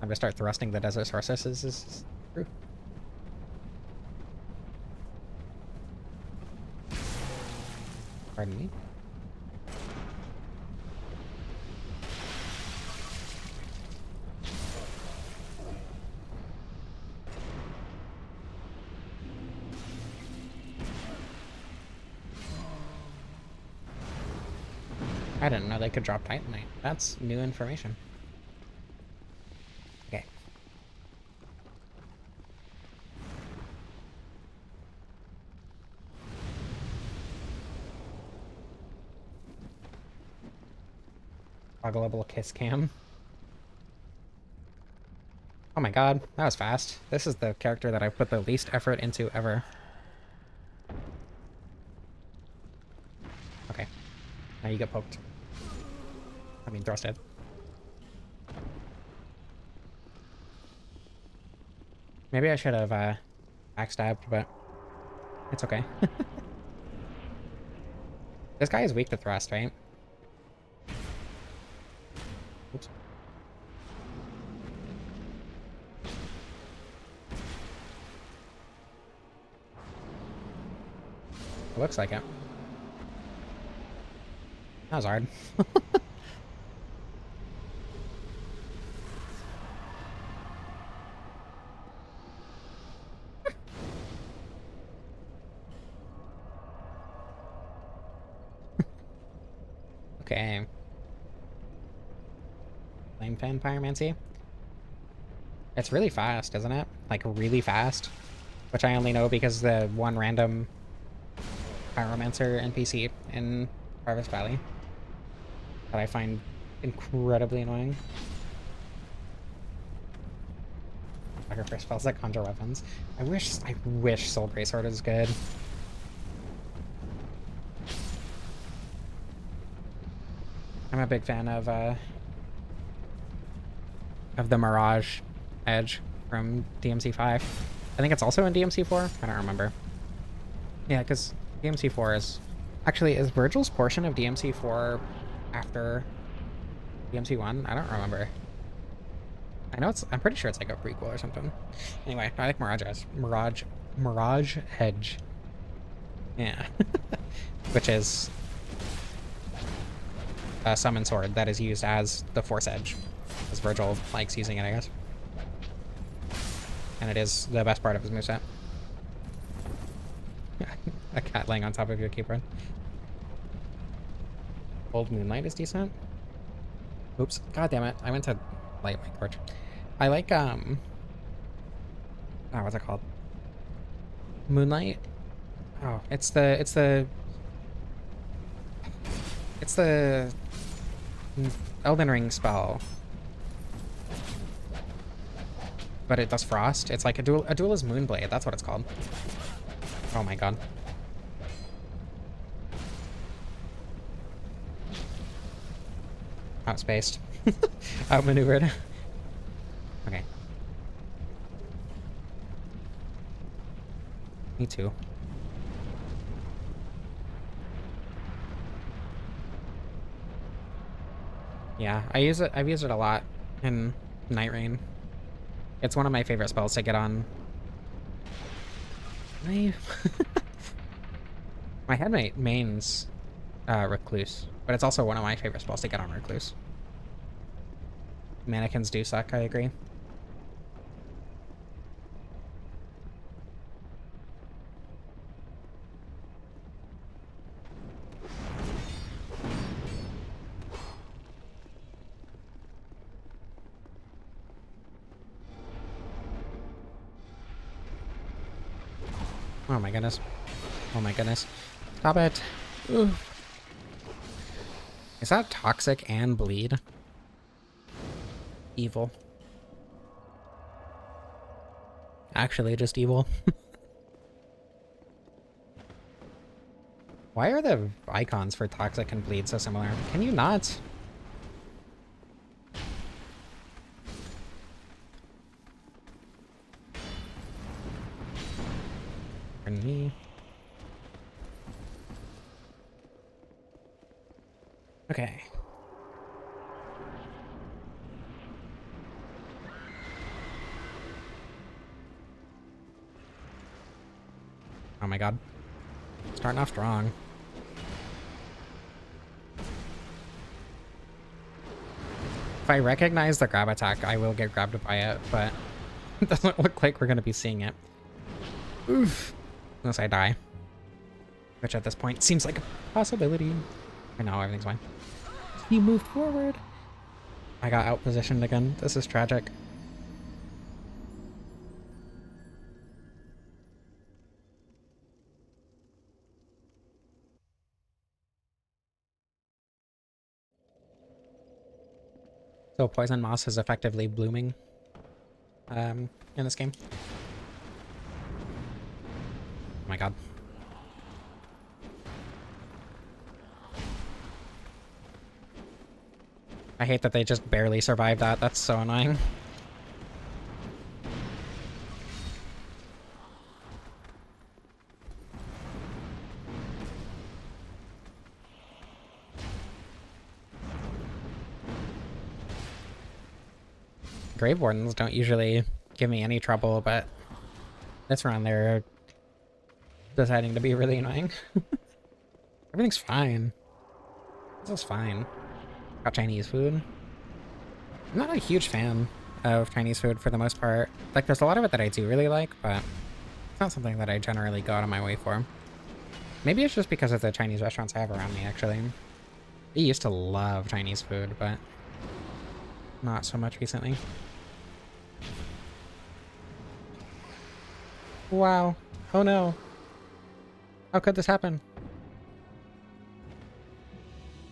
I'm gonna start thrusting the desert sources. This is true. Pardon me. I didn't know they could drop Titanite. That's new information. Okay. Toggleable kiss cam. Oh my god, that was fast. This is the character that I've put the least effort into ever. Okay. Now you get poked. I mean, thrusted. Maybe I should have backstabbed, but it's okay. This guy is weak to thrust, right? Oops. It looks like it. That was hard. Okay. Flame fan pyromancy. It's really fast, isn't it? Like, really fast. Which I only know because the one random pyromancer NPC in Harvest Valley that I find incredibly annoying. Sacrifice spells that conjure weapons. I wish Soul Greatsword was good. I'm a big fan of the Mirage Edge from DMC5. I think it's also in DMC4. I don't remember. Yeah, because DMC4 is... Actually, is Virgil's portion of DMC4 after DMC1? I don't remember. I know it's... I'm pretty sure it's like a prequel or something. Anyway, I like Mirage Edge. Yeah. Which is a summon sword that is used as the Force Edge. As Virgil likes using it, I guess. And it is the best part of his moveset. A cat laying on top of your keyboard. Old Moonlight is decent. Oops. God damn it. I meant to light my torch. I like, oh, what's it called? Moonlight? Oh, it's the Elden Ring spell. But it does frost. It's like a duelist Moonblade. That's what it's called. Oh my god. Outspaced. Outmaneuvered. Okay. Me too. Yeah, I've used it a lot in Night Rain. It's one of my favorite spells to get on. My headmate mains Recluse, but it's also one of my favorite spells to get on Recluse. Mannequins do suck, I agree. Oh my goodness. Oh my goodness. Stop it. Ugh. Is that toxic and bleed? Evil. Actually, just evil. Why are the icons for toxic and bleed so similar? Can you not? Pardon me. Okay. Oh my god. Starting off strong. If I recognize the grab attack, I will get grabbed by it, but it doesn't look like we're going to be seeing it. Oof. Unless I die. Which at this point seems like a possibility. I know, everything's fine. He moved forward. I got outpositioned again. This is tragic. So poison moss is effectively blooming in this game. Oh my god. I hate that they just barely survived that. That's so annoying. Grave Wardens don't usually give me any trouble, but this round they're deciding to be really annoying. Everything's fine. This is fine. Got Chinese food. I'm not a huge fan of Chinese food for the most part. Like, there's a lot of it that I do really like, but it's not something that I generally go out of my way for. Maybe it's just because of the Chinese restaurants I have around me, actually. I used to love Chinese food, but not so much recently. Wow. Oh no. How could this happen?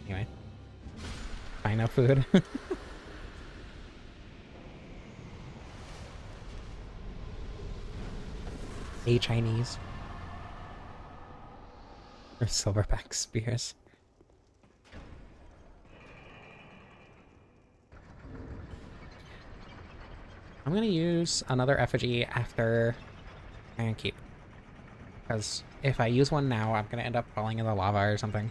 Anyway. China food. A Chinese. Or silverback spears. I'm gonna use another effigy after Iron Keep. Because if I use one now, I'm gonna end up falling in the lava or something.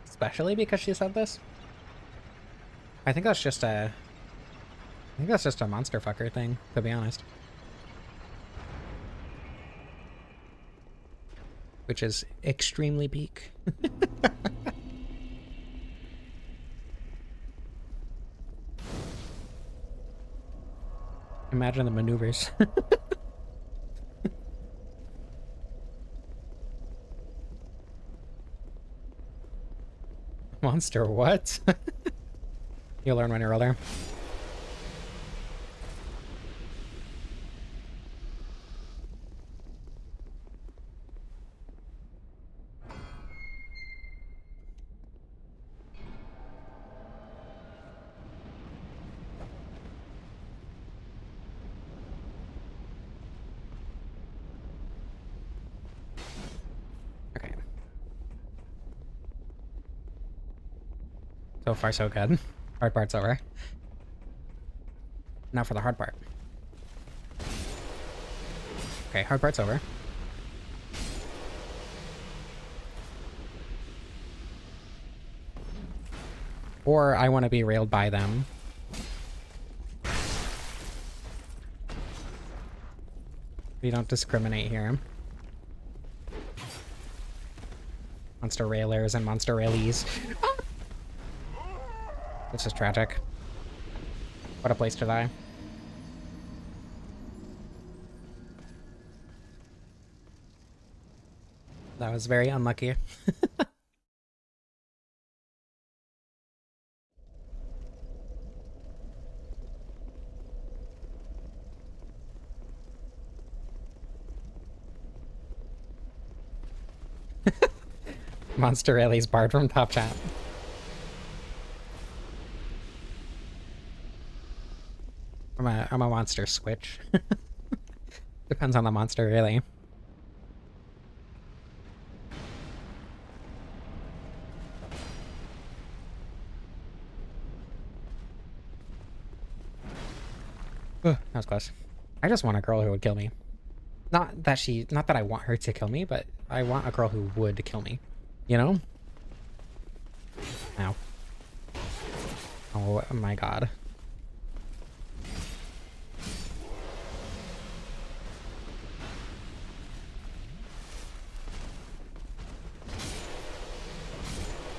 Especially because she said this. I think that's just a... I think that's just a monster fucker thing, to be honest. Which is extremely peak. Imagine the maneuvers. Monster what? You'll learn when you're older. Okay. So far so good. Hard part's over. Now for the hard part. Okay, hard part's over. Or I want to be railed by them. We don't discriminate here. Monster railers and monster railies. This is tragic. What a place to die. That was very unlucky. Monster Rally's barred from top chat. I'm a monster switch. Depends on the monster, really. That was close. I just want a girl who would kill me. Not that I want her to kill me, but I want a girl who would kill me. You know? Ow. Oh my god.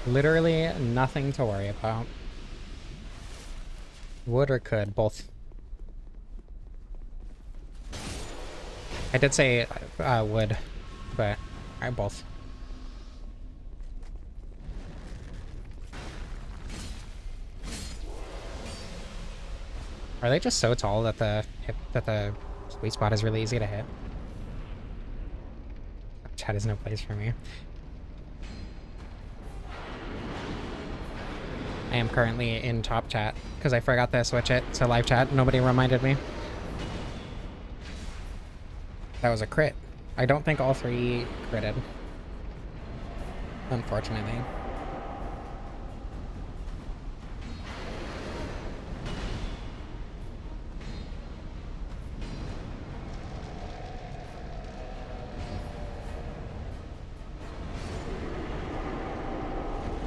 Literally nothing to worry about. Would or could, both. I did say would, but both. Are they just so tall that the sweet spot is really easy to hit? Chat is no place for me. I am currently in top chat because I forgot to switch it to live chat. Nobody reminded me. That was a crit. I don't think all three critted. Unfortunately.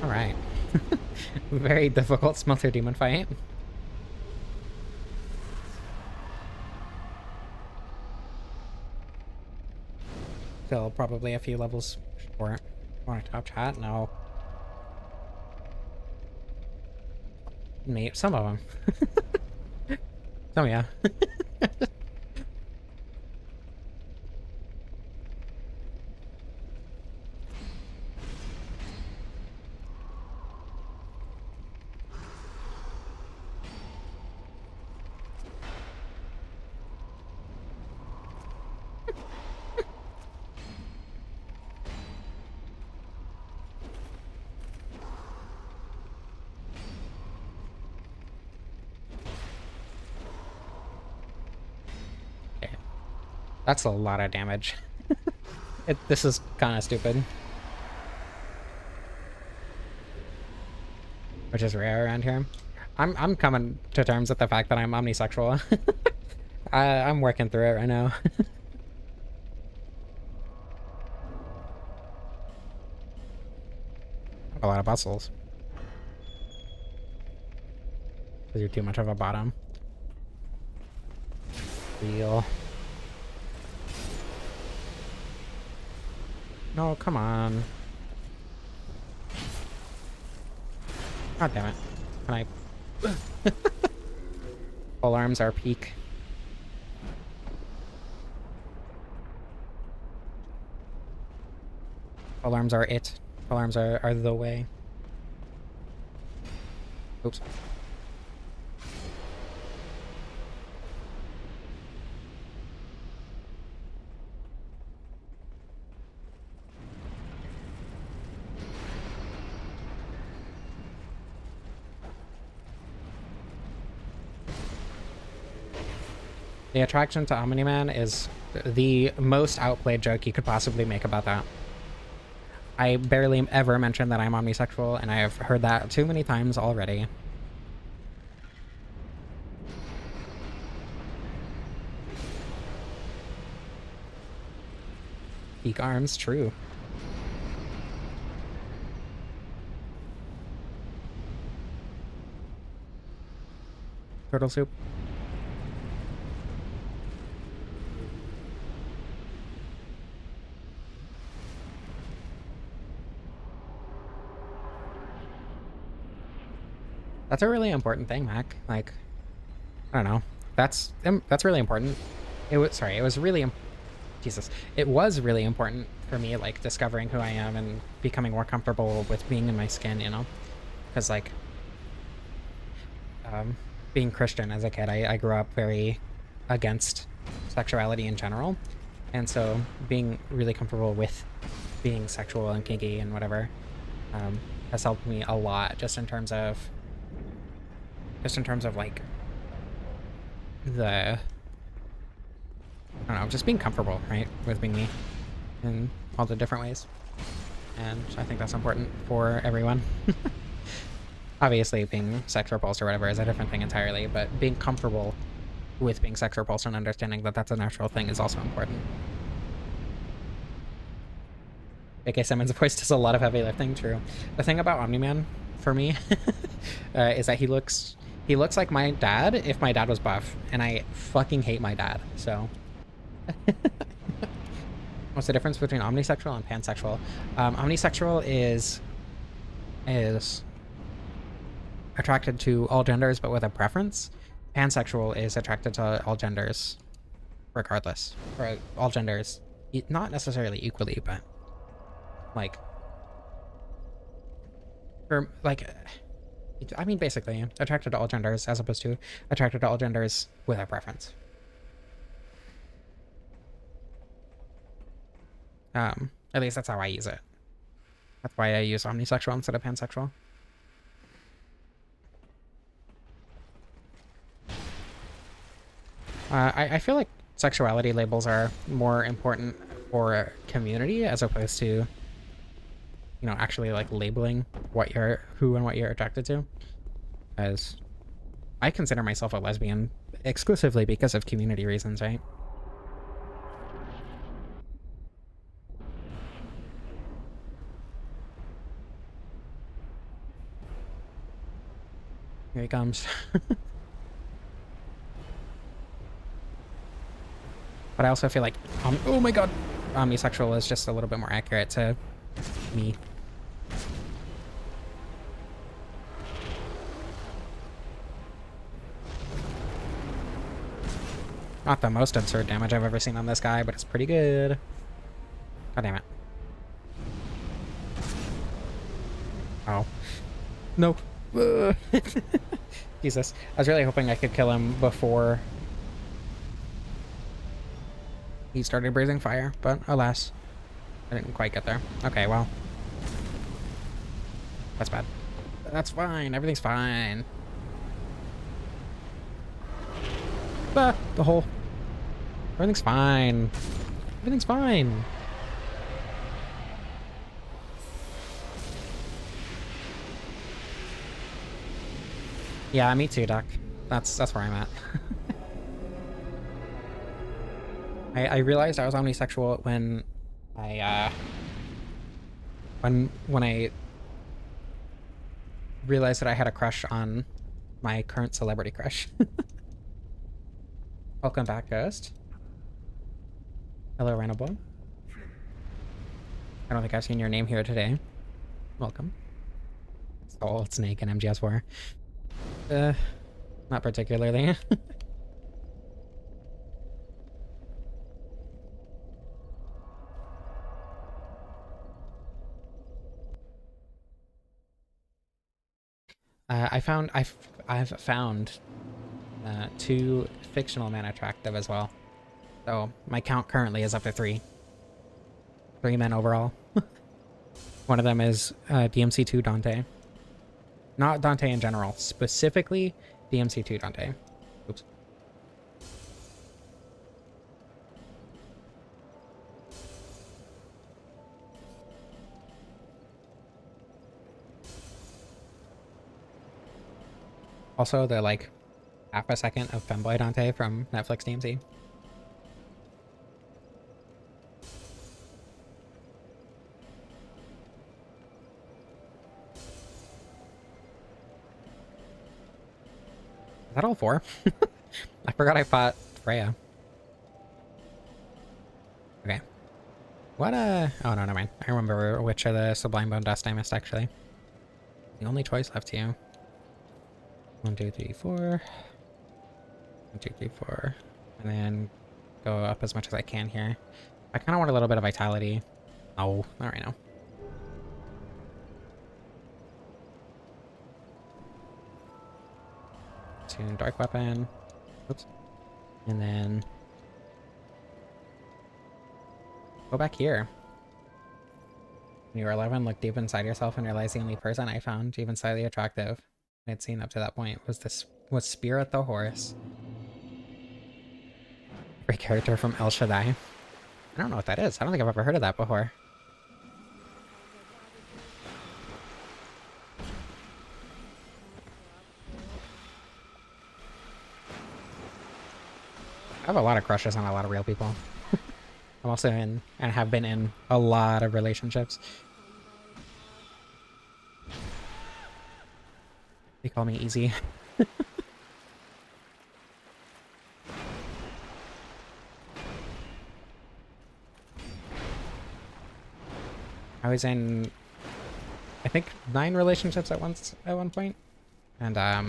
All right. Very difficult smelter demon fight. Still probably a few levels short. Want to top chat? No. Maybe some of them. Some, yeah. Okay. That's a lot of damage. This is kind of stupid. Which is rare around here. I'm coming to terms with the fact that I'm omnisexual. I'm working through it right now. A lot of bustles. Because you're too much of a bottom. Real. No, come on. God damn it. Can I... Pole arms are peak. Pole arms are it. Pole arms are the way. Oops. The attraction to Omni-Man is the most outplayed joke you could possibly make about that. I barely ever mention that I'm omnisexual, and I have heard that too many times already. Peak arms, true. Turtle soup. That's a really important thing, Mac. Like, I don't know. That's really important. It was really Jesus. It was really important for me, like, discovering who I am and becoming more comfortable with being in my skin, you know? Because, like, being Christian as a kid, I grew up very against sexuality in general. And so being really comfortable with being sexual and kinky and whatever has helped me a lot just in terms of like I don't know, just being comfortable, right, with being me in all the different ways. And I think that's important for everyone. Obviously, being sex repulsed or whatever is a different thing entirely, but being comfortable with being sex repulsed and understanding that that's a natural thing is also important. A.K. Simmons, of course, does a lot of heavy lifting, true. The thing about Omni-Man, for me, is that he looks like my dad if my dad was buff, and I fucking hate my dad, so... What's the difference between omnisexual and pansexual? Omnisexual is attracted to all genders but with a preference. Pansexual is attracted to all genders regardless. Or all genders, not necessarily equally, but like... For, like... I mean, basically, attracted to all genders as opposed to attracted to all genders with a preference. At least that's how I use it. That's why I use omnisexual instead of pansexual. I feel like sexuality labels are more important for community as opposed to, you know, actually like labeling who and what you're attracted to. As I consider myself a lesbian exclusively because of community reasons, right? Here he comes. But I also feel like, oh my god, omnisexual is just a little bit more accurate to me. Not the most absurd damage I've ever seen on this guy, but it's pretty good. God damn it. Oh. No. Jesus. I was really hoping I could kill him before he started breathing fire, but alas, I didn't quite get there. Okay, well. That's bad. That's fine. Everything's fine. Ah, the hole. Everything's fine. Everything's fine. Yeah, me too, Doc. That's where I'm at. I realized I was omnisexual when I when I realized that I had a crush on my current celebrity crush. Welcome back, Ghost. Hello, Randall. I don't think I've seen your name here today. Welcome. Soul, Snake, and MGS4. Not particularly. I've found 2 fictional men attractive as well. So my count currently is up to 3. 3 men overall. One of them is DMC2 Dante. Not Dante in general, specifically DMC2 Dante. Oops. Also, the like half a second of Femboy Dante from Netflix DMC. Is that all 4? I forgot I fought Freya. Okay. What oh no, never mind. I remember which of the Sublime Bone Dust I missed actually. The only choice left to you. 1, 2, 3, 4. 1, 2, 3, 4. And then go up as much as I can here. I kind of want a little bit of vitality. Oh, not right now. Tune Dark Weapon. Oops. And then go back here. When you were 11, look deep inside yourself and realize the only person I found even slightly attractive I'd seen up to that point was Spirit the Horse. Great character from El Shaddai. I don't know what that is. I don't think I've ever heard of that before. I have a lot of crushes on a lot of real people. I'm also in, and have been in, a lot of relationships. They call me Easy. I was in, I think, 9 relationships at one point, and that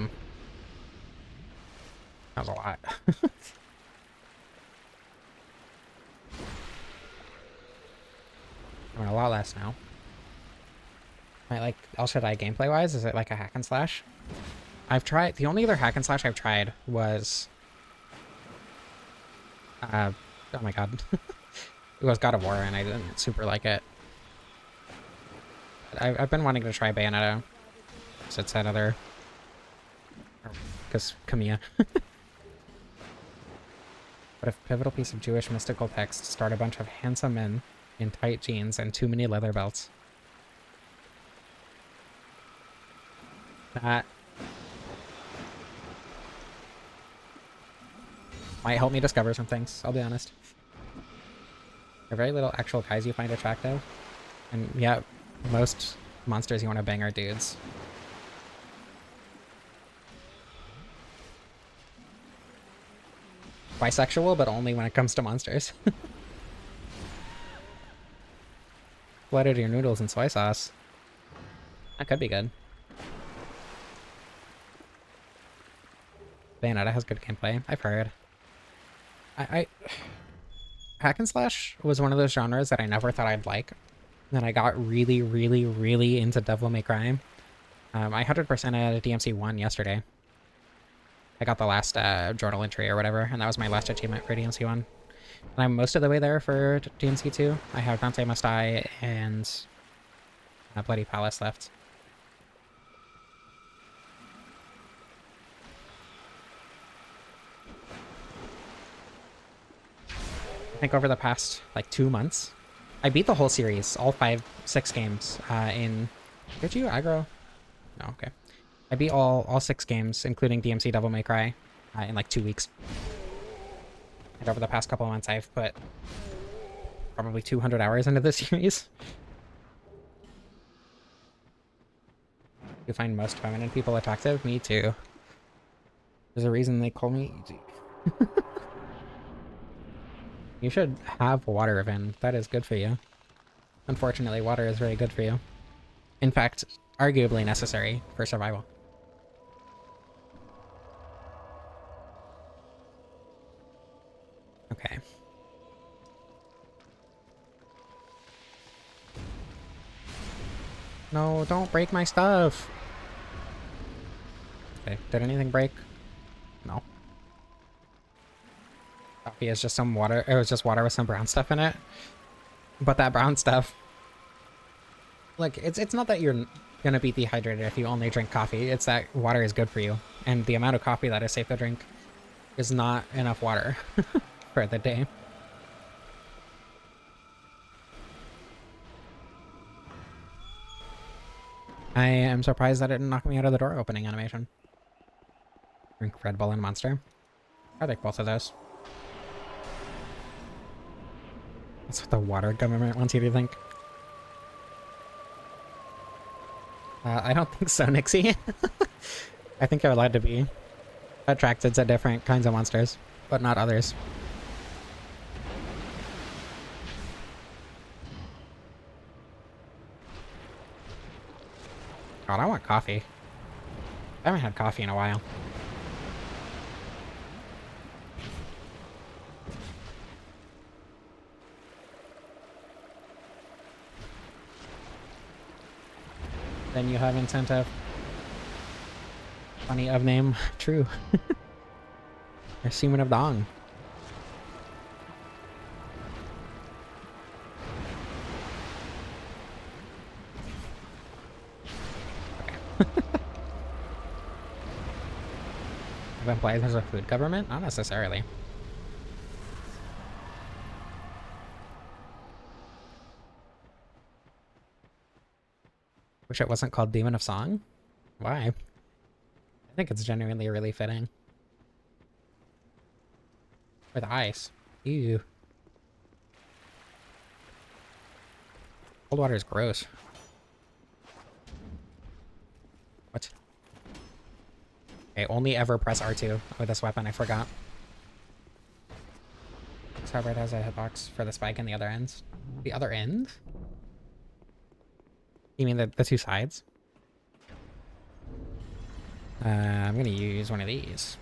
was a lot. I mean, a lot less now. Right, like, El Shaddai gameplay wise, is it like a hack and slash? I've tried, the only other hack and slash I've tried was oh my god. It was God of War and I didn't super like it. I've been wanting to try Bayonetta. So it's that other, because Kamiya. But if pivotal piece of Jewish mystical text start a bunch of handsome men in tight jeans and too many leather belts. That might help me discover some things, I'll be honest. There are very little actual guys you find attractive. And yeah, most monsters you want to bang are dudes. Bisexual, but only when it comes to monsters. Flooded your noodles in soy sauce. That could be good. Bayonetta has good gameplay. I've heard. I Hack and slash was one of those genres that I never thought I'd like. Then I got really, really, really into Devil May Cry. I 100% at DMC 1 yesterday. I got the last journal entry or whatever, and that was my last achievement for DMC 1. And I'm most of the way there for DMC 2. I have Dante Must Die and Bloody Palace left. I think over the past, like, 2 months, I beat the whole series, all 6 games, in... Did you aggro? No, okay. I beat all 6 games, including DMC Devil May Cry, in, like, 2 weeks. And over the past couple of months, I've put probably 200 hours into this series. You find most feminine people attractive? Me too. There's a reason they call me easy. You should have water, Vin. That is good for you. Unfortunately, water is very good for you. In fact, arguably necessary for survival. Okay. No, don't break my stuff! Okay, did anything break? No. Coffee is just some water. It was just water with some brown stuff in it. But that brown stuff, like, it's not that you're gonna be dehydrated if you only drink coffee. It's that water is good for you, and the amount of coffee that is safe to drink is not enough water for the day. I am surprised that it didn't knock me out of the door opening animation. Drink Red Bull and Monster. I like both of those. That's what the water government wants you to think. I don't think so, Nixie. I think you're allowed to be attracted to different kinds of monsters, but not others. God, I want coffee. I haven't had coffee in a while. Then you have incentive. Funny of name. True. Or semen of dong. Okay. Have implied there's a food government? Not necessarily. Wish it wasn't called Demon of Song? Why? I think it's genuinely really fitting. With ice. Ew. Cold water is gross. What? Okay, only ever press R2 with this weapon, I forgot. This Halberd has a hitbox for the spike and the other ends. The other end? You mean the 2 sides? I'm gonna use one of these.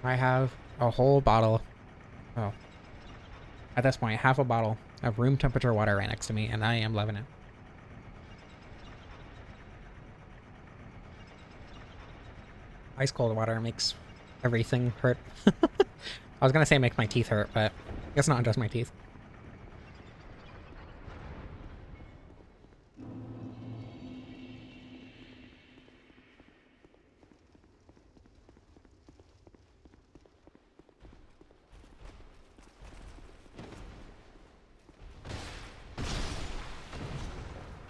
I have a whole bottle. Oh. At this point, half a bottle of room temperature water right next to me, and I am loving it. Ice cold water makes everything hurt. I was gonna say make my teeth hurt, but I guess not just my teeth.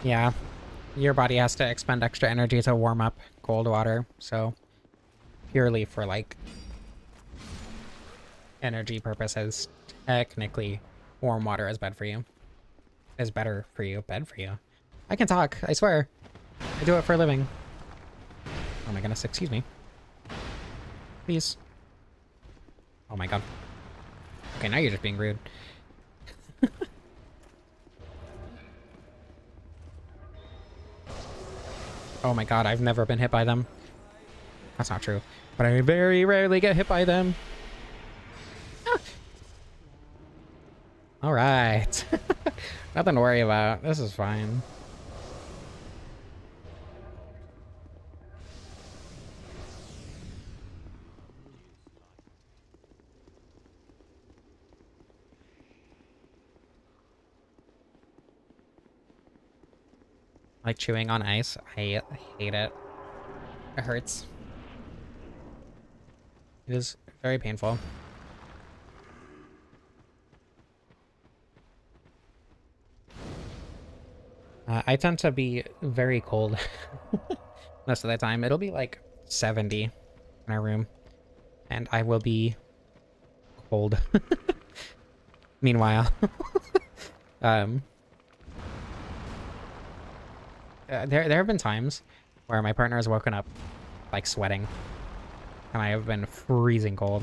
Yeah, your body has to expend extra energy to warm up cold water, so purely for, like, energy purposes, technically warm water is bad for you. is better for you. Bed for you. I can talk, I swear. I do it for a living. Oh my goodness, excuse me. Please. Oh my god. Okay, now you're just being rude. Oh my god, I've never been hit by them. That's not true. But I very rarely get hit by them. Ah. Alright. Nothing to worry about. This is fine. Like chewing on ice. I hate it. It hurts. It is very painful. I tend to be very cold most of the time. It'll be like 70 in our room, and I will be cold. Meanwhile, there have been times where my partner has woken up like sweating, and I have been freezing cold.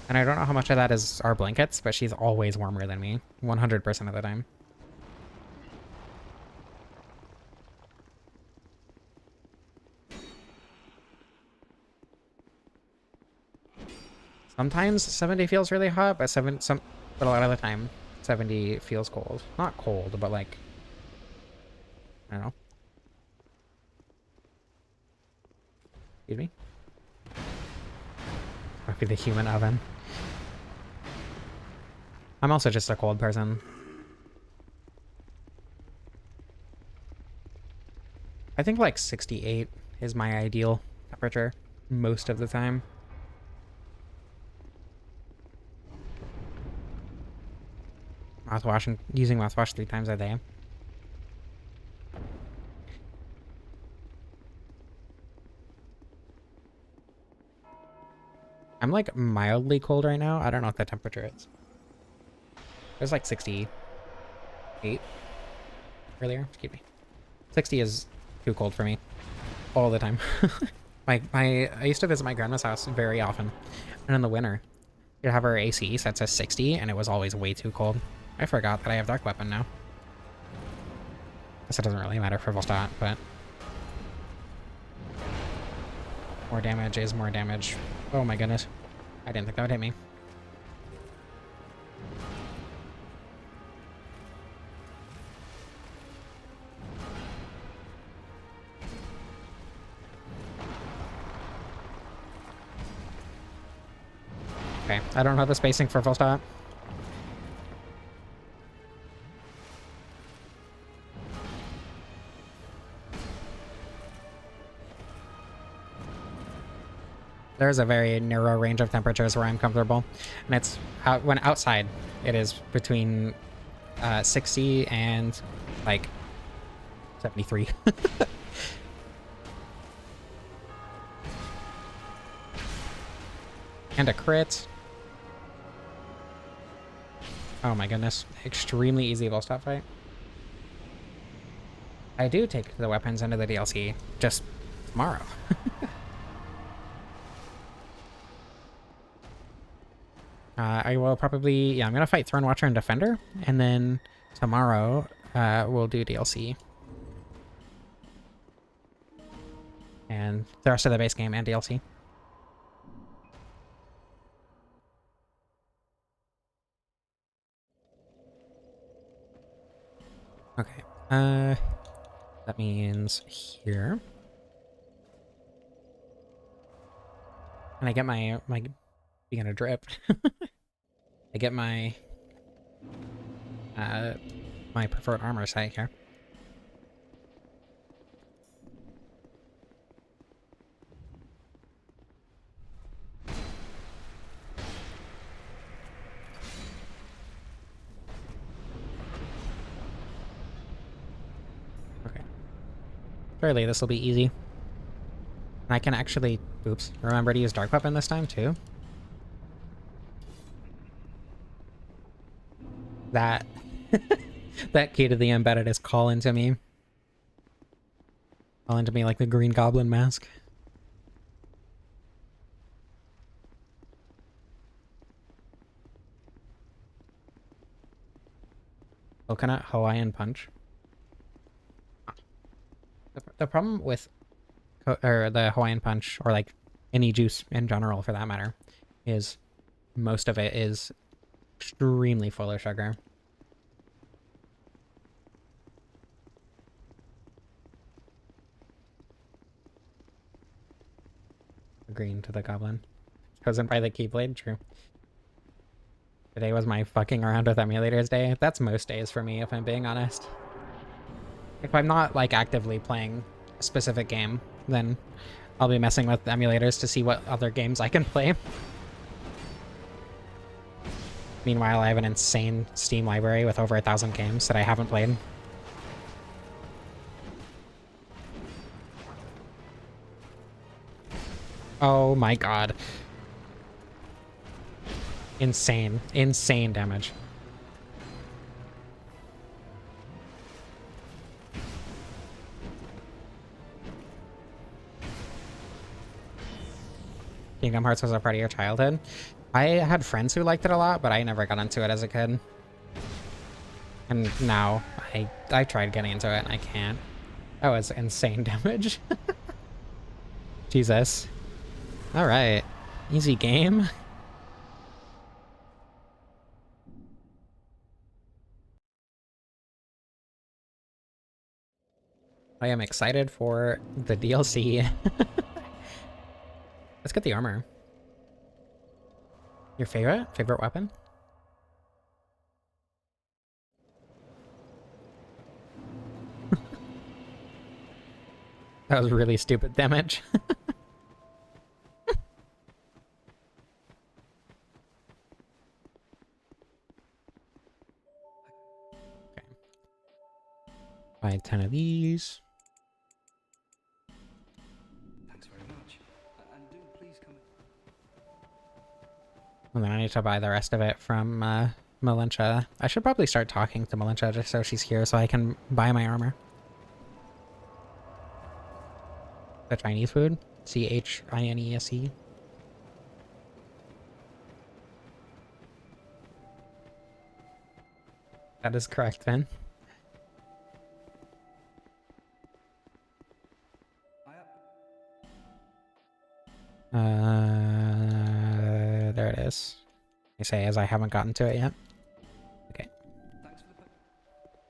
And I don't know how much of that is our blankets, but she's always warmer than me, 100% of the time. Sometimes 70 feels really hot, but but a lot of the time 70 feels cold. Not cold, but like, I don't know. Excuse me? Might be the human oven. I'm also just a cold person. I think like 68 is my ideal temperature most of the time. Using mouthwash 3 times a day. I'm like mildly cold right now. I don't know what the temperature is. It was like 68 earlier. Excuse me. 60 is too cold for me all the time. I used to visit my grandma's house very often, and in the winter, you'd have her AC set to 60, and it was always way too cold. I forgot that I have Dark Weapon now. Guess it doesn't really matter for Volstat, but more damage is more damage. Oh my goodness. I didn't think that would hit me. Okay, I don't know the spacing for Volstat. There's a very narrow range of temperatures where I'm comfortable, and it's when outside it is between 60 and like 73. And a crit. Oh my goodness, extremely easy Volstat fight. I do take the weapons into the DLC just tomorrow. I will probably, yeah, I'm gonna fight Thronewatcher and Defender, and then tomorrow we'll do DLC. And the rest of the base game and DLC. Okay, that means here. And I get my being a drip. I get my my preferred armor sight here. Okay. Surely this will be easy. And I can actually, oops, remember to use Dark Weapon this time too. That That key to the embedded is calling to me. Calling to me like the Green Goblin mask. Coconut Hawaiian Punch. The problem with or the Hawaiian Punch, or like any juice in general for that matter, is most of it is extremely full of sugar. Green to the goblin. Chosen by the Keyblade, true. Today was my fucking around with emulators day. That's most days for me, if I'm being honest. If I'm not like actively playing a specific game, then I'll be messing with emulators to see what other games I can play. Meanwhile, I have an insane Steam library with over 1,000 games that I haven't played. Oh my god. Insane. Insane damage. Kingdom Hearts was a part of your childhood? I had friends who liked it a lot, but I never got into it as a kid. And now, I tried getting into it and I can't. That was insane damage. Jesus. Alright. Easy game. I am excited for the DLC. Let's get the armor. Your favorite weapon? That was really stupid damage. Okay. Buy 10 of these. Thanks very much. And do please come. And then I need to buy the rest of it from Malincha. I should probably start talking to Malincha just so she's here so I can buy my armor. The Chinese food? CHINESE. That is correct, Finn. There it is. I say as I haven't gotten to it yet. Okay.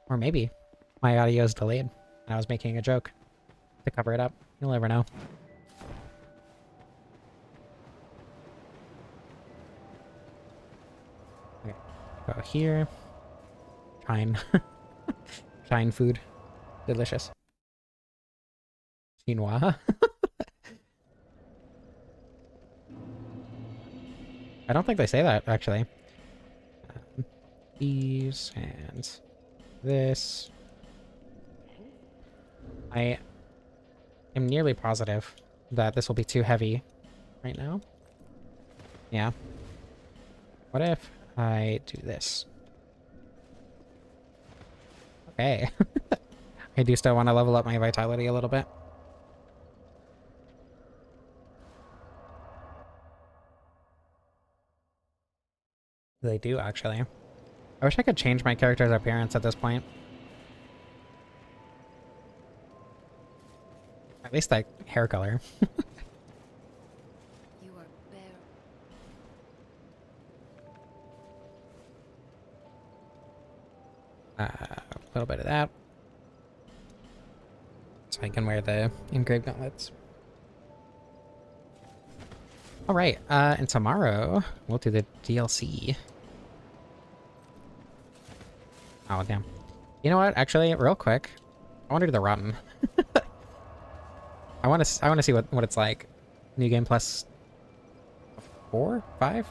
Or maybe my audio is delayed and I was making a joke to cover it up. You'll never know. Okay. Go here. Chine. Chine food. Delicious. Chinois. I don't think they say that, actually. These and this. I am nearly positive that this will be too heavy right now. Yeah. What if I do this? Okay. I do still want to level up my vitality a little bit. They do, actually. I wish I could change my character's appearance at this point. At least like hair color. You are bare. A little bit of that. So I can wear the engraved gauntlets. Alright, and tomorrow we'll do the DLC. Oh, damn. You know what? Actually, real quick, I want to do the Rotten. I want to see what it's like. New game plus 4? 5?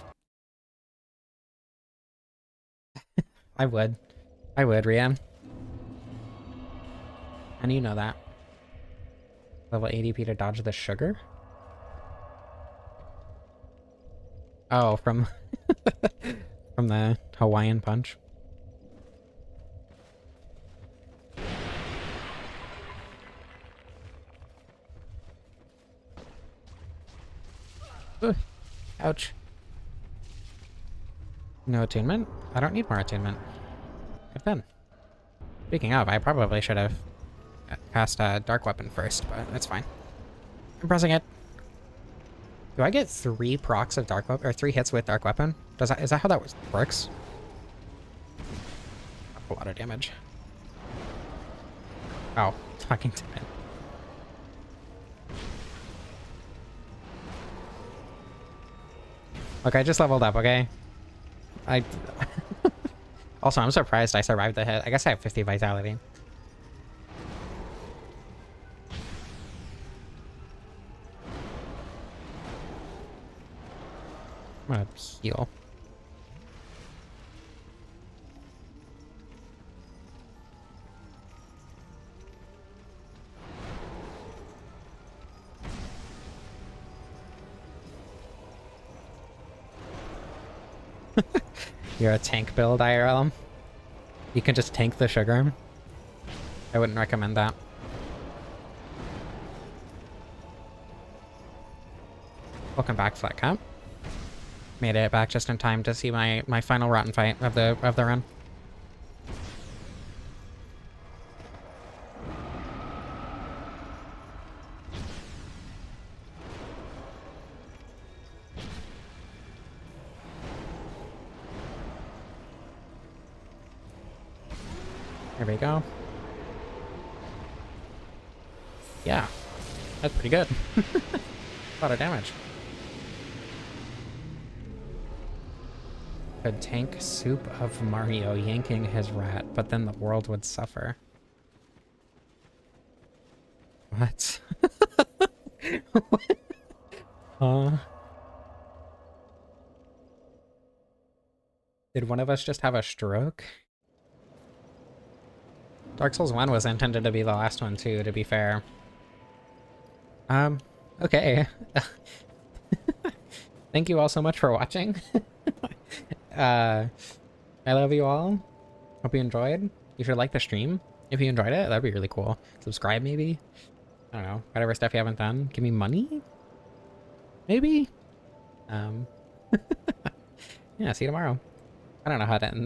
I would, Rian. And you know that. Level ADP to dodge the sugar? Oh, from from the Hawaiian punch. Ouch. No attunement? I don't need more attunement. I've done. Speaking of, I probably should have cast a dark weapon first, but that's fine. I'm pressing it. Do I get 3 procs of dark weapon, or 3 hits with dark weapon? Is that how that works? A lot of damage. Oh, fucking damn it. Look, I just leveled up, okay? Also, I'm surprised I survived the hit. I guess I have 50 vitality. I'm gonna heal. You're a tank build, IRL. You can just tank the sugar. I wouldn't recommend that. Welcome back, Flat Cap. Made it back just in time to see my final rotten fight of the run. There we go. Yeah, that's pretty good. A lot of damage. Could tank soup of Mario yanking his rat, but then the world would suffer. What? What? Did one of us just have a stroke? Dark Souls 1 was intended to be the last one too, to be fair. Okay. Thank you all so much for watching. I love you all. Hope you enjoyed. You should like the stream if you enjoyed it. That'd be really cool. Subscribe maybe. I don't know. Whatever stuff you haven't done. Give me money? Maybe? Yeah, see you tomorrow. I don't know how to end.